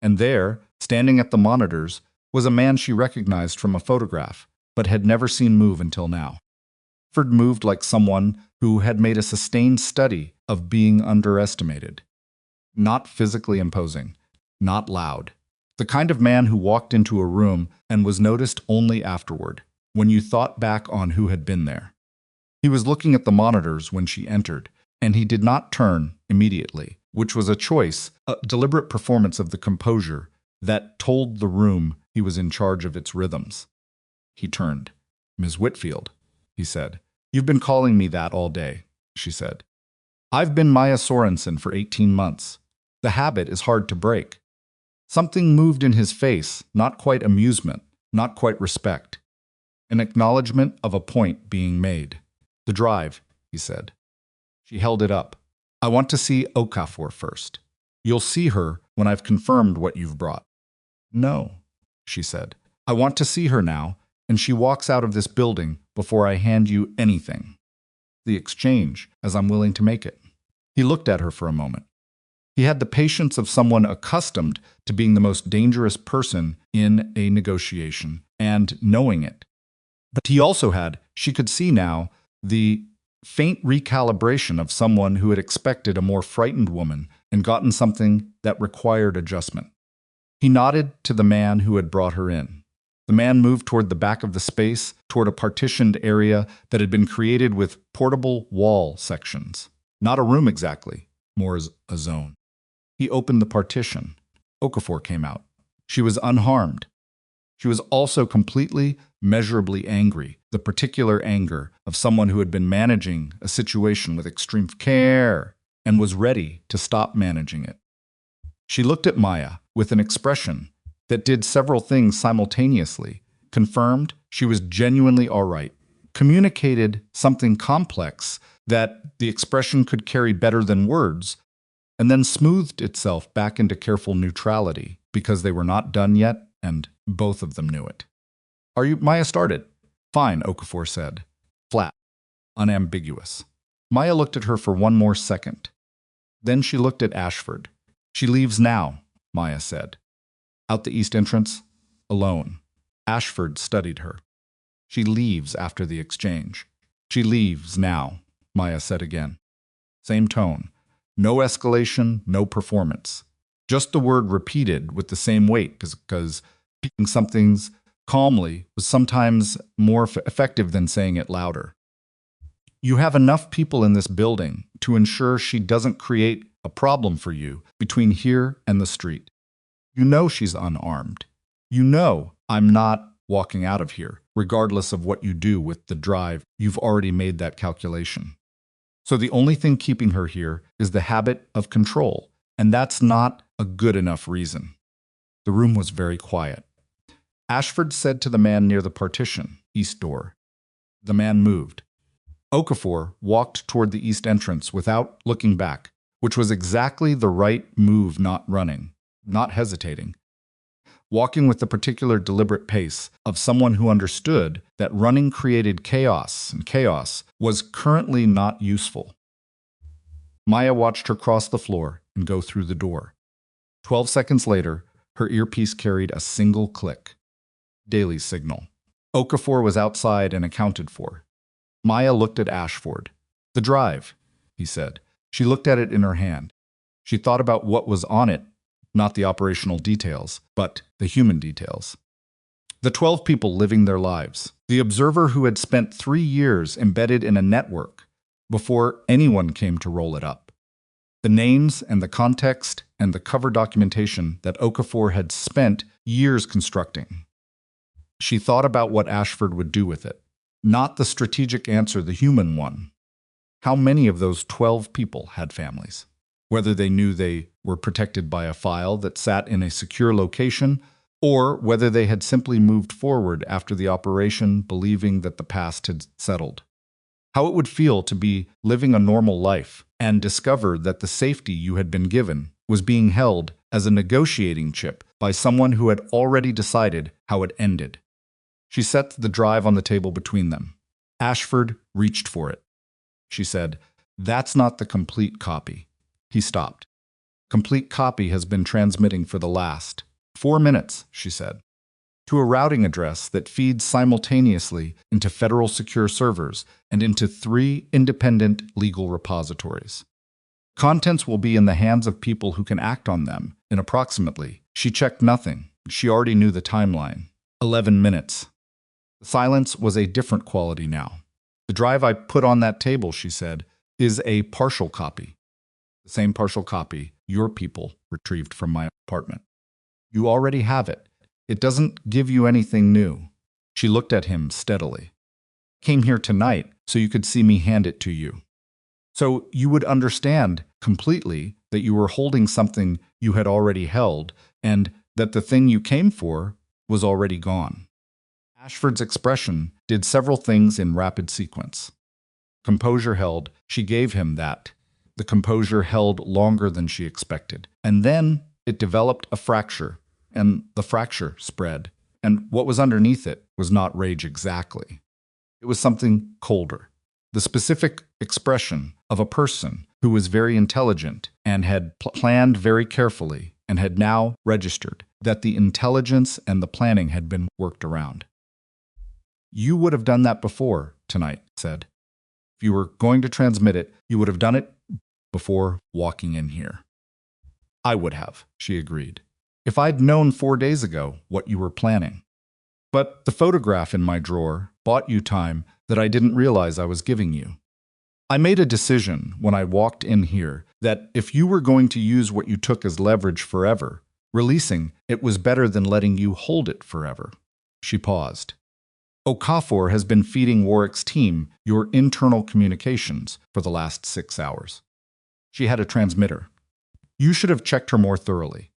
And there, standing at the monitors, was a man she recognized from a photograph, but had never seen move until now. Ashford moved like someone who had made a sustained study of being underestimated. Not physically imposing, not loud. The kind of man who walked into a room and was noticed only afterward, when you thought back on who had been there. He was looking at the monitors when she entered, and he did not turn immediately, which was a choice, a deliberate performance of the composure that told the room he was in charge of its rhythms. He turned. "Ms. Whitfield," he said. "You've been calling me that all day," she said. "I've been Maya Sorensen for 18 months. The habit is hard to break." Something moved in his face, not quite amusement, not quite respect. An acknowledgement of a point being made. "The drive," he said. She held it up. "I want to see Okafor first. You'll see her when I've confirmed what you've brought." "No," she said. "I want to see her now, and she walks out of this building before I hand you anything. The exchange, as I'm willing to make it." He looked at her for a moment. He had the patience of someone accustomed to being the most dangerous person in a negotiation, and knowing it. But he also had, she could see now, the faint recalibration of someone who had expected a more frightened woman and gotten something that required adjustment. He nodded to the man who had brought her in. The man moved toward the back of the space, toward a partitioned area that had been created with portable wall sections. Not a room exactly, more as a zone. He opened the partition. Okafor came out. She was unharmed. She was also completely, measurably angry, the particular anger of someone who had been managing a situation with extreme care and was ready to stop managing it. She looked at Maya with an expression that did several things simultaneously, confirmed she was genuinely all right, communicated something complex that the expression could carry better than words, and then smoothed itself back into careful neutrality because they were not done yet, and both of them knew it. "Are you?" Maya started. "Fine," Okafor said. Flat. Unambiguous. Maya looked at her for one more second. Then she looked at Ashford. "She leaves now," Maya said. "Out the east entrance, alone." Ashford studied her. "She leaves after the exchange." "She leaves now," Maya said again. Same tone. No escalation, no performance. Just the word repeated with the same weight, because speaking something calmly was sometimes more effective than saying it louder. "You have enough people in this building to ensure she doesn't create a problem for you between here and the street. You know she's unarmed. You know I'm not walking out of here, regardless of what you do with the drive. You've already made that calculation. So the only thing keeping her here is the habit of control, and that's not a good enough reason." The room was very quiet. Ashford said to the man near the partition, east door. The man moved. Okafor walked toward the east entrance without looking back, which was exactly the right move, not running, not hesitating. Walking with the particular deliberate pace of someone who understood that running created chaos, and chaos was currently not useful. Maya watched her cross the floor and go through the door. 12 seconds later, her earpiece carried a single click. Daily signal. Okafor was outside and accounted for. Maya looked at Ashford. "The drive," he said. She looked at it in her hand. She thought about what was on it, not the operational details, but the human details. The 12 people living their lives. The observer who had spent 3 years embedded in a network before anyone came to roll it up. The names and the context and the cover documentation that Okafor had spent years constructing. She thought about what Ashford would do with it, not the strategic answer, the human one. How many of those 12 people had families? Whether they knew they were protected by a file that sat in a secure location, or whether they had simply moved forward after the operation believing that the past had settled. How it would feel to be living a normal life and discover that the safety you had been given was being held as a negotiating chip by someone who had already decided how it ended. She set the drive on the table between them. Ashford reached for it. She said, "That's not the complete copy." He stopped. Complete copy has been transmitting for the last 4 minutes, she said, to a routing address that feeds simultaneously into federal secure servers and into 3 independent legal repositories. Contents will be in the hands of people who can act on them in approximately, she checked nothing, she already knew the timeline, 11 minutes. The silence was a different quality now. The drive I put on that table, she said, is a partial copy. The same partial copy your people retrieved from my apartment. You already have it. It doesn't give you anything new. She looked at him steadily. Came here tonight so you could see me hand it to you. So you would understand completely that you were holding something you had already held and that the thing you came for was already gone. Ashford's expression did several things in rapid sequence. Composure held, she gave him that. The composure held longer than she expected. And then it developed a fracture, and the fracture spread. And what was underneath it was not rage exactly. It was something colder. The specific expression of a person who was very intelligent and had planned very carefully and had now registered that the intelligence and the planning had been worked around. You would have done that before tonight, said. If you were going to transmit it, you would have done it before walking in here. I would have, she agreed, if I'd known 4 days ago what you were planning. But the photograph in my drawer bought you time that I didn't realize I was giving you. I made a decision when I walked in here that if you were going to use what you took as leverage forever, releasing it was better than letting you hold it forever. She paused. Okafor has been feeding Warwick's team your internal communications for the last 6 hours. She had a transmitter. You should have checked her more thoroughly.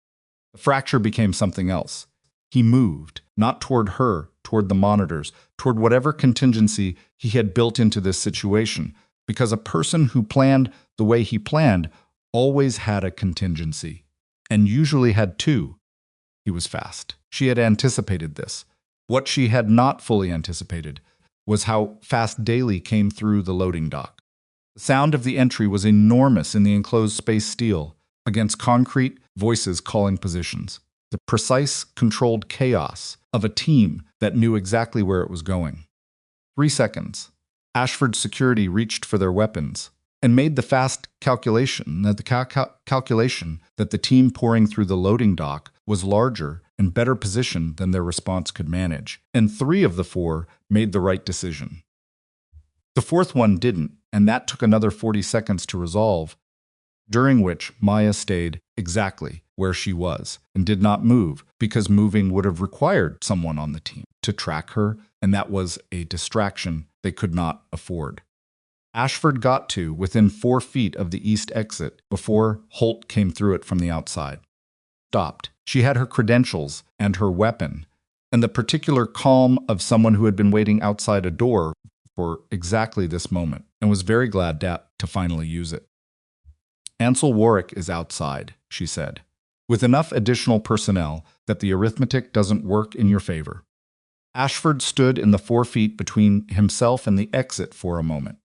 The fracture became something else. He moved, not toward her, toward the monitors, toward whatever contingency he had built into this situation, because a person who planned the way he planned always had a contingency, and usually had 2. He was fast. She had anticipated this. What she had not fully anticipated was how fast Daly came through the loading dock. The sound of the entry was enormous in the enclosed space steel, against concrete voices calling positions. The precise, controlled chaos of a team that knew exactly where it was going. 3 seconds. Ashford's security reached for their weapons and made the fast calculation that the team pouring through the loading dock was larger and better positioned than their response could manage, and 3 of the 4 made the right decision. The 4th one didn't, and that took another 40 seconds to resolve, during which Maya stayed exactly where she was and did not move, because moving would have required someone on the team to track her, and that was a distraction they could not afford. Ashford got to within 4 feet of the east exit before Holt came through it from the outside. Stopped. She had her credentials and her weapon, and the particular calm of someone who had been waiting outside a door for exactly this moment, and was very glad to finally use it. Ansel Warwick is outside, she said, with enough additional personnel that the arithmetic doesn't work in your favor. Ashford stood in the 4 feet between himself and the exit for a moment.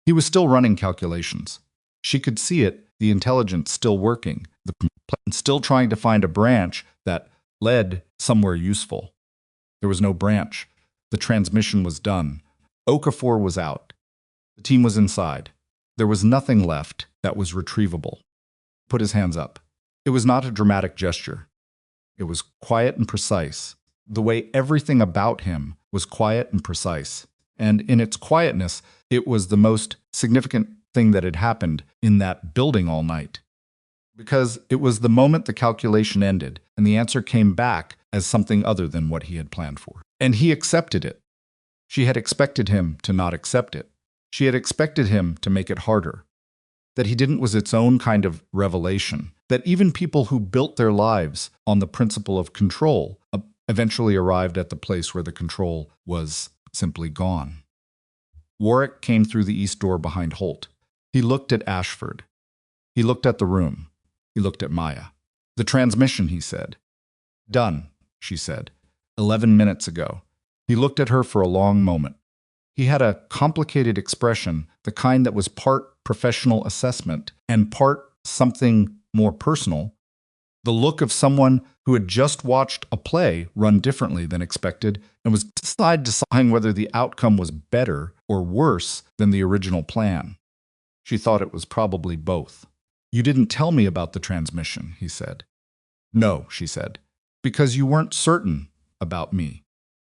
He was still running calculations. She could see it, the intelligence still working, the plan still trying to find a branch that led somewhere useful. There was no branch. The transmission was done. Okafor was out. The team was inside. There was nothing left that was retrievable. Put his hands up. It was not a dramatic gesture. It was quiet and precise. The way everything about him was quiet and precise. And in its quietness, it was the most significant thing that had happened in that building all night. Because it was the moment the calculation ended, and the answer came back as something other than what he had planned for. And he accepted it. She had expected him to not accept it. She had expected him to make it harder. That he didn't was its own kind of revelation. That even people who built their lives on the principle of control eventually arrived at the place where the control was simply gone. Warwick came through the east door behind Holt. He looked at Ashford. He looked at the room. He looked at Maya. The transmission, he said. Done, she said, 11 minutes ago. He looked at her for a long moment. He had a complicated expression, the kind that was part professional assessment and part something more personal. The look of someone who had just watched a play run differently than expected and was deciding whether the outcome was better or worse than the original plan. She thought it was probably both. "You didn't tell me about the transmission," he said. "No," she said, "because you weren't certain about me."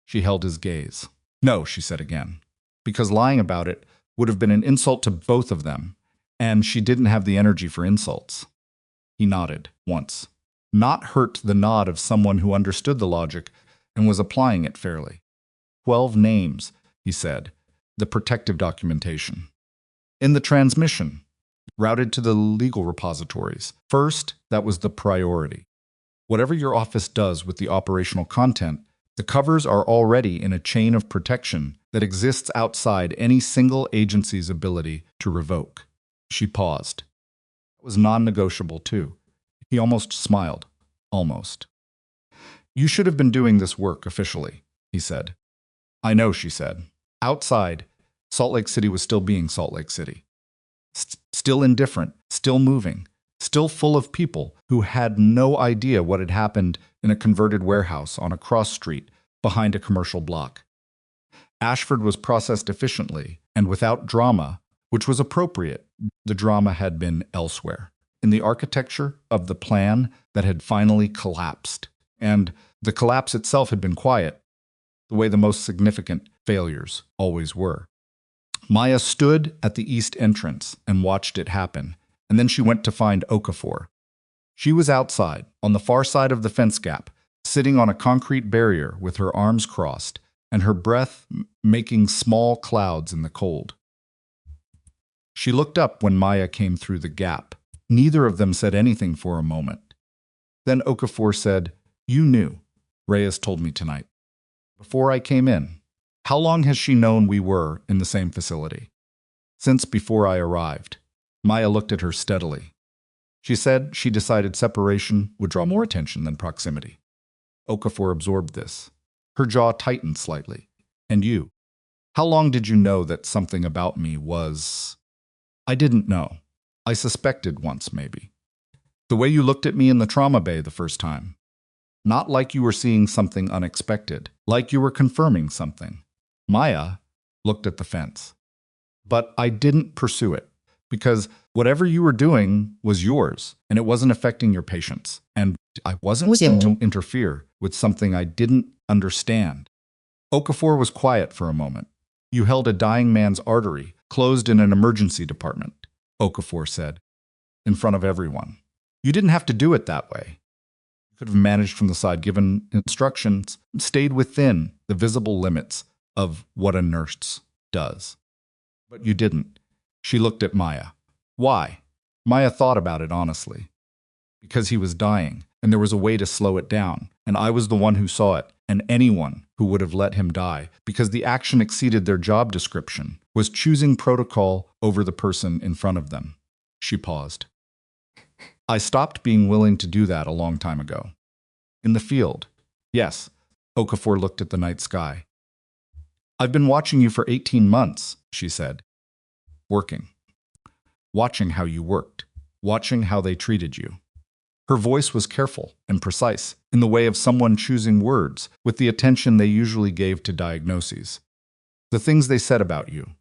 She held his gaze. "No," she said again, "because lying about it would have been an insult to both of them, and she didn't have the energy for insults." He nodded once. Not hurt the nod of someone who understood the logic and was applying it fairly. 12 names, he said, the protective documentation. In the transmission, routed to the legal repositories. First, that was the priority. Whatever your office does with the operational content, the covers are already in a chain of protection that exists outside any single agency's ability to revoke. She paused. It was non-negotiable, too. He almost smiled. Almost. "You should have been doing this work officially," he said. "I know," she said. Outside, Salt Lake City was still being Salt Lake City. Still indifferent, still moving, still full of people who had no idea what had happened in a converted warehouse on a cross street behind a commercial block. Ashford was processed efficiently and without drama, which was appropriate. The drama had been elsewhere, in the architecture of the plan that had finally collapsed. And the collapse itself had been quiet, the way the most significant failures always were. Maya stood at the east entrance and watched it happen, and then she went to find Okafor. She was outside, on the far side of the fence gap, sitting on a concrete barrier with her arms crossed, and her breath making small clouds in the cold. She looked up when Maya came through the gap. Neither of them said anything for a moment. Then Okafor said, "You knew. Reyes told me tonight. Before I came in. How long has she known we were in the same facility?" "Since before I arrived." Maya looked at her steadily. She said she decided separation would draw more attention than proximity. Okafor absorbed this. Her jaw tightened slightly. "And you? How long did you know that something about me was—" "I didn't know. I suspected once, maybe. The way you looked at me in the trauma bay the first time. Not like you were seeing something unexpected, like you were confirming something." Maya looked at the fence. "But I didn't pursue it, because whatever you were doing was yours, and it wasn't affecting your patients. And I wasn't going to interfere with something I didn't understand." Okafor was quiet for a moment. "You held a dying man's artery, closed in an emergency department," Okafor said, "in front of everyone. You didn't have to do it that way. You could have managed from the side, given instructions, stayed within the visible limits of what a nurse does. But you didn't." She looked at Maya. "Why?" Maya thought about it honestly. "Because he was dying, and there was a way to slow it down, and I was the one who saw it, and anyone who would have let him die, because the action exceeded their job description, was choosing protocol over the person in front of them." She paused. "I stopped being willing to do that a long time ago." "In the field?" "Yes." Okafor looked at the night sky. "I've been watching you for 18 months, she said. "Working. Watching how you worked. Watching how they treated you." Her voice was careful and precise, in the way of someone choosing words with the attention they usually gave to diagnoses. "The things they said about you.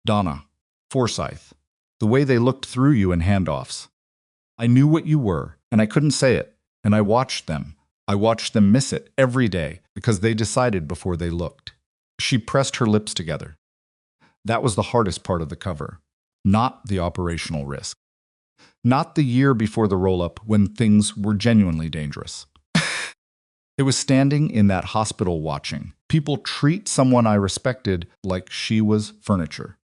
Donna. Forsyth. The way they looked through you in handoffs. I knew what you were, and I couldn't say it, and I watched them. I watched them miss it every day because they decided before they looked." She pressed her lips together. "That was the hardest part of the cover, not the operational risk. Not the year before the roll-up when things were genuinely dangerous. It was standing in that hospital watching people treat someone I respected like she was furniture."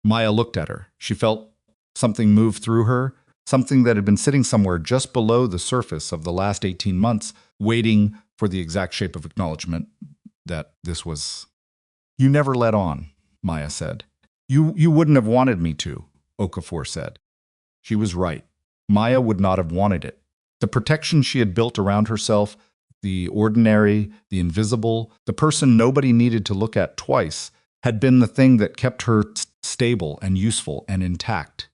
Maya looked at her. She felt something move through her, something that had been sitting somewhere just below the surface of the last 18 months, waiting for the exact shape of acknowledgement that this was. "You never let on," Maya said. You wouldn't have wanted me to," Okafor said. She was right. Maya would not have wanted it. The protection she had built around herself, the ordinary, the invisible, the person nobody needed to look at twice, had been the thing that kept her stable and useful and intact.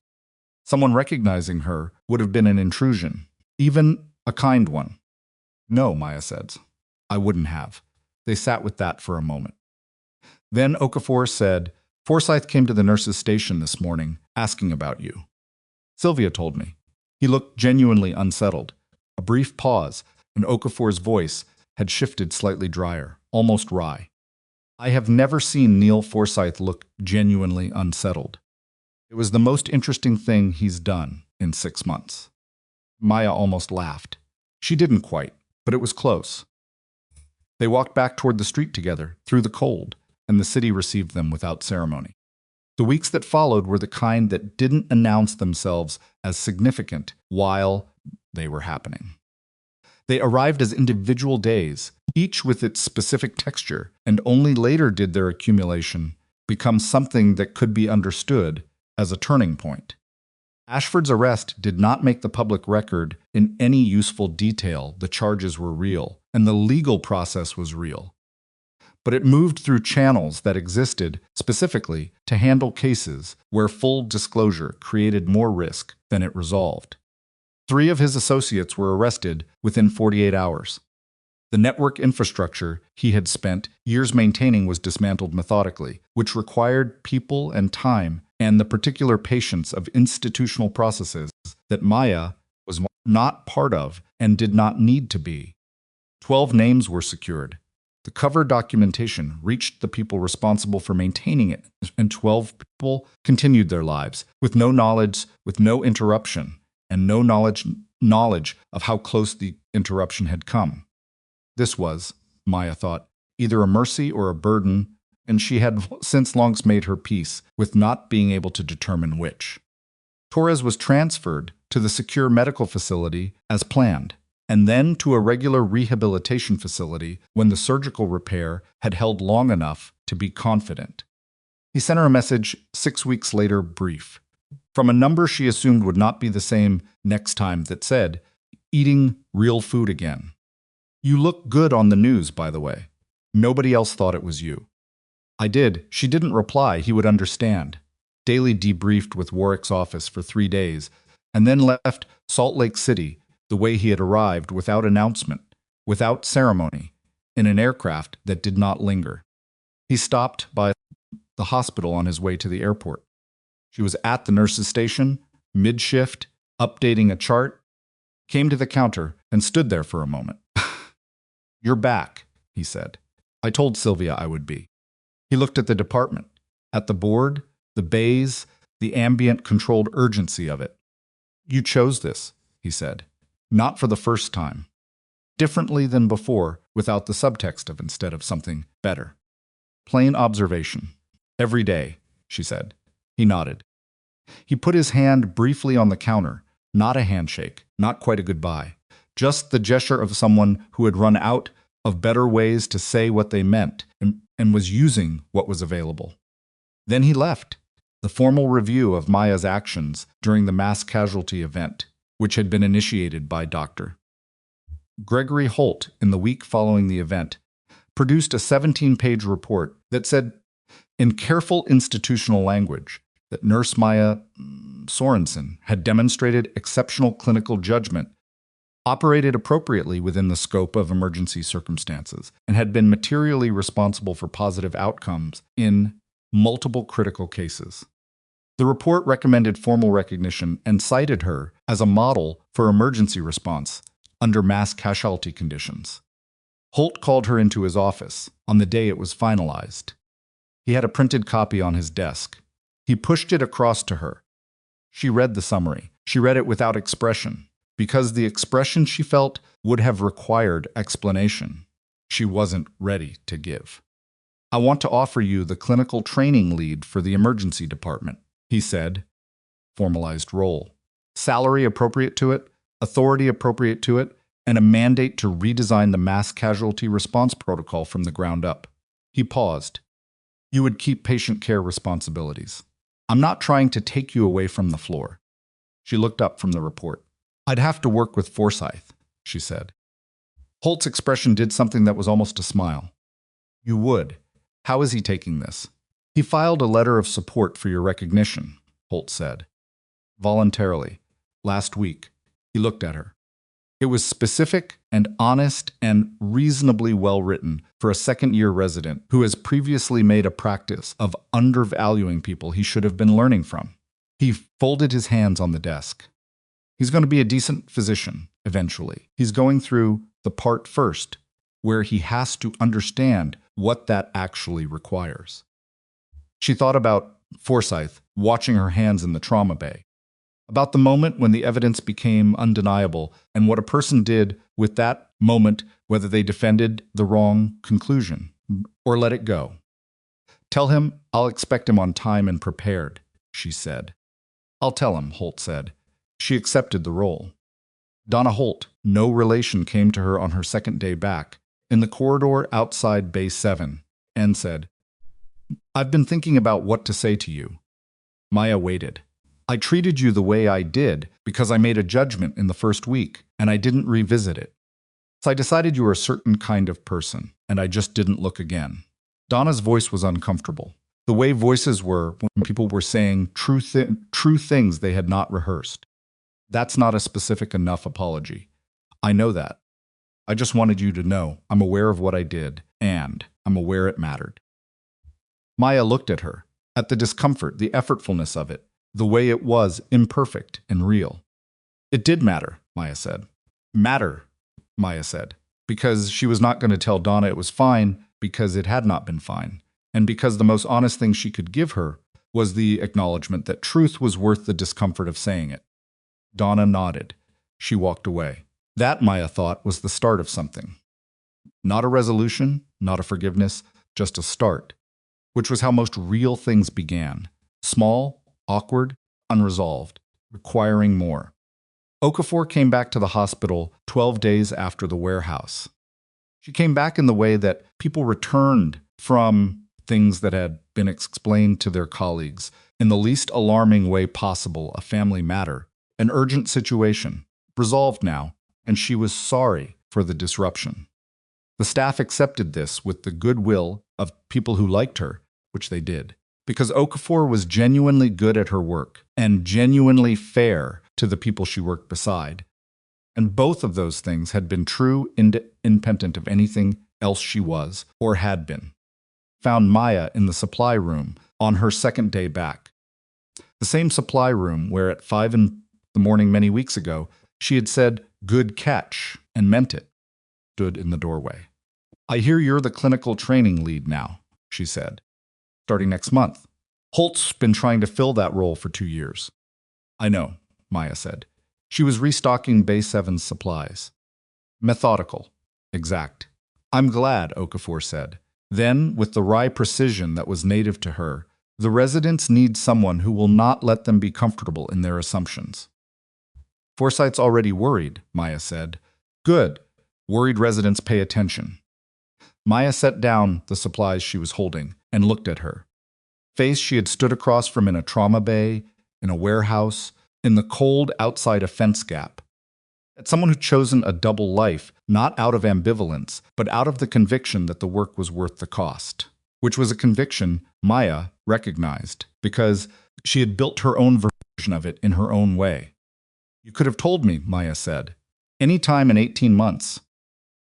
Someone recognizing her would have been an intrusion, even a kind one. No, Maya said. I wouldn't have. They sat with that for a moment. Then Okafor said, Forsyth came to the nurse's station this morning, asking about you. Sylvia told me. He looked genuinely unsettled. A brief pause, and Okafor's voice had shifted slightly drier, almost wry. I have never seen Neil Forsyth look genuinely unsettled. It was the most interesting thing he's done in 6 months. Maya almost laughed. She didn't quite, but it was close. They walked back toward the street together, through the cold, and the city received them without ceremony. The weeks that followed were the kind that didn't announce themselves as significant while they were happening. They arrived as individual days, each with its specific texture, and only later did their accumulation become something that could be understood as a turning point. Ashford's arrest did not make the public record in any useful detail. The charges were real, and the legal process was real. But it moved through channels that existed specifically to handle cases where full disclosure created more risk than it resolved. 3 of his associates were arrested within 48 hours. The network infrastructure he had spent years maintaining was dismantled methodically, which required people and time and the particular patience of institutional processes that Maya was not part of and did not need to be. 12 names were secured. The cover documentation reached the people responsible for maintaining it, and 12 people continued their lives with no knowledge, with no interruption, and no knowledge of how close the interruption had come. This was, Maya thought, either a mercy or a burden, and she had since long made her peace with not being able to determine which. Torres was transferred to the secure medical facility as planned, and then to a regular rehabilitation facility when the surgical repair had held long enough to be confident. He sent her a message 6 weeks later, brief, from a number she assumed would not be the same next time, that said, eating real food again. You look good on the news, by the way. Nobody else thought it was you. I did. She didn't reply. He would understand. Daly debriefed with Warwick's office for 3 days, and then left Salt Lake City the way he had arrived, without announcement, without ceremony, in an aircraft that did not linger. He stopped by the hospital on his way to the airport. She was at the nurse's station, mid-shift, updating a chart, came to the counter, and stood there for a moment. You're back, he said. I told Sylvia I would be. He looked at the department, at the board, the bays, the ambient controlled urgency of it. You chose this, he said. Not for the first time. Differently than before, without the subtext of instead of something better. Plain observation. Every day, she said. He nodded. He put his hand briefly on the counter, not a handshake, not quite a goodbye, just the gesture of someone who had run out of better ways to say what they meant and was using what was available. Then he left, the formal review of Maya's actions during the mass casualty event, which had been initiated by Dr. Gregory Holt in the week following the event, produced a 17-page report that said, in careful institutional language, that Nurse Maya Sorensen had demonstrated exceptional clinical judgment, operated appropriately within the scope of emergency circumstances, and had been materially responsible for positive outcomes in multiple critical cases. The report recommended formal recognition and cited her as a model for emergency response under mass casualty conditions. Holt called her into his office on the day it was finalized. He had a printed copy on his desk. He pushed it across to her. She read the summary. She read it without expression, because the expression she felt would have required explanation she wasn't ready to give. I want to offer you the clinical training lead for the emergency department, he said. Formalized role. Salary appropriate to it, authority appropriate to it, and a mandate to redesign the mass casualty response protocol from the ground up. He paused. You would keep patient care responsibilities. I'm not trying to take you away from the floor. She looked up from the report. I'd have to work with Forsyth, she said. Holt's expression did something that was almost a smile. You would. How is he taking this? He filed a letter of support for your recognition, Holt said. Voluntarily. last week. He looked at her. It was specific and honest and reasonably well written for a second-year resident who has previously made a practice of undervaluing people he should have been learning from. He folded his hands on the desk. He's going to be a decent physician eventually. He's going through the part first, where he has to understand what that actually requires. She thought about Forsyth watching her hands in the trauma bay, about the moment when the evidence became undeniable and what a person did with that moment, whether they defended the wrong conclusion or let it go. "Tell him I'll expect him on time and prepared," she said. "I'll tell him," Holt said. She accepted the role. Donna Holt, no relation, came to her on her second day back, in the corridor outside Bay 7, and said, "I've been thinking about what to say to you." Maya waited. "I treated you the way I did because I made a judgment in the first week, and I didn't revisit it. So I decided you were a certain kind of person, and I just didn't look again." Donna's voice was uncomfortable, the way voices were when people were saying true things they had not rehearsed. "That's not a specific enough apology. I know that. I just wanted you to know I'm aware of what I did, and I'm aware it mattered." Maya looked at her, at the discomfort, the effortfulness of it, the way it was imperfect and real. "It did matter," Maya said. "Matter," Maya said, because she was not going to tell Donna it was fine because it had not been fine, and because the most honest thing she could give her was the acknowledgement that truth was worth the discomfort of saying it. Donna nodded. She walked away. That, Maya thought, was the start of something. Not a resolution, not a forgiveness, just a start, which was how most real things began. Small, awkward, unresolved, requiring more. Okafor came back to the hospital 12 days after the warehouse. She came back in the way that people returned from things that had been explained to their colleagues in the least alarming way possible, a family matter, an urgent situation, resolved now, and she was sorry for the disruption. The staff accepted this with the goodwill of people who liked her, which they did, because Okafor was genuinely good at her work and genuinely fair to the people she worked beside. And both of those things had been true independent of anything else she was or had been. Found Maya in the supply room on her second day back. The same supply room where at 5 in the morning many weeks ago she had said, "Good catch," and meant it. Stood in the doorway. "I hear you're the clinical training lead now," she said. "Starting next month. Holt's been trying to fill that role for 2 years." "I know," Maya said. She was restocking Bay 7's supplies. Methodical. Exact. "I'm glad," Okafor said. Then, with the wry precision that was native to her, "The residents need someone who will not let them be comfortable in their assumptions." "Forsyth's already worried," Maya said. "Good. Worried residents pay attention." Maya set down the supplies she was holding and looked at her. Face she had stood across from in a trauma bay, in a warehouse, in the cold outside a fence gap. At someone who'd chosen a double life, not out of ambivalence, but out of the conviction that the work was worth the cost, which was a conviction Maya recognized because she had built her own version of it in her own way. "You could have told me," Maya said. "Any time in 18 months.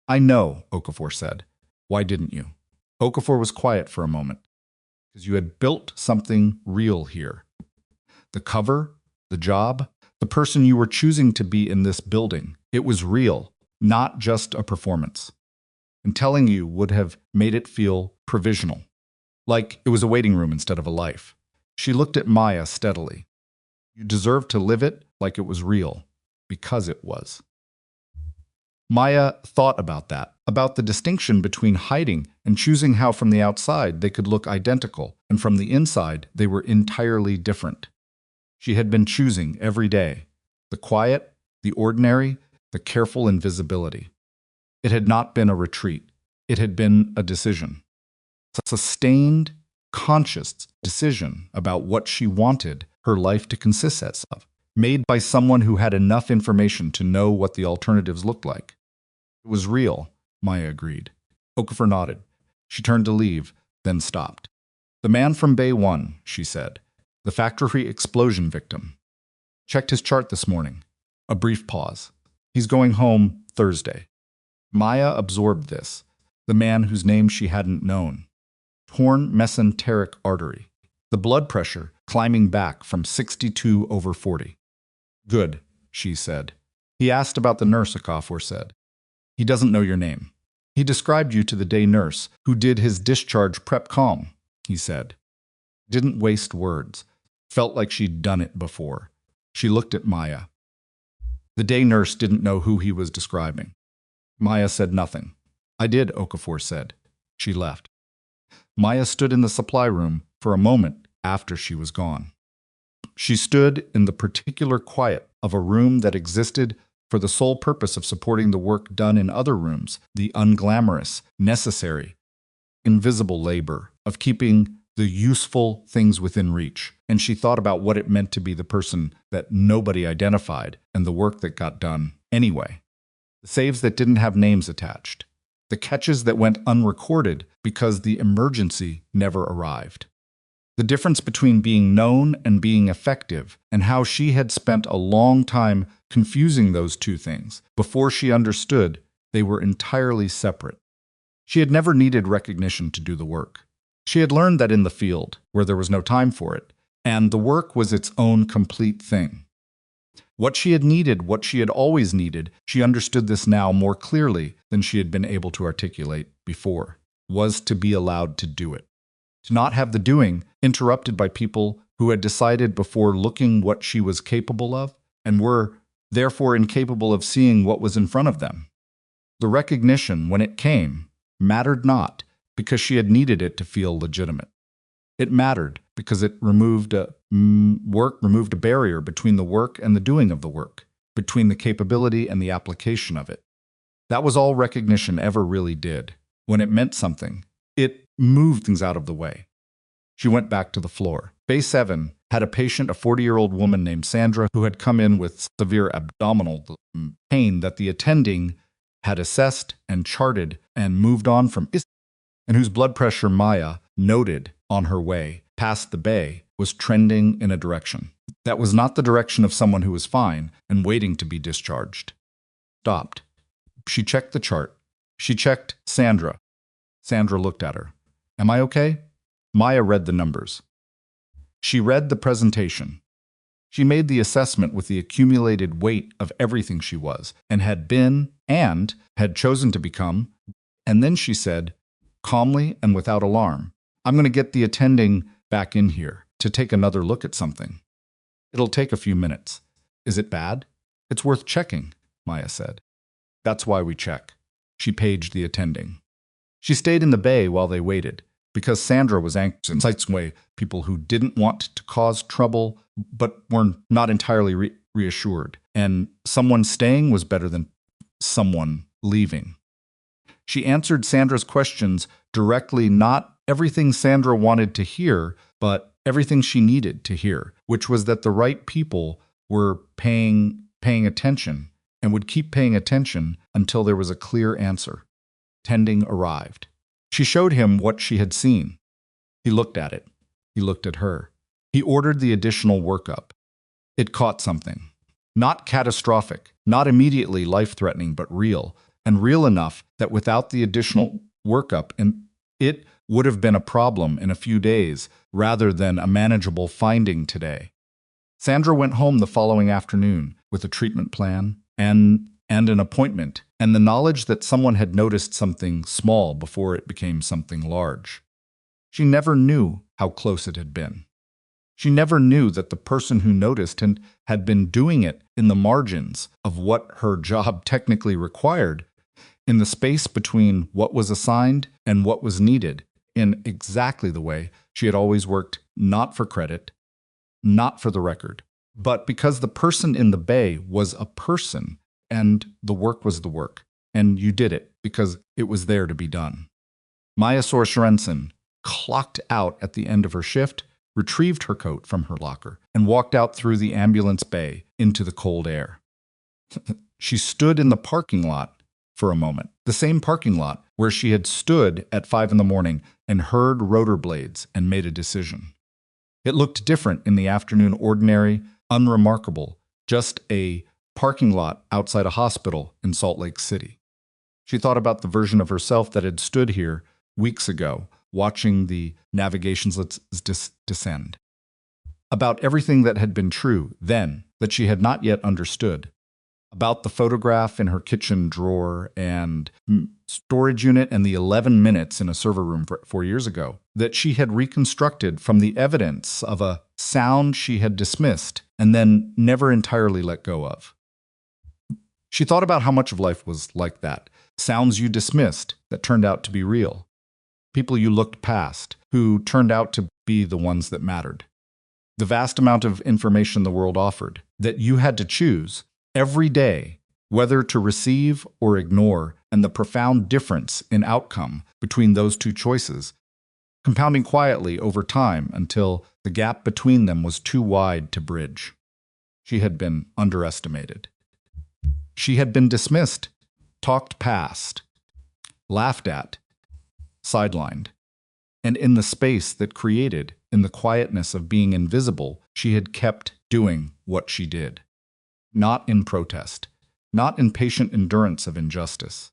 "I know," Okafor said. "Why didn't you?" Okafor was quiet for a moment. "Because you had built something real here. The cover, the job, the person you were choosing to be in this building. It was real, not just a performance. And telling you would have made it feel provisional, like it was a waiting room instead of a life." She looked at Maya steadily. "You deserve to live it like it was real, because it was." Maya thought about that, about the distinction between hiding and choosing how from the outside they could look identical, and from the inside they were entirely different. She had been choosing every day, the quiet, the ordinary, the careful invisibility. It had not been a retreat. It had been a decision. A sustained, conscious decision about what she wanted her life to consist of, made by someone who had enough information to know what the alternatives looked like. It was real, Maya agreed. Okafor nodded. She turned to leave, then stopped. "The man from Bay 1, she said. The factory explosion victim. Checked his chart this morning. A brief pause. He's going home Thursday. Maya absorbed this. The man whose name she hadn't known. Torn mesenteric artery. The blood pressure climbing back from 62/40. Good, she said. He asked about the nurse, Okafor said. He doesn't know your name. He described you to the day nurse who did his discharge prep calm, he said. Didn't waste words. Felt like she'd done it before. She looked at Maya. The day nurse didn't know who he was describing. Maya said nothing. I did, Okafor said. She left. Maya stood in the supply room for a moment after she was gone. She stood in the particular quiet of a room that existed for the sole purpose of supporting the work done in other rooms, the unglamorous, necessary, invisible labor of keeping the useful things within reach, and she thought about what it meant to be the person that nobody identified and the work that got done anyway. The saves that didn't have names attached. The catches that went unrecorded because the emergency never arrived. The difference between being known and being effective, and how she had spent a long time confusing those two things before she understood they were entirely separate. She had never needed recognition to do the work. She had learned that in the field, where there was no time for it, and the work was its own complete thing. What she had needed, what she had always needed, she understood this now more clearly than she had been able to articulate before, was to be allowed to do it. To not have the doing interrupted by people who had decided before looking what she was capable of and were therefore incapable of seeing what was in front of them. The recognition, when it came, mattered not because she had needed it to feel legitimate. It mattered because it removed a barrier between the work and the doing of the work, between the capability and the application of it. That was all recognition ever really did. When it meant something, it moved things out of the way. She went back to the floor. Bay 7 had a patient, a 40-year-old woman named Sandra, who had come in with severe abdominal pain that the attending had assessed and charted and moved on from, and whose blood pressure Maya noted on her way past the bay was trending in a direction. That was not the direction of someone who was fine and waiting to be discharged. Stopped. She checked the chart. She checked Sandra. Sandra looked at her. Am I okay? Maya read the numbers. She read the presentation. She made the assessment with the accumulated weight of everything she was and had been and had chosen to become, and then she said, calmly and without alarm, I'm going to get the attending back in here to take another look at something. It'll take a few minutes. Is it bad? It's worth checking, Maya said. That's why we check. She paged the attending. She stayed in the bay while they waited, because Sandra was anxious in some way, people who didn't want to cause trouble, but were not entirely reassured. And someone staying was better than someone leaving. She answered Sandra's questions directly, not everything Sandra wanted to hear, but everything she needed to hear, which was that the right people were paying attention and would keep paying attention until there was a clear answer. Tending arrived. She showed him what she had seen. He looked at it. He looked at her. He ordered the additional workup. It caught something. Not catastrophic, not immediately life-threatening, but real, and real enough that without the additional workup, it would have been a problem in a few days rather than a manageable finding today. Sandra went home the following afternoon with a treatment plan and an appointment, and the knowledge that someone had noticed something small before it became something large. She never knew how close it had been. She never knew that the person who noticed and had been doing it in the margins of what her job technically required, in the space between what was assigned and what was needed, in exactly the way she had always worked, not for credit, not for the record, but because the person in the bay was a person and the work was the work, and you did it because it was there to be done. Maya Sorensen clocked out at the end of her shift, retrieved her coat from her locker, and walked out through the ambulance bay into the cold air. She stood in the parking lot for a moment, the same parking lot where she had stood at 5 a.m. and heard rotor blades and made a decision. It looked different in the afternoon, ordinary, unremarkable, just a parking lot outside a hospital in Salt Lake City. She thought about the version of herself that had stood here weeks ago, watching the navigation slits descend. About everything that had been true then that she had not yet understood. About the photograph in her kitchen drawer and storage unit and the 11 minutes in a server room 4 years ago that she had reconstructed from the evidence of a sound she had dismissed and then never entirely let go of. She thought about how much of life was like that. Sounds you dismissed that turned out to be real. People you looked past who turned out to be the ones that mattered. The vast amount of information the world offered that you had to choose every day whether to receive or ignore, and the profound difference in outcome between those two choices, compounding quietly over time until the gap between them was too wide to bridge. She had been underestimated. She had been dismissed, talked past, laughed at, sidelined. And in the space that created, in the quietness of being invisible, she had kept doing what she did. Not in protest, not in patient endurance of injustice.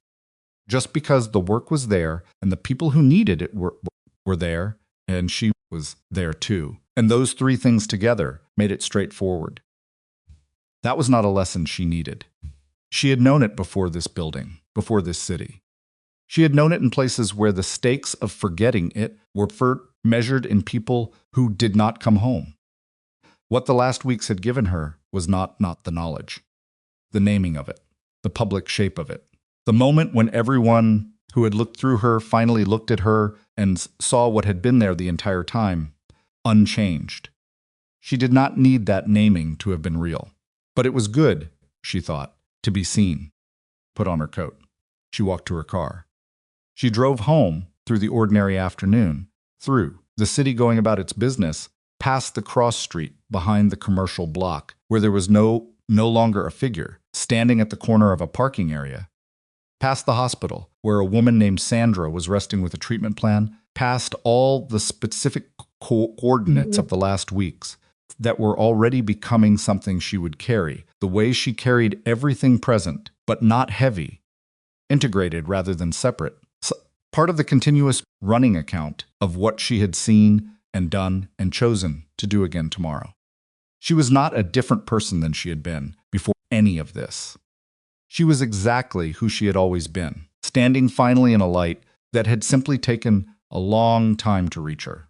Just because the work was there and the people who needed it were there, and she was there too. And those three things together made it straightforward. That was not a lesson she needed. She had known it before this building, before this city. She had known it in places where the stakes of forgetting it were measured in people who did not come home. What the last weeks had given her was not the knowledge, the naming of it, the public shape of it, the moment when everyone who had looked through her finally looked at her and saw what had been there the entire time, unchanged. She did not need that naming to have been real. But it was good, she thought, to be seen. Put on her coat. She walked to her car. She drove home through the ordinary afternoon, through the city going about its business, past the cross street behind the commercial block, where there was no longer a figure, standing at the corner of a parking area, past the hospital, where a woman named Sandra was resting with a treatment plan, past all the specific coordinates of the last weeks that were already becoming something she would carry, the way she carried everything present, but not heavy, integrated rather than separate, part of the continuous running account of what she had seen and done and chosen to do again tomorrow. She was not a different person than she had been before any of this. She was exactly who she had always been, standing finally in a light that had simply taken a long time to reach her.